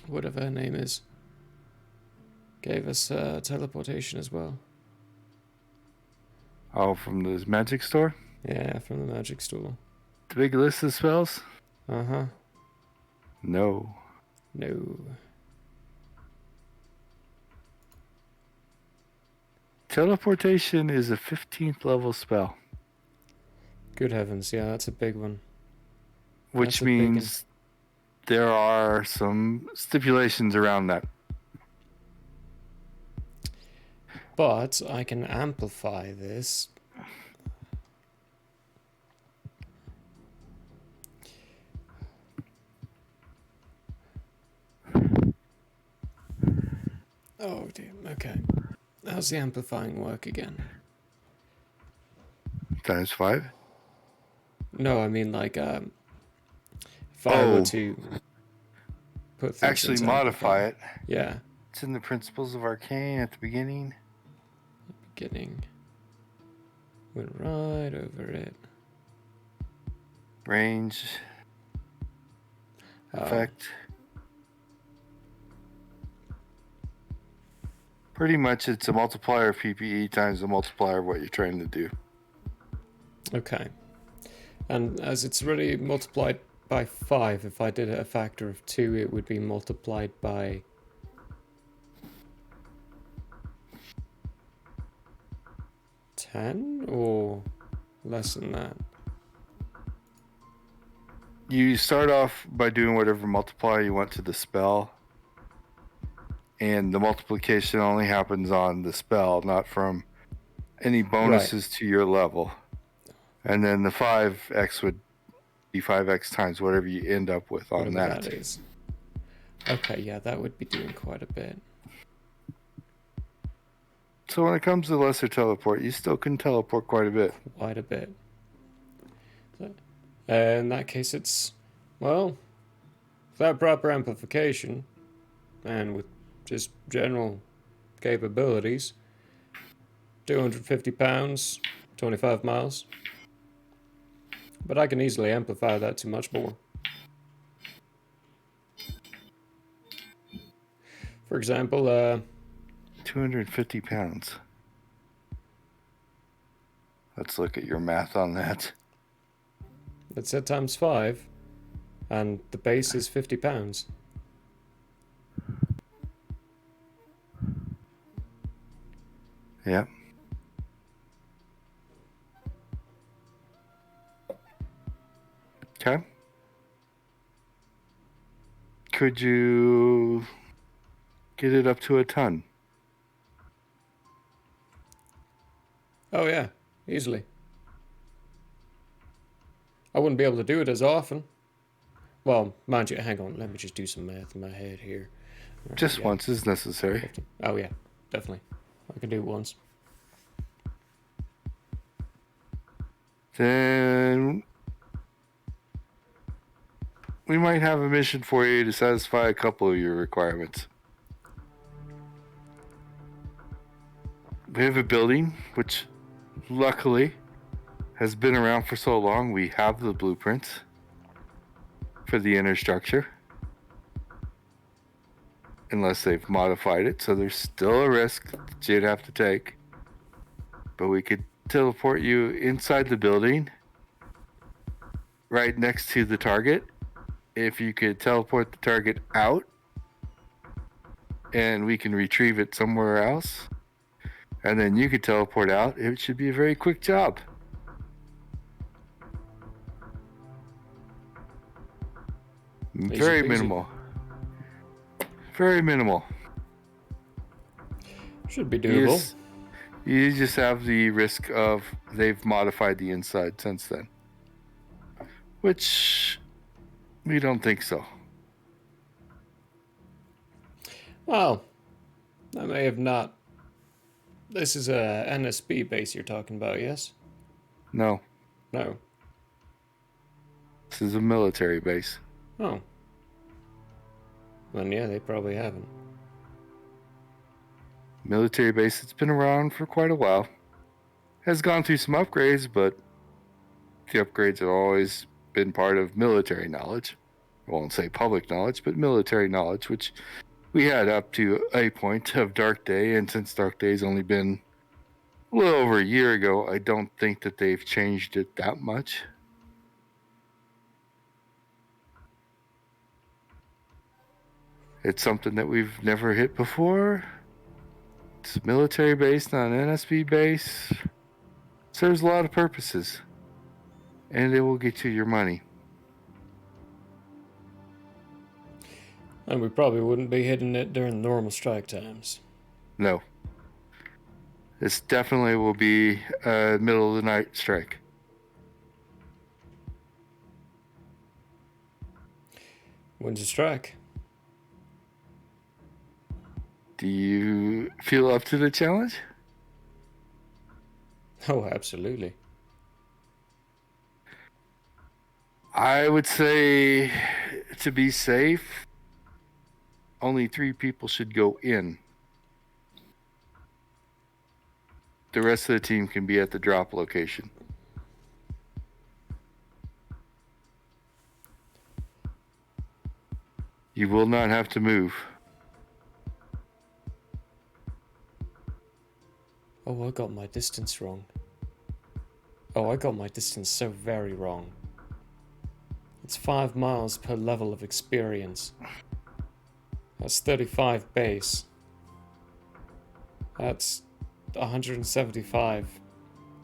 whatever her name is, gave us teleportation as well. Oh, from the magic store? Yeah, from the magic store. The big list of spells? Uh-huh. No. No. Teleportation is a 15th level spell. Good heavens, yeah, that's a big one. Which means there are some stipulations around that. But I can amplify this. Oh dear, okay. How's the amplifying work again? Times 5? No, I mean like if I were to put things actually into modify it. Yeah. It's in the Principles of Arcane at the beginning. Went right over it. Range. Effect. Pretty much it's a multiplier of PPE times the multiplier of what you're trying to do. Okay. And as it's really multiplied by 5, if I did a factor of 2, it would be multiplied by 10 or less than that? You start off by doing whatever multiplier you want to the spell. And the multiplication only happens on the spell, not from any bonuses to your level. And then the 5x would be 5x times whatever you end up with on whatever that is. Okay, yeah, that would be doing quite a bit. So when it comes to lesser teleport, you still can teleport quite a bit. Quite a bit. So, in that case, it's, well, without proper amplification, and with just general capabilities, 250 pounds, 25 miles. But I can easily amplify that to much more. For example, 250 pounds. Let's look at your math on that. Let's set times 5, and the base is 50 pounds. Yeah. Okay. Could you get it up to a ton? Oh yeah, easily. I wouldn't be able to do it as often. Well, mind you, hang on, let me just do some math in my head here. Right, Just yeah. once is necessary. 50. Oh yeah, definitely. I can do it once. Then we might have a mission for you to satisfy a couple of your requirements. We have a building which luckily has been around for so long, we have the blueprints for the inner structure. Unless they've modified it, so there's still a risk that you'd have to take. But we could teleport you inside the building, right next to the target. If you could teleport the target out, and we can retrieve it somewhere else, and then you could teleport out, it should be a very quick job. Very minimal. Very minimal. Should be doable. You just have the risk of they've modified the inside since then. Which we don't think so. Well, I may have not. This is a NSB base you're talking about, yes? No. No. This is a military base. Oh. Then yeah, they probably haven't. Military base that's been around for quite a while. Has gone through some upgrades, but the upgrades have always been part of military knowledge. I won't say public knowledge, but military knowledge, which we had up to a point of Dark Day, and since Dark Day's only been a little over a year ago, I don't think that they've changed it that much. It's something that we've never hit before. It's a military base, not an NSB base. Serves a lot of purposes. And it will get you your money. And we probably wouldn't be hitting it during normal strike times. No. This definitely will be a middle of the night strike. When's the strike? Do you feel up to the challenge? Oh, absolutely. I would say, to be safe, only 3 people should go in. The rest of the team can be at the drop location. You will not have to move. Oh, I got my distance wrong. Oh, I got my distance so very wrong. It's 5 miles per level of experience. That's 35 base. That's 175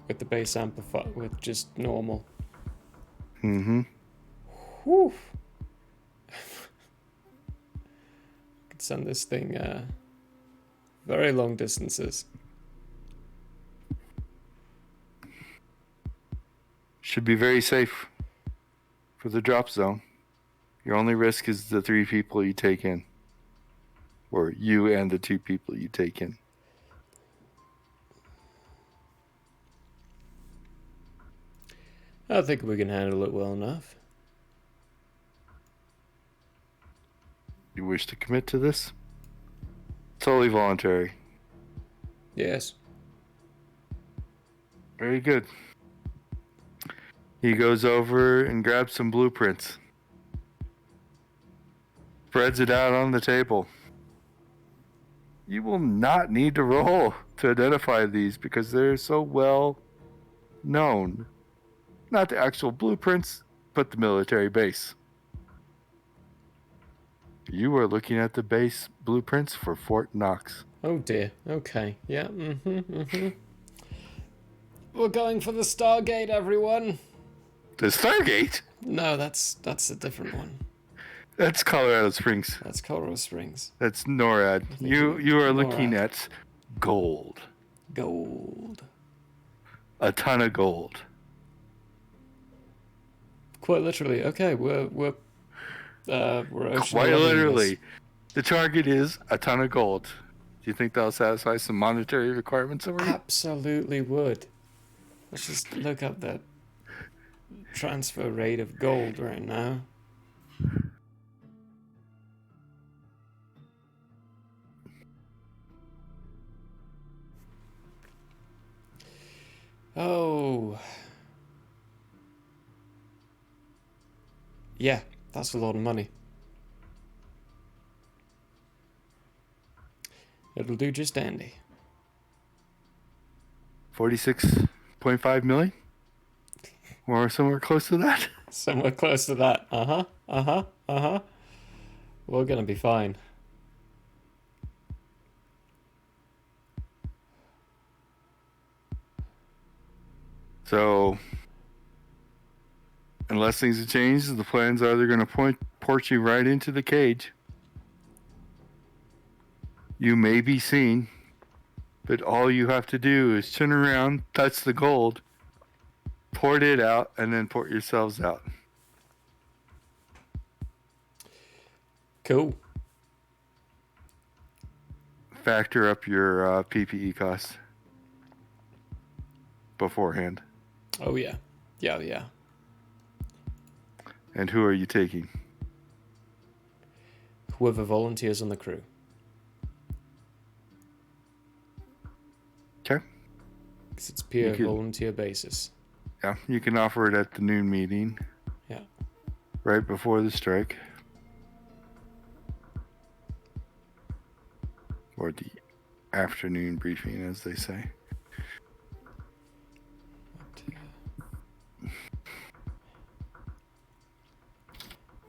with the base amplifier, with just normal. Mm-hmm. Whew. Could send this thing very long distances. Should be very safe for the drop zone. Your only risk is the 3 people you take in. Or you and the 2 people you take in. I think we can handle it well enough. You wish to commit to this? Totally voluntary. Yes. Very good. He goes over and grabs some blueprints. Spreads it out on the table. You will not need to roll to identify these because they're so well known. Not the actual blueprints, but the military base. You are looking at the base blueprints for Fort Knox. Oh dear. Okay. Yeah. We're going for the Stargate, everyone. The Stargate? No, that's a different one. That's Colorado Springs. That's Colorado Springs. That's NORAD. You are looking NORAD. at gold. Gold. A ton of gold. Quite literally. Okay, we're ocean Quite loving literally. this. The target is a ton of gold. Do you think that'll satisfy some monetary requirements over here? Absolutely would. Let's just look up that transfer rate of gold right now. Oh. Yeah, that's a lot of money. It'll do just dandy. 46.5 million? Or somewhere close to that? Somewhere close to that. We're gonna be fine. So, unless things have changed, the plans are they're going to port you right into the cage. You may be seen, but all you have to do is turn around, touch the gold, port it out, and then port yourselves out. Cool. Factor up your PPE costs beforehand. Oh yeah. Yeah. And who are you taking? Whoever volunteers on the crew. Okay. Because it's pure volunteer basis. Yeah, you can offer it at the noon meeting. Yeah. Right before the strike. Or the afternoon briefing, as they say.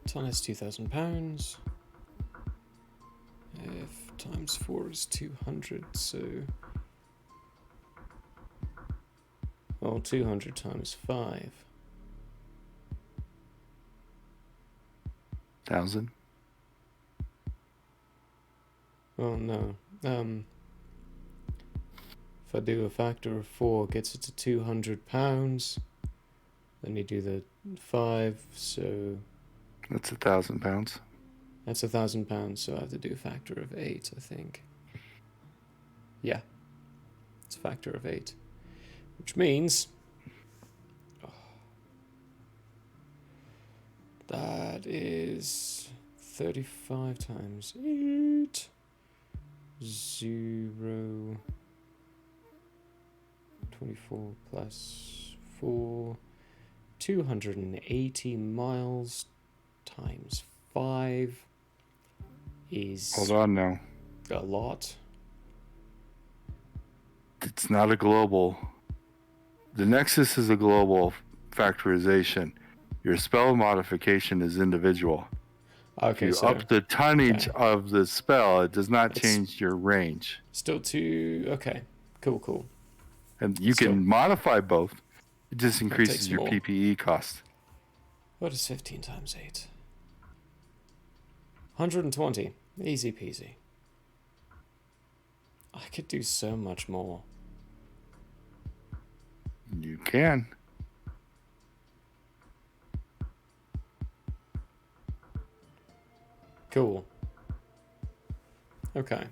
Ton is £2,000. If times 4 is 200, so... Well, 200 times 5. 1,000. Oh no. If I do a factor of 4, gets it to £200. Then you do the 5, so... That's 1,000 pounds. That's £1,000, so I have to do a factor of 8, I think. Yeah. It's a factor of 8. Which means... that is 35 times 8. 0. 24 plus 4. 280 miles times 5 is... Hold on now. A lot. It's not a global. The Nexus is a global factorization. Your spell modification is individual. Okay, if you so up the tonnage of the spell, it does not change your range. Still 2... Okay. Cool. And you can modify both. It just increases your more. PPE cost. What is 15 times 8? 120. Easy peasy. I could do so much more. You can. Cool. Okay.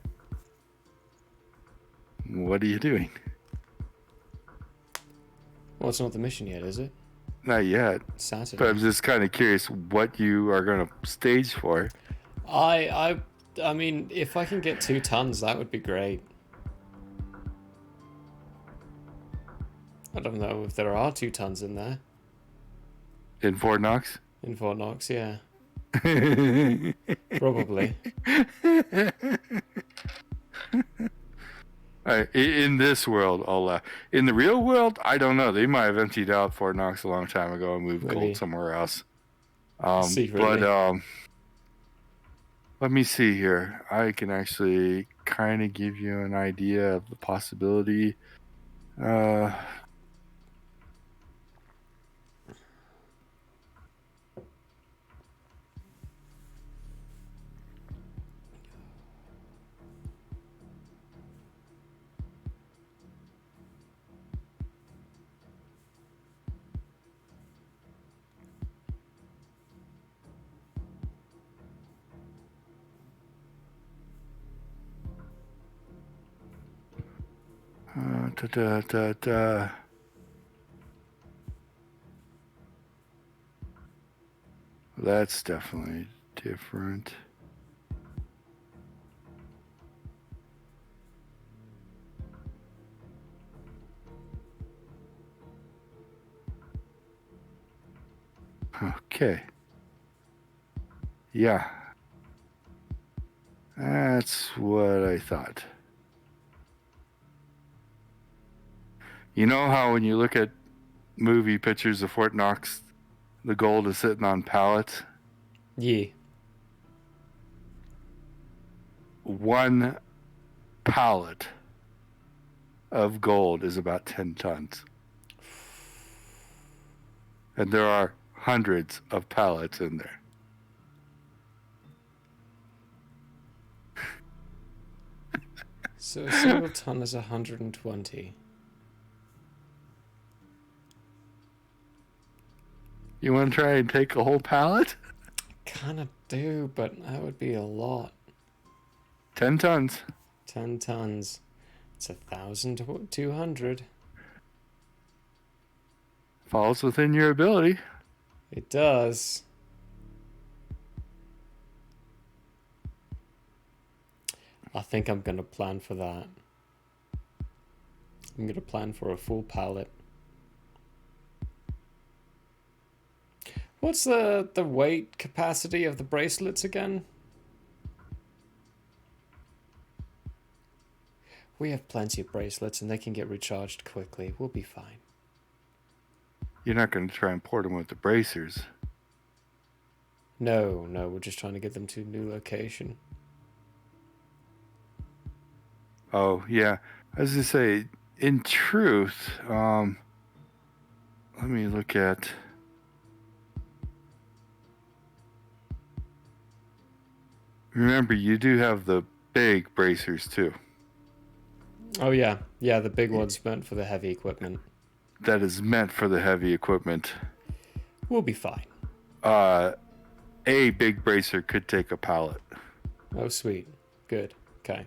What are you doing? Well, it's not the mission yet, is it? Not yet. Saturday. But I'm just kind of curious what you are going to stage for. I mean, if I can get 2 tons, that would be great. I don't know if there are 2 tons in there. In Fort Knox? In Fort Knox, yeah. Probably. In this world, in the real world, I don't know. They might have emptied out Fort Knox a long time ago and moved gold somewhere else. Secretly. But Let me see here. I can actually kind of give you an idea of the possibility. That's definitely different. Okay. Yeah. That's what I thought. You know how when you look at movie pictures of Fort Knox, the gold is sitting on pallets? Yeah. One pallet of gold is about 10 tons. And there are hundreds of pallets in there. So a single ton is 120. You want to try and take a whole pallet? Kind of do, but that would be a lot. 10 tons. 10 tons. It's 1,200. Falls within your ability. It does. I think I'm going to plan for that. I'm going to plan for a full pallet. What's the weight capacity of the bracelets again? We have plenty of bracelets and they can get recharged quickly. We'll be fine. You're not going to try and port them with the bracers. No, we're just trying to get them to a new location. Oh, yeah. As I say, in truth, let me look at... Remember, you do have the big bracers, too. Oh, yeah. Yeah, the big one's meant for the heavy equipment. That is meant for the heavy equipment. We'll be fine. A big bracer could take a pallet. Oh, sweet. Good. Okay.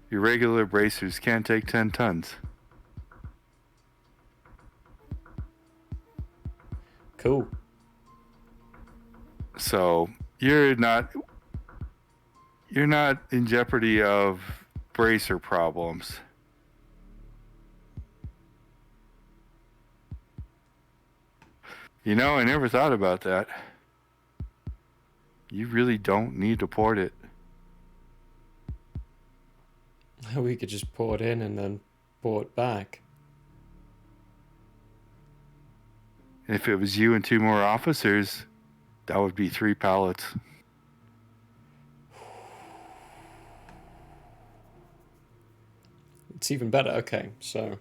Your regular bracers can't take 10 tons. Cool. So you're not in jeopardy of bracer problems. You know, I never thought about that. You really don't need to port it. We could just pour it in and then pour it back. If it was you and 2 more officers, that would be 3 pallets. It's even better. Okay, so...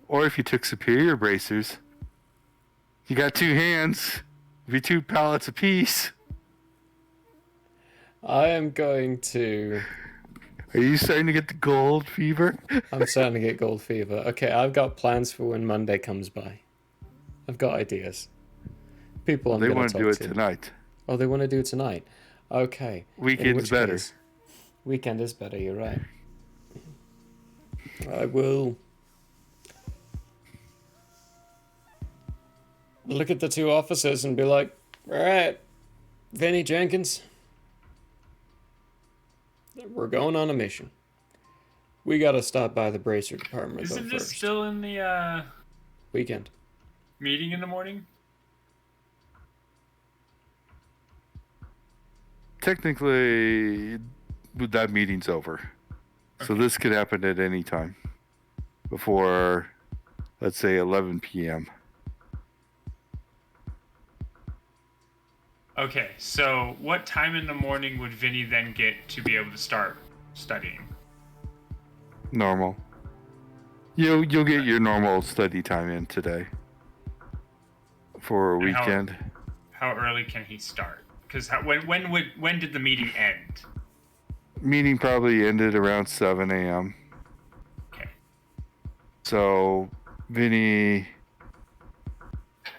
Or if you took superior bracers, you got 2 hands, it'd be 2 pallets apiece. I am going to... Are you starting to get the gold fever? I'm starting to get gold fever. Okay, I've got plans for when Monday comes by. I've got ideas. People I'm They going want to to talk do to. it tonight. Oh, they want to do it tonight? Okay. Weekend's better. Weekend is better, you're right. I will... look at the 2 officers and be like, alright, Vinny Jenkins, we're going on a mission. We gotta stop by the bracer department Isn't though this first. still in the Weekend. meeting in the morning? Technically, that meeting's over. Okay. So this could happen at any time. Before, let's say, 11 p.m. Okay, so what time in the morning would Vinny then get to be able to start studying? Normal. You'll get your normal study time in today for a And weekend. How early can he start? Because when did the meeting end? Meeting probably ended around 7 a.m. Okay. So, Vinny,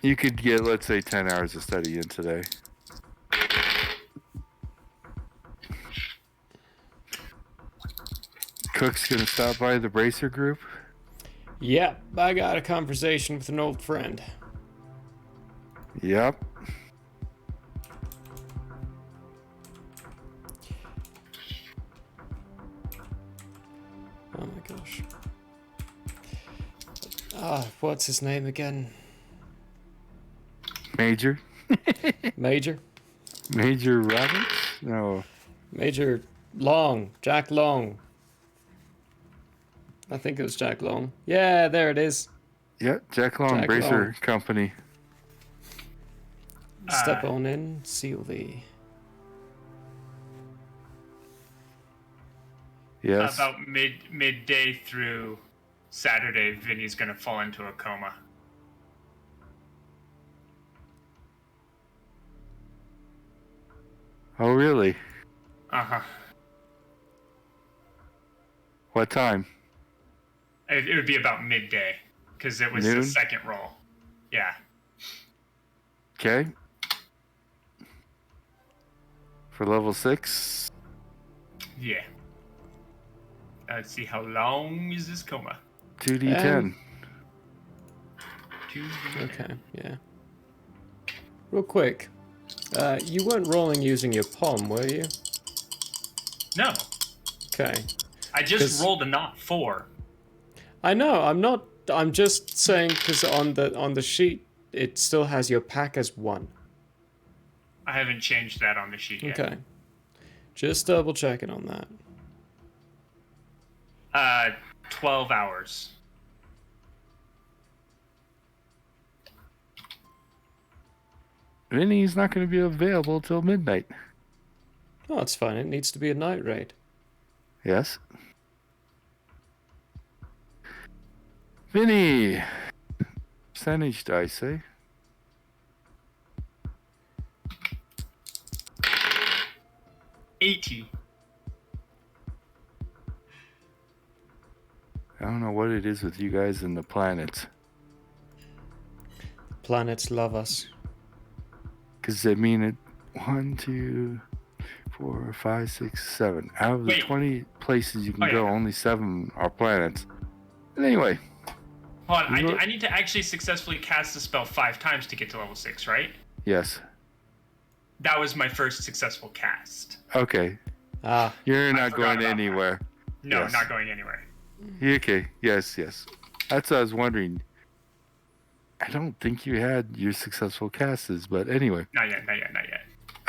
you could get, let's say, 10 hours of study in today. Cook's gonna stop by the Bracer group. Yep, I got a conversation with an old friend. Yep. Oh my gosh. What's his name again? Major. Major? Major Roberts? No. Major Long. Jack Long. I think it was Jack Long. Yeah, there it is. Yep, Jack Long, Jack Bracer Long. Company. Step on in, seal thee. Yes. About midday through Saturday, Vinny's gonna fall into a coma. Oh, really? Uh-huh. What time? It would be about midday, because it was Noon? the second roll. Yeah. Okay. For level 6? Yeah. Let's see, how long is this coma? 2d10. 2d10. Okay, yeah. Real quick. You weren't rolling using your palm, were you? No. Okay. I just rolled a not 4. I know, I'm just saying because on the sheet it still has your pack as 1. I haven't changed that on the sheet yet. Okay. Just double checking on that. 12 hours. Vinny's not going to be available till midnight. Oh, it's fine. It needs to be a night raid. Yes. Vinny! Percentage dice, eh? $80. I don't know what it is with you guys and the planets. Planets love us. Because I mean, it 1, 2, 4, 5, 6, 7. Out of the 20 places you can go, only 7 are planets. But anyway. Hold on, I need to actually successfully cast the spell 5 times to get to level 6, right? Yes. That was my first successful cast. Okay. You're not going anywhere. No, Yes. not going anywhere. Okay. Yes, yes. That's what I was wondering. I don't think you had your successful casts, but anyway. Not yet.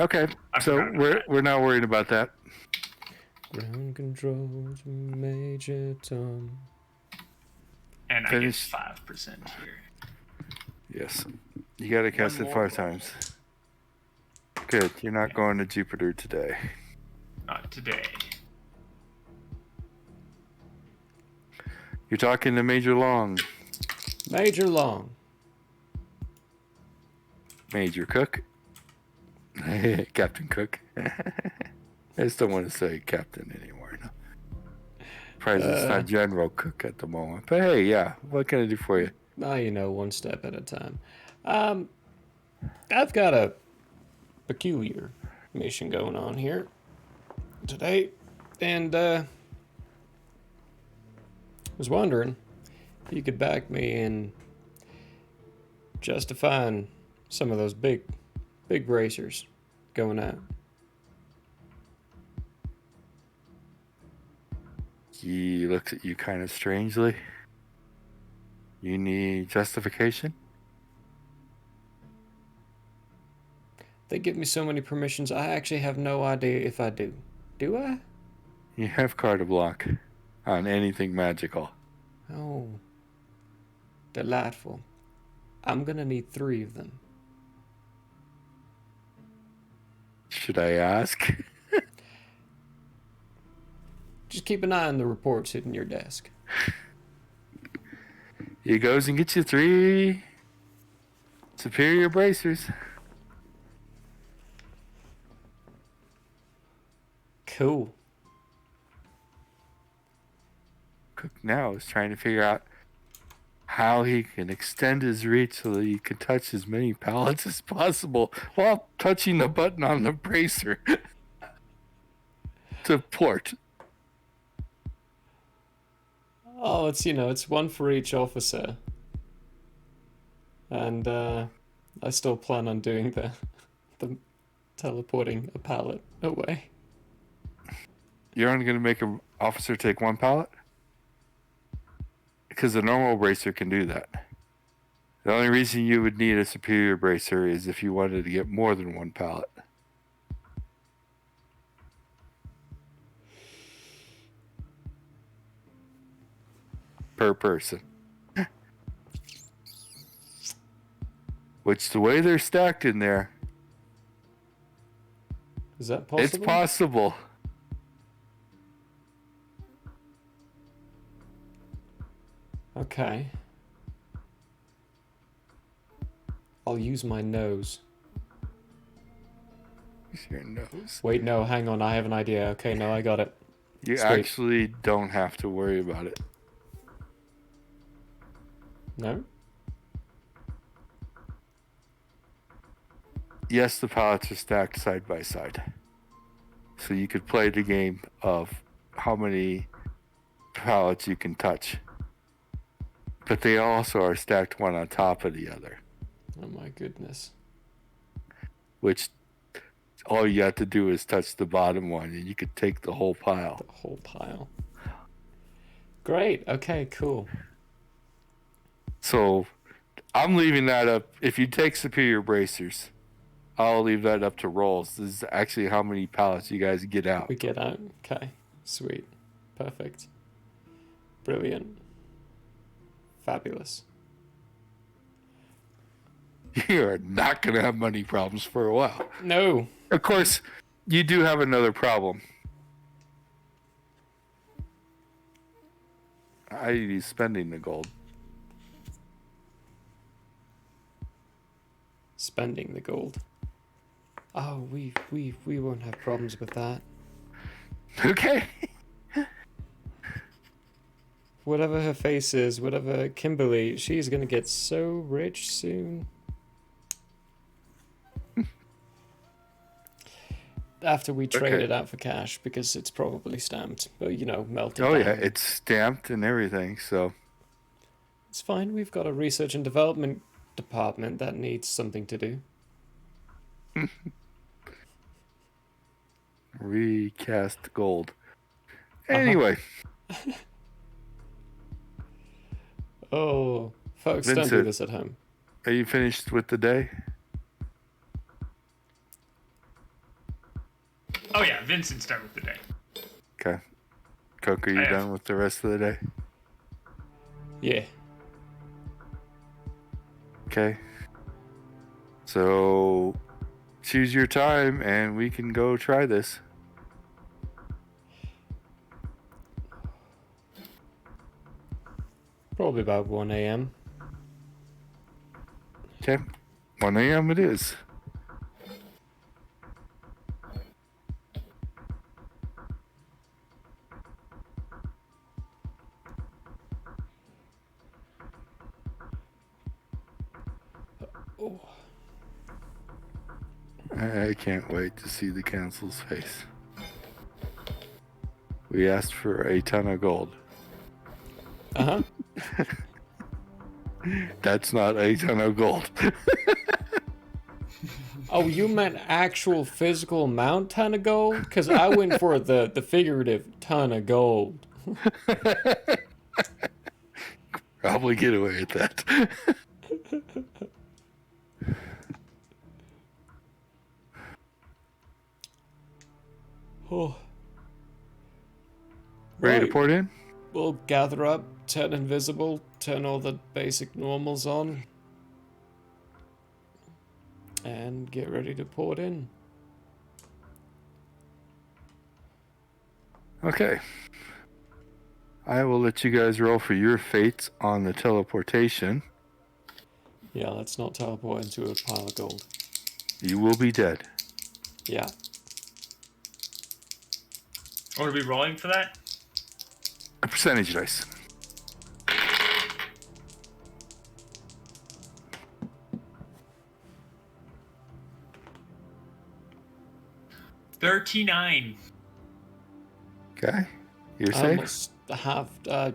Okay. So we're not worried about that. Ground control to Major Tom. And Finish. I get 5% here. Yes. You got to cast it 5 times. Good. You're not going to Jupiter today. Not today. You're talking to Major Long. Major Long. Major Cook. Captain Cook. I just don't want to say Captain anymore. No. President's not General Cook at the moment. But hey, yeah. What can I do for you? You know, one step at a time. I've got a peculiar mission going on here today, and was wondering if you could back me in justifying some of those big racers going out. He looks at you kind of strangely. You need justification? They give me so many permissions, I actually have no idea if I do. Do I? You have carte block on anything magical. Oh. Delightful. I'm gonna need 3 of them. should I ask? Just keep an eye on the reports hitting your desk. He goes and gets you 3 superior bracers. Cool. Cook now is trying to figure out how he can extend his reach so that he can touch as many pallets as possible while touching the button on the bracer to port. Oh, it's one for each officer. And I still plan on doing the teleporting a pallet away. You're only going to make an officer take 1 pallet? Because the normal bracer can do that. The only reason you would need a superior bracer is if you wanted to get more than 1 pallet. Per person. Which, the way they're stacked in there, is that possible? It's possible. Okay. I'll use my nose. Use your nose. Wait, no, hang on. I have an idea. Okay, no, I got it. You Sweet. actually don't have to worry about it. No? Yes, the pallets are stacked side by side. So you could play the game of how many pallets you can touch. But they also are stacked one on top of the other. Oh my goodness. Which all you have to do is touch the bottom one and you could take the whole pile. The whole pile. Great. Okay, cool. So I'm leaving that up. If you take superior bracers, I'll leave that up to rolls. This is actually how many pallets you guys get out. We get out. Okay. Sweet. Perfect. Brilliant. Fabulous. You are not going to have money problems for a while. No. Of course, you do have another problem. I.e. spending the gold. Spending the gold. Oh, we won't have problems with that. Okay. Whatever her face is, whatever Kimberly, she's gonna get so rich soon. After we trade it out for cash, because it's probably stamped, but melted down. Oh yeah, it's stamped and everything, so. It's fine, we've got a research and development department that needs something to do. Recast gold. Anyway. Oh, folks, Vincent, don't do this at home. Are you finished with the day? Oh yeah, Vincent's done with the day. Okay. Coke, are you done with the rest of the day? Yeah. Okay. So, choose your time and we can go try this. Probably about 1 a.m. Okay. 1 a.m. it is. Oh. I can't wait to see the council's face. We asked for a ton of gold. Uh-huh. That's not a ton of gold. Oh, you meant actual physical amount ton of gold? Because I went for the figurative ton of gold. Probably get away with that. Oh. Ready to port in? We'll gather up, turn invisible, turn all the basic normals on, and get ready to port in. Okay. I will let you guys roll for your fates on the teleportation. Yeah, let's not teleport into a pile of gold. You will be dead. Yeah. What are we rolling for that? A percentage dice. $39. Okay. You're I safe? almost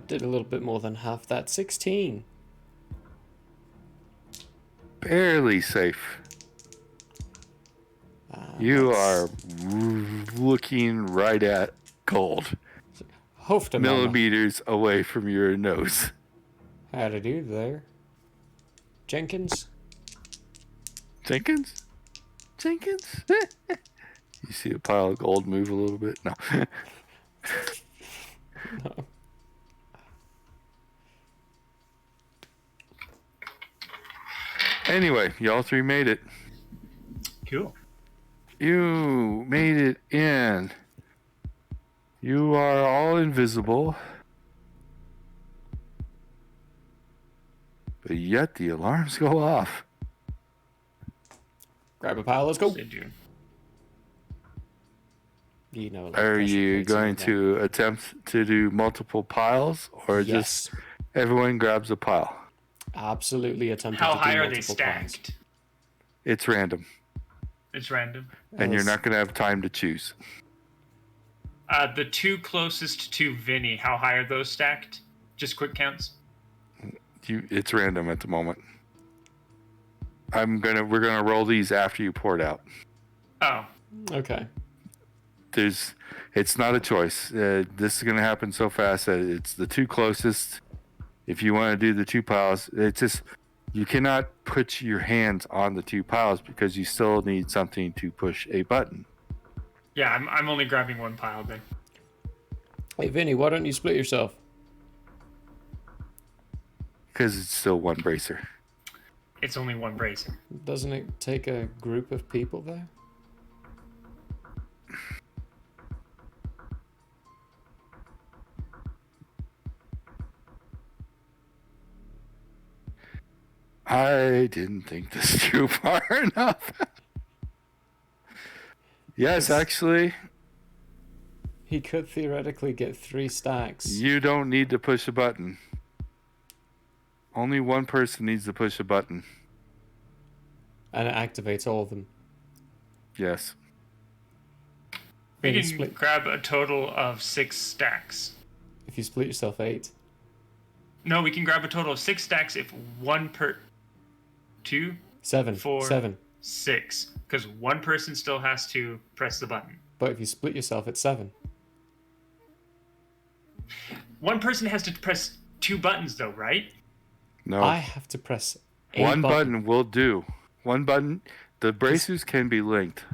did a little bit more than half that. 16. Barely safe. You are looking right at gold. Millimeters away from your nose. How to do there? Jenkins? Jenkins? Jenkins? You see a pile of gold move a little bit? No. No. Anyway, y'all three made it. Cool. You made it in. You are all invisible. But yet the alarms go off. Grab a pile, let's go. They do. You know, like Are pressure you plates and going everything. to attempt to do multiple piles or Yes. just everyone grabs a pile? Absolutely attempting How to do high are they multiple piles. stacked? It's random. It's random. And you're not going to have time to choose. The two closest to Vinny, how high are those stacked? Just quick counts. It's random at the moment. We're gonna roll these after you pour it out. Oh. Okay. It's not a choice. This is gonna happen so fast that it's the two closest. If you want to do the two piles, it's just you cannot put your hands on the two piles because you still need something to push a button. Yeah, I'm only grabbing one pile then. Hey, Vinny, why don't you split yourself? Because it's still one bracer. It's only one bracer. Doesn't it take a group of people there? I didn't think this through far enough. Yes, actually. He could theoretically get 3 stacks. You don't need to push a button. Only one person needs to push a button. And it activates all of them. Yes. We Vinny, can grab a total of 6 stacks. If you split yourself 8. No, we can grab a total of 6 stacks if 2, 7. 4, 7. 6. Because one person still has to press the button. But if you split yourself, it's 7. One person has to press 2 buttons though, right? No. I have to press a One button will do. One button. The bracers can be linked.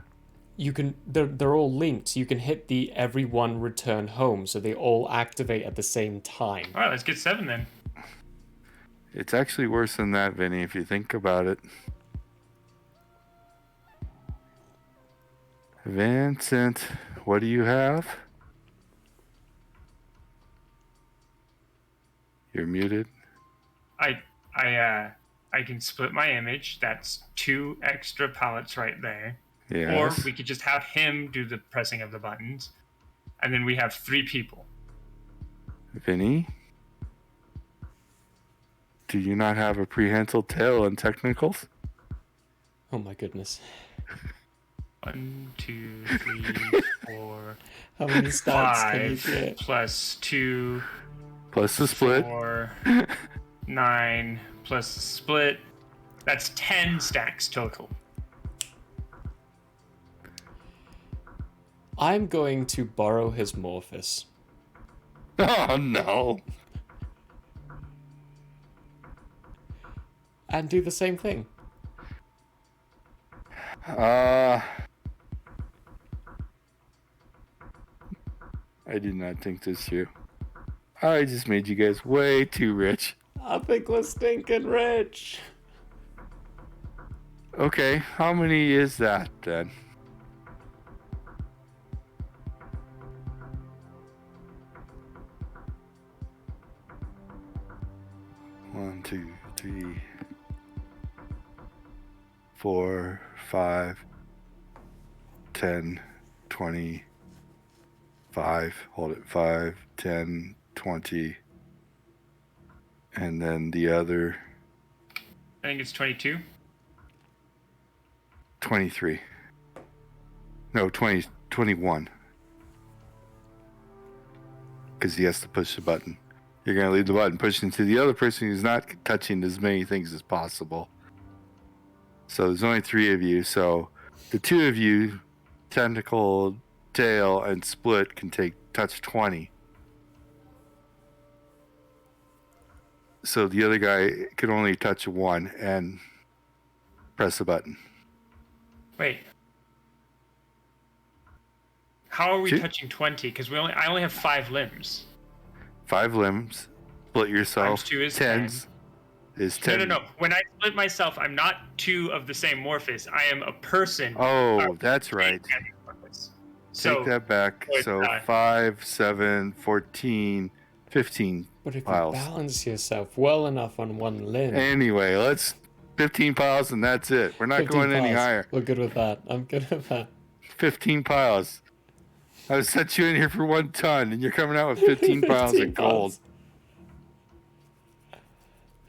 You can. They're all linked. You can hit the everyone return home, so they all activate at the same time. All right, let's get 7 then. It's actually worse than that, Vinny, if you think about it. Vincent, what do you have? You're muted. I can split my image. That's 2 extra pallets right there. Yes. Or we could just have him do the pressing of the buttons, and then we have 3 people. Vinny? Do you not have a prehensile tail and technicals? Oh my goodness. 1, 2, 3, 4. How many stacks 5 can you get? plus 2. Plus the split. 4, 9 plus the split. That's 10 stacks total. I'm going to borrow his Morphus. Oh no. And do the same thing. I did not think this through. I just made you guys way too rich. I think we're stinking rich. Okay, how many is that then? 1, 2, 3, 4, 5, 10, 20, 5. Hold it. 5, 10, 20. And then the other I think it's 22. 23. No, 20, 21. Because he has to push the button. You're going to leave the button pushed into the other person who's not touching as many things as possible. So there's only 3 of you. So the 2 of you, Tentacle, Tail, and Split, can touch 20. So the other guy can only touch 1 and press the button. Wait. How are we Two- touching 20? Because I only have 5 limbs. 5 limbs. Split yourself. Times 2 is 10s is 10. No. When I split myself, I'm not 2 of the same Morphous. I am a person. Oh, that's right. So, Take that back. So 5, 7, 14, 15 But if piles. you balance yourself well enough on one limb. Anyway, let's 15 piles and that's it. We're not 15 going any piles. higher. We're good with that. I'm good with that. 15 piles. I would set you in here for 1 ton, and you're coming out with 15 piles 15 of gold. piles.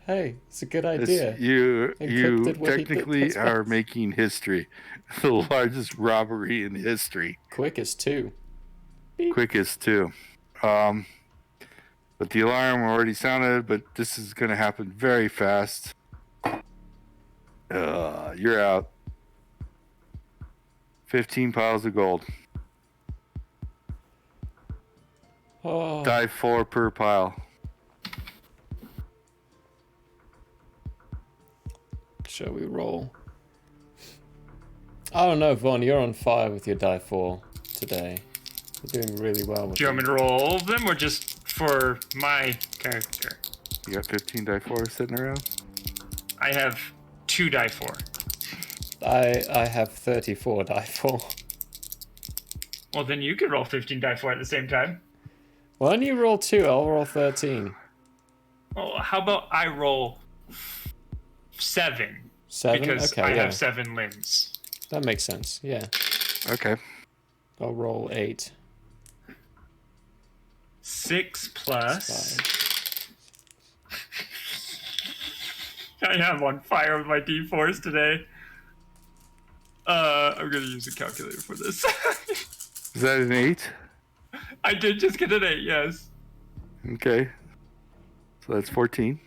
Hey, it's a good idea. You Encrypted what he did, technically that's are fast. making history. The largest robbery in history. Quickest too. Quickest too. But the alarm already sounded, but this is going to happen very fast. You're out. 15 piles of gold. Oh. Die 4 per pile. Shall we roll? I don't know, Vaughn, you're on fire with your die 4 today. You're doing really well with Do you want me to roll all of them or just for my character? You got 15 die 4 sitting around? I have 2 die 4. I have 34 die 4. Well, then you can roll 15 die 4 at the same time. Why don't you roll 2? I'll roll 13. Well, how about I roll 7? 7? Because Okay, I yeah. have 7 limbs. That makes sense, yeah. Okay. I'll roll 8. 6 plus... I am on fire with my D4s today. I'm gonna use a calculator for this. Is that an 8? I did just get an 8, yes. Okay. So that's 14.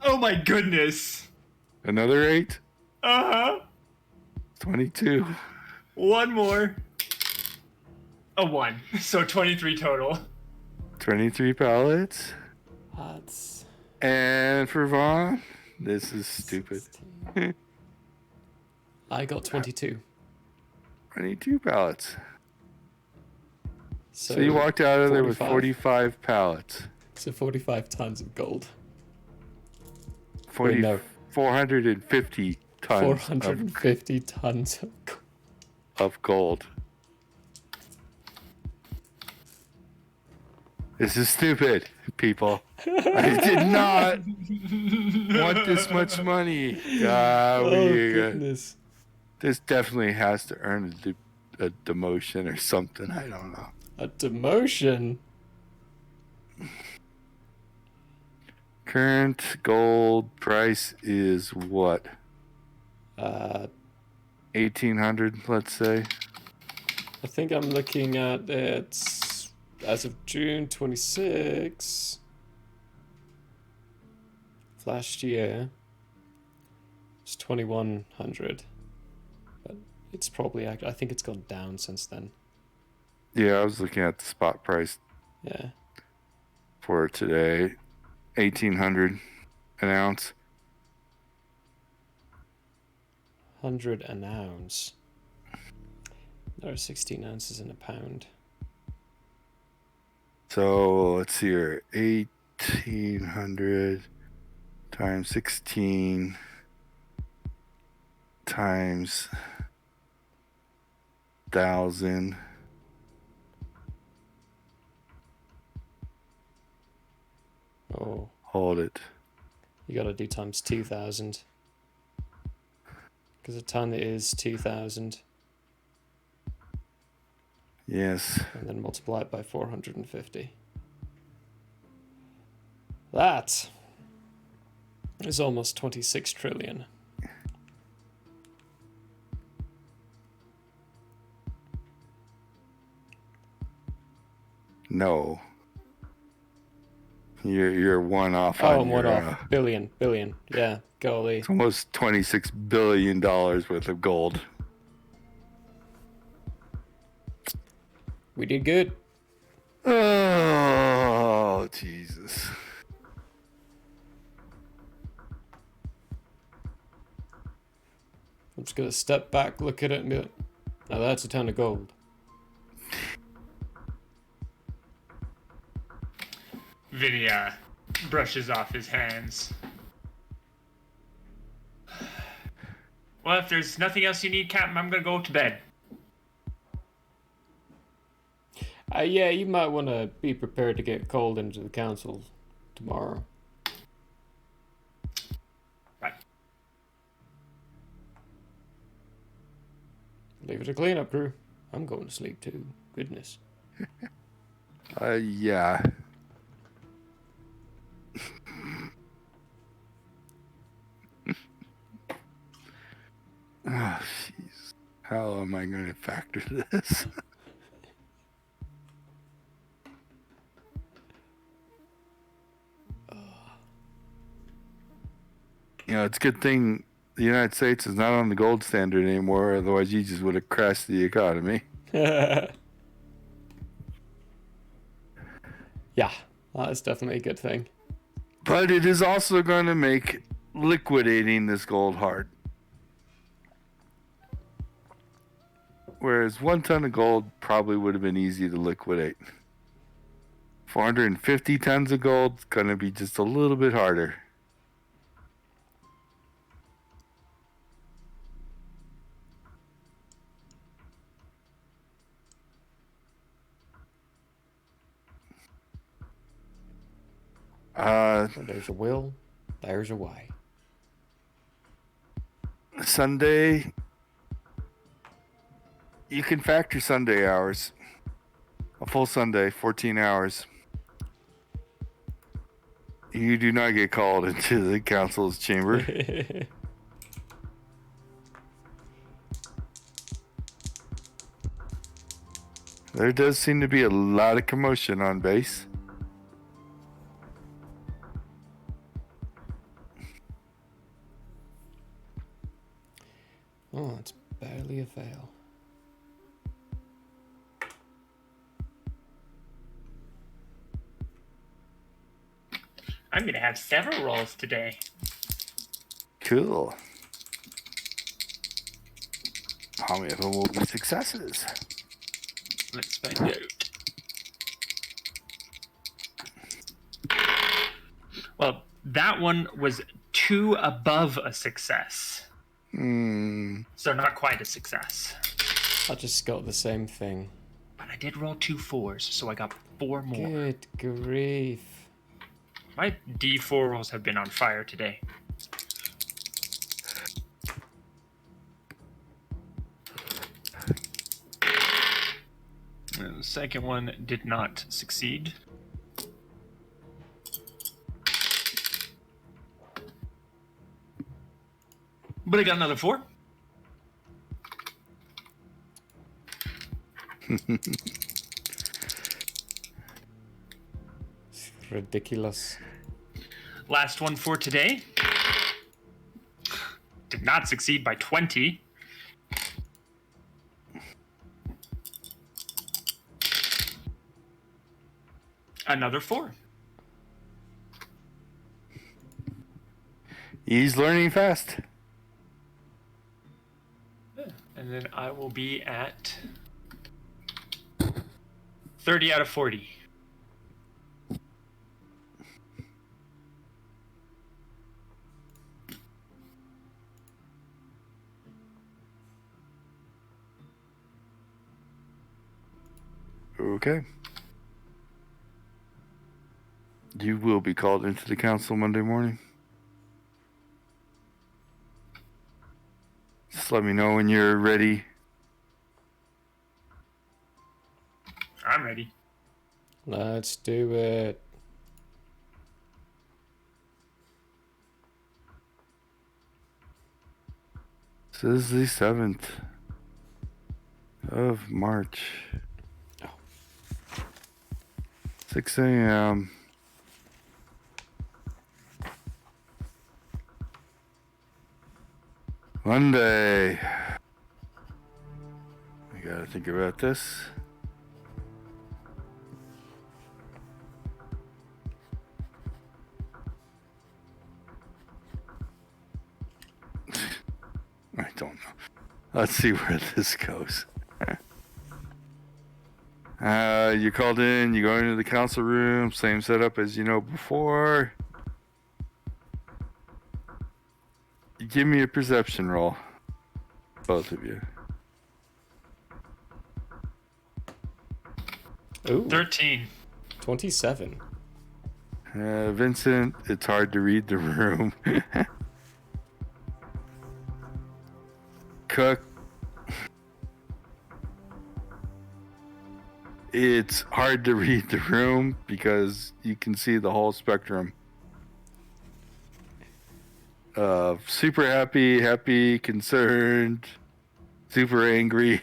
Oh my goodness. Another 8? Uh-huh. 22. 1 more. A 1. So 23 total. 23 pallets. That's... And for Vaughn, this is stupid. I got 22. 22 pallets. So, So you walked out of there with 45. 45 pallets. So 45 tons of gold. 40, Wait, no. 450 tons 450 tons of gold. of gold. This is stupid, people. I did not want this much money. Oh, goodness. This definitely has to earn a demotion or something. I don't know. A demotion? Current gold price is what? 1800, let's say. I think I'm looking at it as of June 26 last year. It's 2100. But it's probably, I think it's gone down since then. Yeah, I was looking at the spot price. Yeah. For today, 1800 an ounce. 100 an ounce. There are 16 ounces in a pound. So let's see here, 1800 times 16 times 1,000. Oh. Hold it. You gotta do times 2,000. Because a ton is 2,000. Yes. And then multiply it by 450. That is almost 26 trillion. No. You're one off Oh, on I'm your, one off. Billion. Yeah, golly. It's almost $26 billion worth of gold. We did good. Oh, Jesus. I'm just gonna step back, look at it, and be like, now that's a ton of gold. Vinny brushes off his hands. Well, if there's nothing else you need, Captain, I'm gonna go to bed. Yeah, you might want to be prepared to get called into the council tomorrow. Right. Leave it to cleanup crew. I'm going to sleep too. Goodness. Yeah. Oh, jeez. How am I going to factor this? You know, it's a good thing the United States is not on the gold standard anymore. Otherwise, you just would have crashed the economy. Yeah, that's definitely a good thing. But it is also going to make liquidating this gold hard. Whereas 1 ton of gold probably would have been easy to liquidate. 450 tons of gold is going to be just a little bit harder. There's a will, there's a way. Sunday, you can factor Sunday hours. A full Sunday, 14 hours. You do not get called into the council's chamber. There does seem to be a lot of commotion on base. Oh, it's barely a fail. I'm going to have several rolls today. Cool. How many of them will be successes? Let's find out. Well, that one was 2 above a success. So not quite a success. I just got the same thing. But I did roll 2 4s, so I got 4 more. Good grief. My D4 rolls have been on fire today. And the second one did not succeed. But I got another 4. It's ridiculous. Last one for today. Did not succeed by 20. Another 4. He's learning fast. And then I will be at 30 out of 40. Okay. You will be called into the council Monday morning. Just let me know when you're ready. I'm ready. Let's do it. This is the 7th of March. 6 a.m. Monday. I gotta think about this. I don't know. Let's see where this goes. You called in, you go into the council room, same setup as you know before. Give me a perception roll. Both of you. Ooh. 13. 27. Vincent, it's hard to read the room. Cook, it's hard to read the room because you can see the whole spectrum. Super happy, concerned, super angry.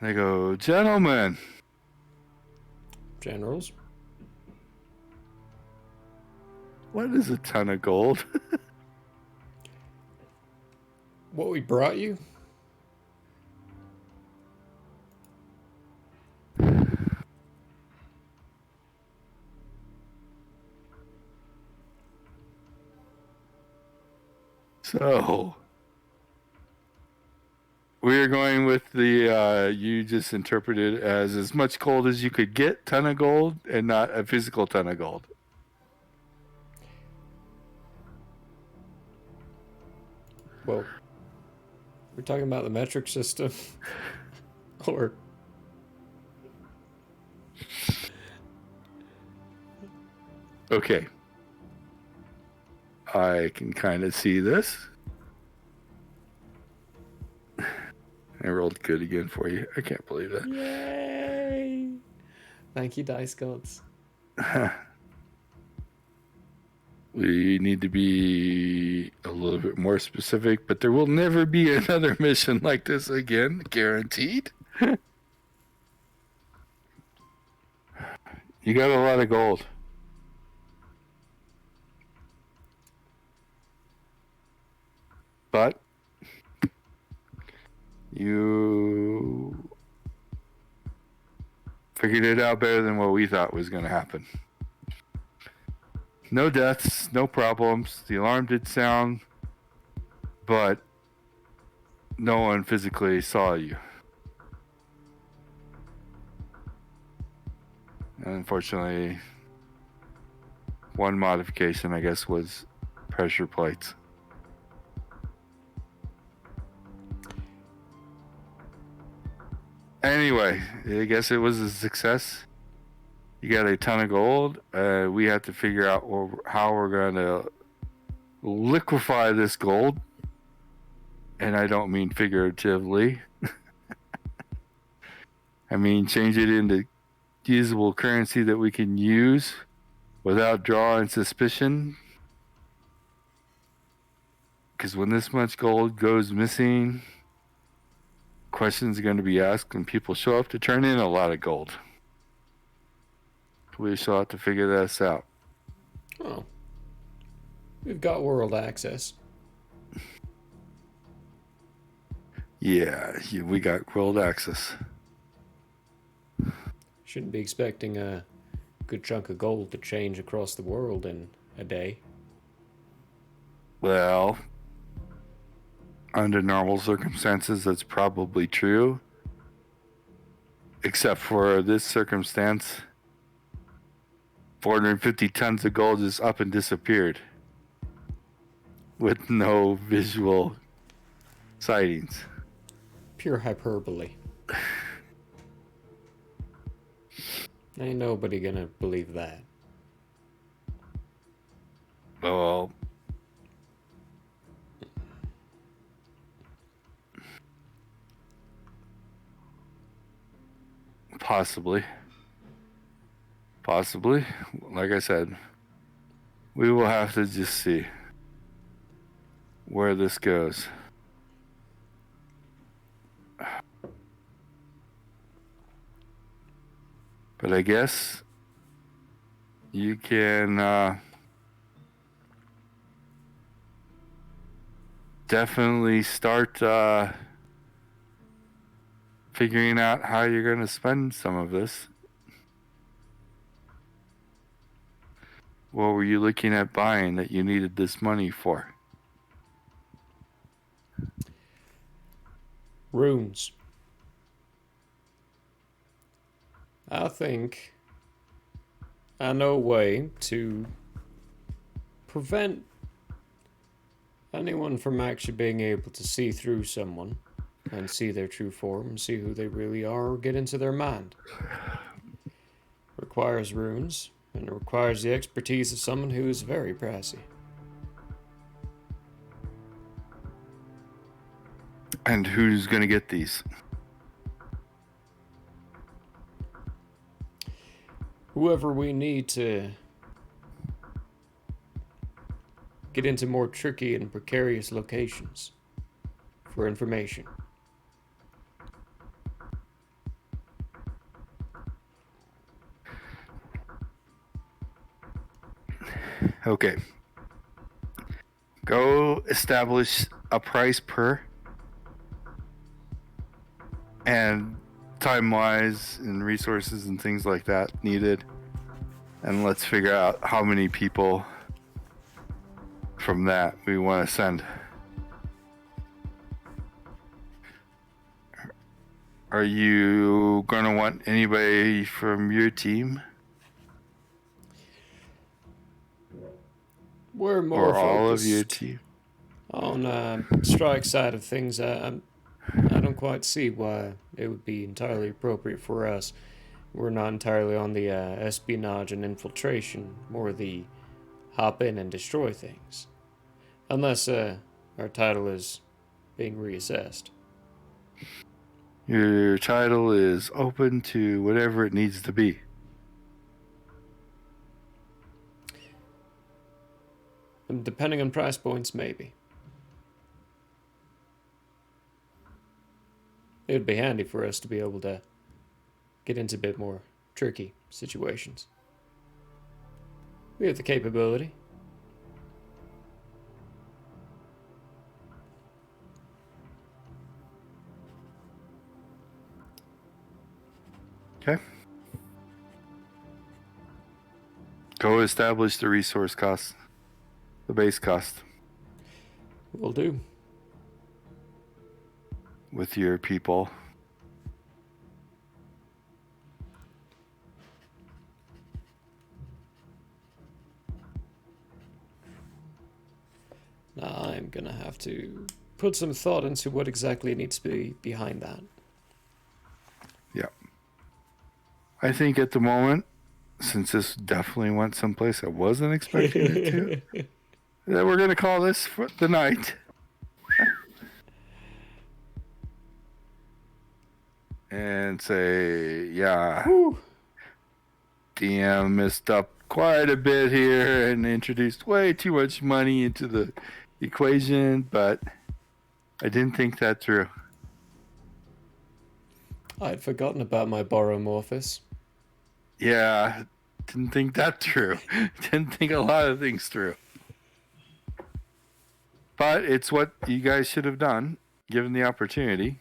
They go, gentlemen. Generals. What is a ton of gold? What we brought you? So, we're going with the, you just interpreted as much gold as you could get, ton of gold, and not a physical ton of gold. Well, we're talking about the metric system. Or... Okay. I can kind of see this. I rolled good again for you. I can't believe that. Yay! Thank you, Dice Gods. We need to be a little bit more specific, but there will never be another mission like this again, guaranteed. You got a lot of gold. But you figured it out better than what we thought was going to happen. No deaths, no problems. The alarm did sound, but no one physically saw you. And unfortunately, one modification, I guess, was pressure plates. Anyway, I guess it was a success. You got a ton of gold. We have to figure out how we're going to liquefy this gold. And I don't mean figuratively. I mean change it into usable currency that we can use without drawing suspicion. Because when this much gold goes missing, questions are going to be asked when people show up to turn in a lot of gold. We shall have to figure this out. Oh. We've got world access. Yeah, we got world access. Shouldn't be expecting a good chunk of gold to change across the world in a day. Well, under normal circumstances, that's probably true. Except for this circumstance, 450 tons of gold just up and disappeared with no visual sightings. Pure hyperbole. Ain't nobody gonna believe that. Well, possibly. Possibly. Like I said, we will have to just see where this goes. But I guess you can definitely start figuring out how you're going to spend some of this. What were you looking at buying that you needed this money for? Runes. I think I know a way to prevent anyone from actually being able to see through someone and see their true form and see who they really are or get into their mind. Requires runes, and it requires the expertise of someone who is very brassy. And who's going to get these? Whoever we need to get into more tricky and precarious locations for information. Okay. Go establish a price per and time-wise and resources and things like that needed. And let's figure out how many people from that we want to send. Are you going to want anybody from your team? We're more or all of focused your team? on strike side of things. I don't quite see why it would be entirely appropriate for us. We're not entirely on the espionage and infiltration, more the hop in and destroy things. Unless our title is being reassessed. Your title is open to whatever it needs to be. Depending on price points, maybe. It would be handy for us to be able to get into a bit more tricky situations. We have the capability. Okay. Go establish the resource cost, the base cost. Will do. With your people. Now I'm gonna have to put some thought into what exactly needs to be behind that. Yeah. I think at the moment, since this definitely went someplace I wasn't expecting it to, that we're going to call this for the night. And say, yeah, Whew. DM messed up quite a bit here and introduced way too much money into the equation, but I didn't think that through. I'd forgotten about my boromorphous. Yeah, didn't think that through. Didn't think a lot of things through. But it's what you guys should have done, given the opportunity.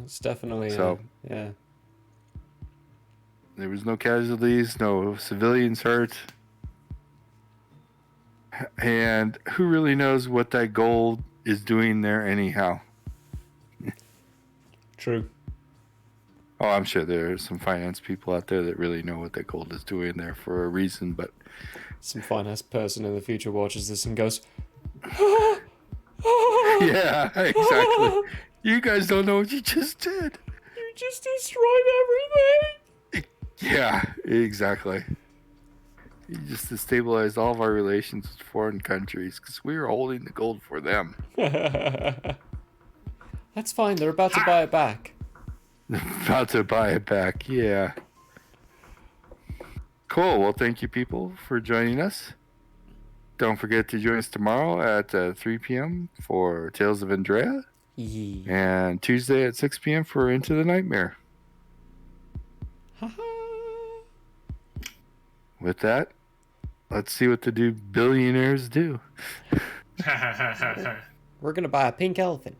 It's definitely, so, yeah. There was no casualties, no civilians hurt. And who really knows what that gold is doing there anyhow? True. Oh, I'm sure there are some finance people out there that really know what that gold is doing there for a reason, but... Some finance person in the future watches this and goes... Yeah, exactly. You guys don't know what you just did. You just destroyed everything. Yeah, exactly. He just destabilized all of our relations with foreign countries because we were holding the gold for them. That's fine. They're about to buy it back. About to buy it back, yeah. Cool. Well, thank you, people, for joining us. Don't forget to join us tomorrow at 3 p.m. for Tales of Andrea. Yeah. And Tuesday at 6 p.m. for Into the Nightmare. With that, let's see what the billionaires do. We're gonna buy a pink elephant.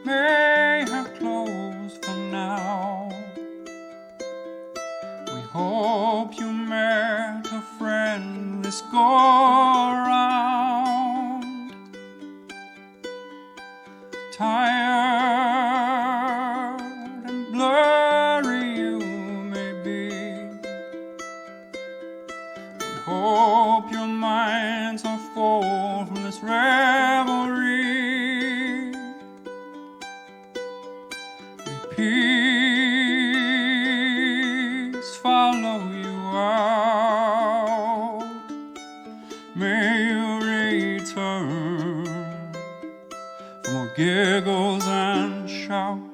May have closed for now. We hope you met a friend this go around. Tired and blurry you may be. We hope your minds are full from this revelry. Peace follow you out. May you return for more giggles and shouts.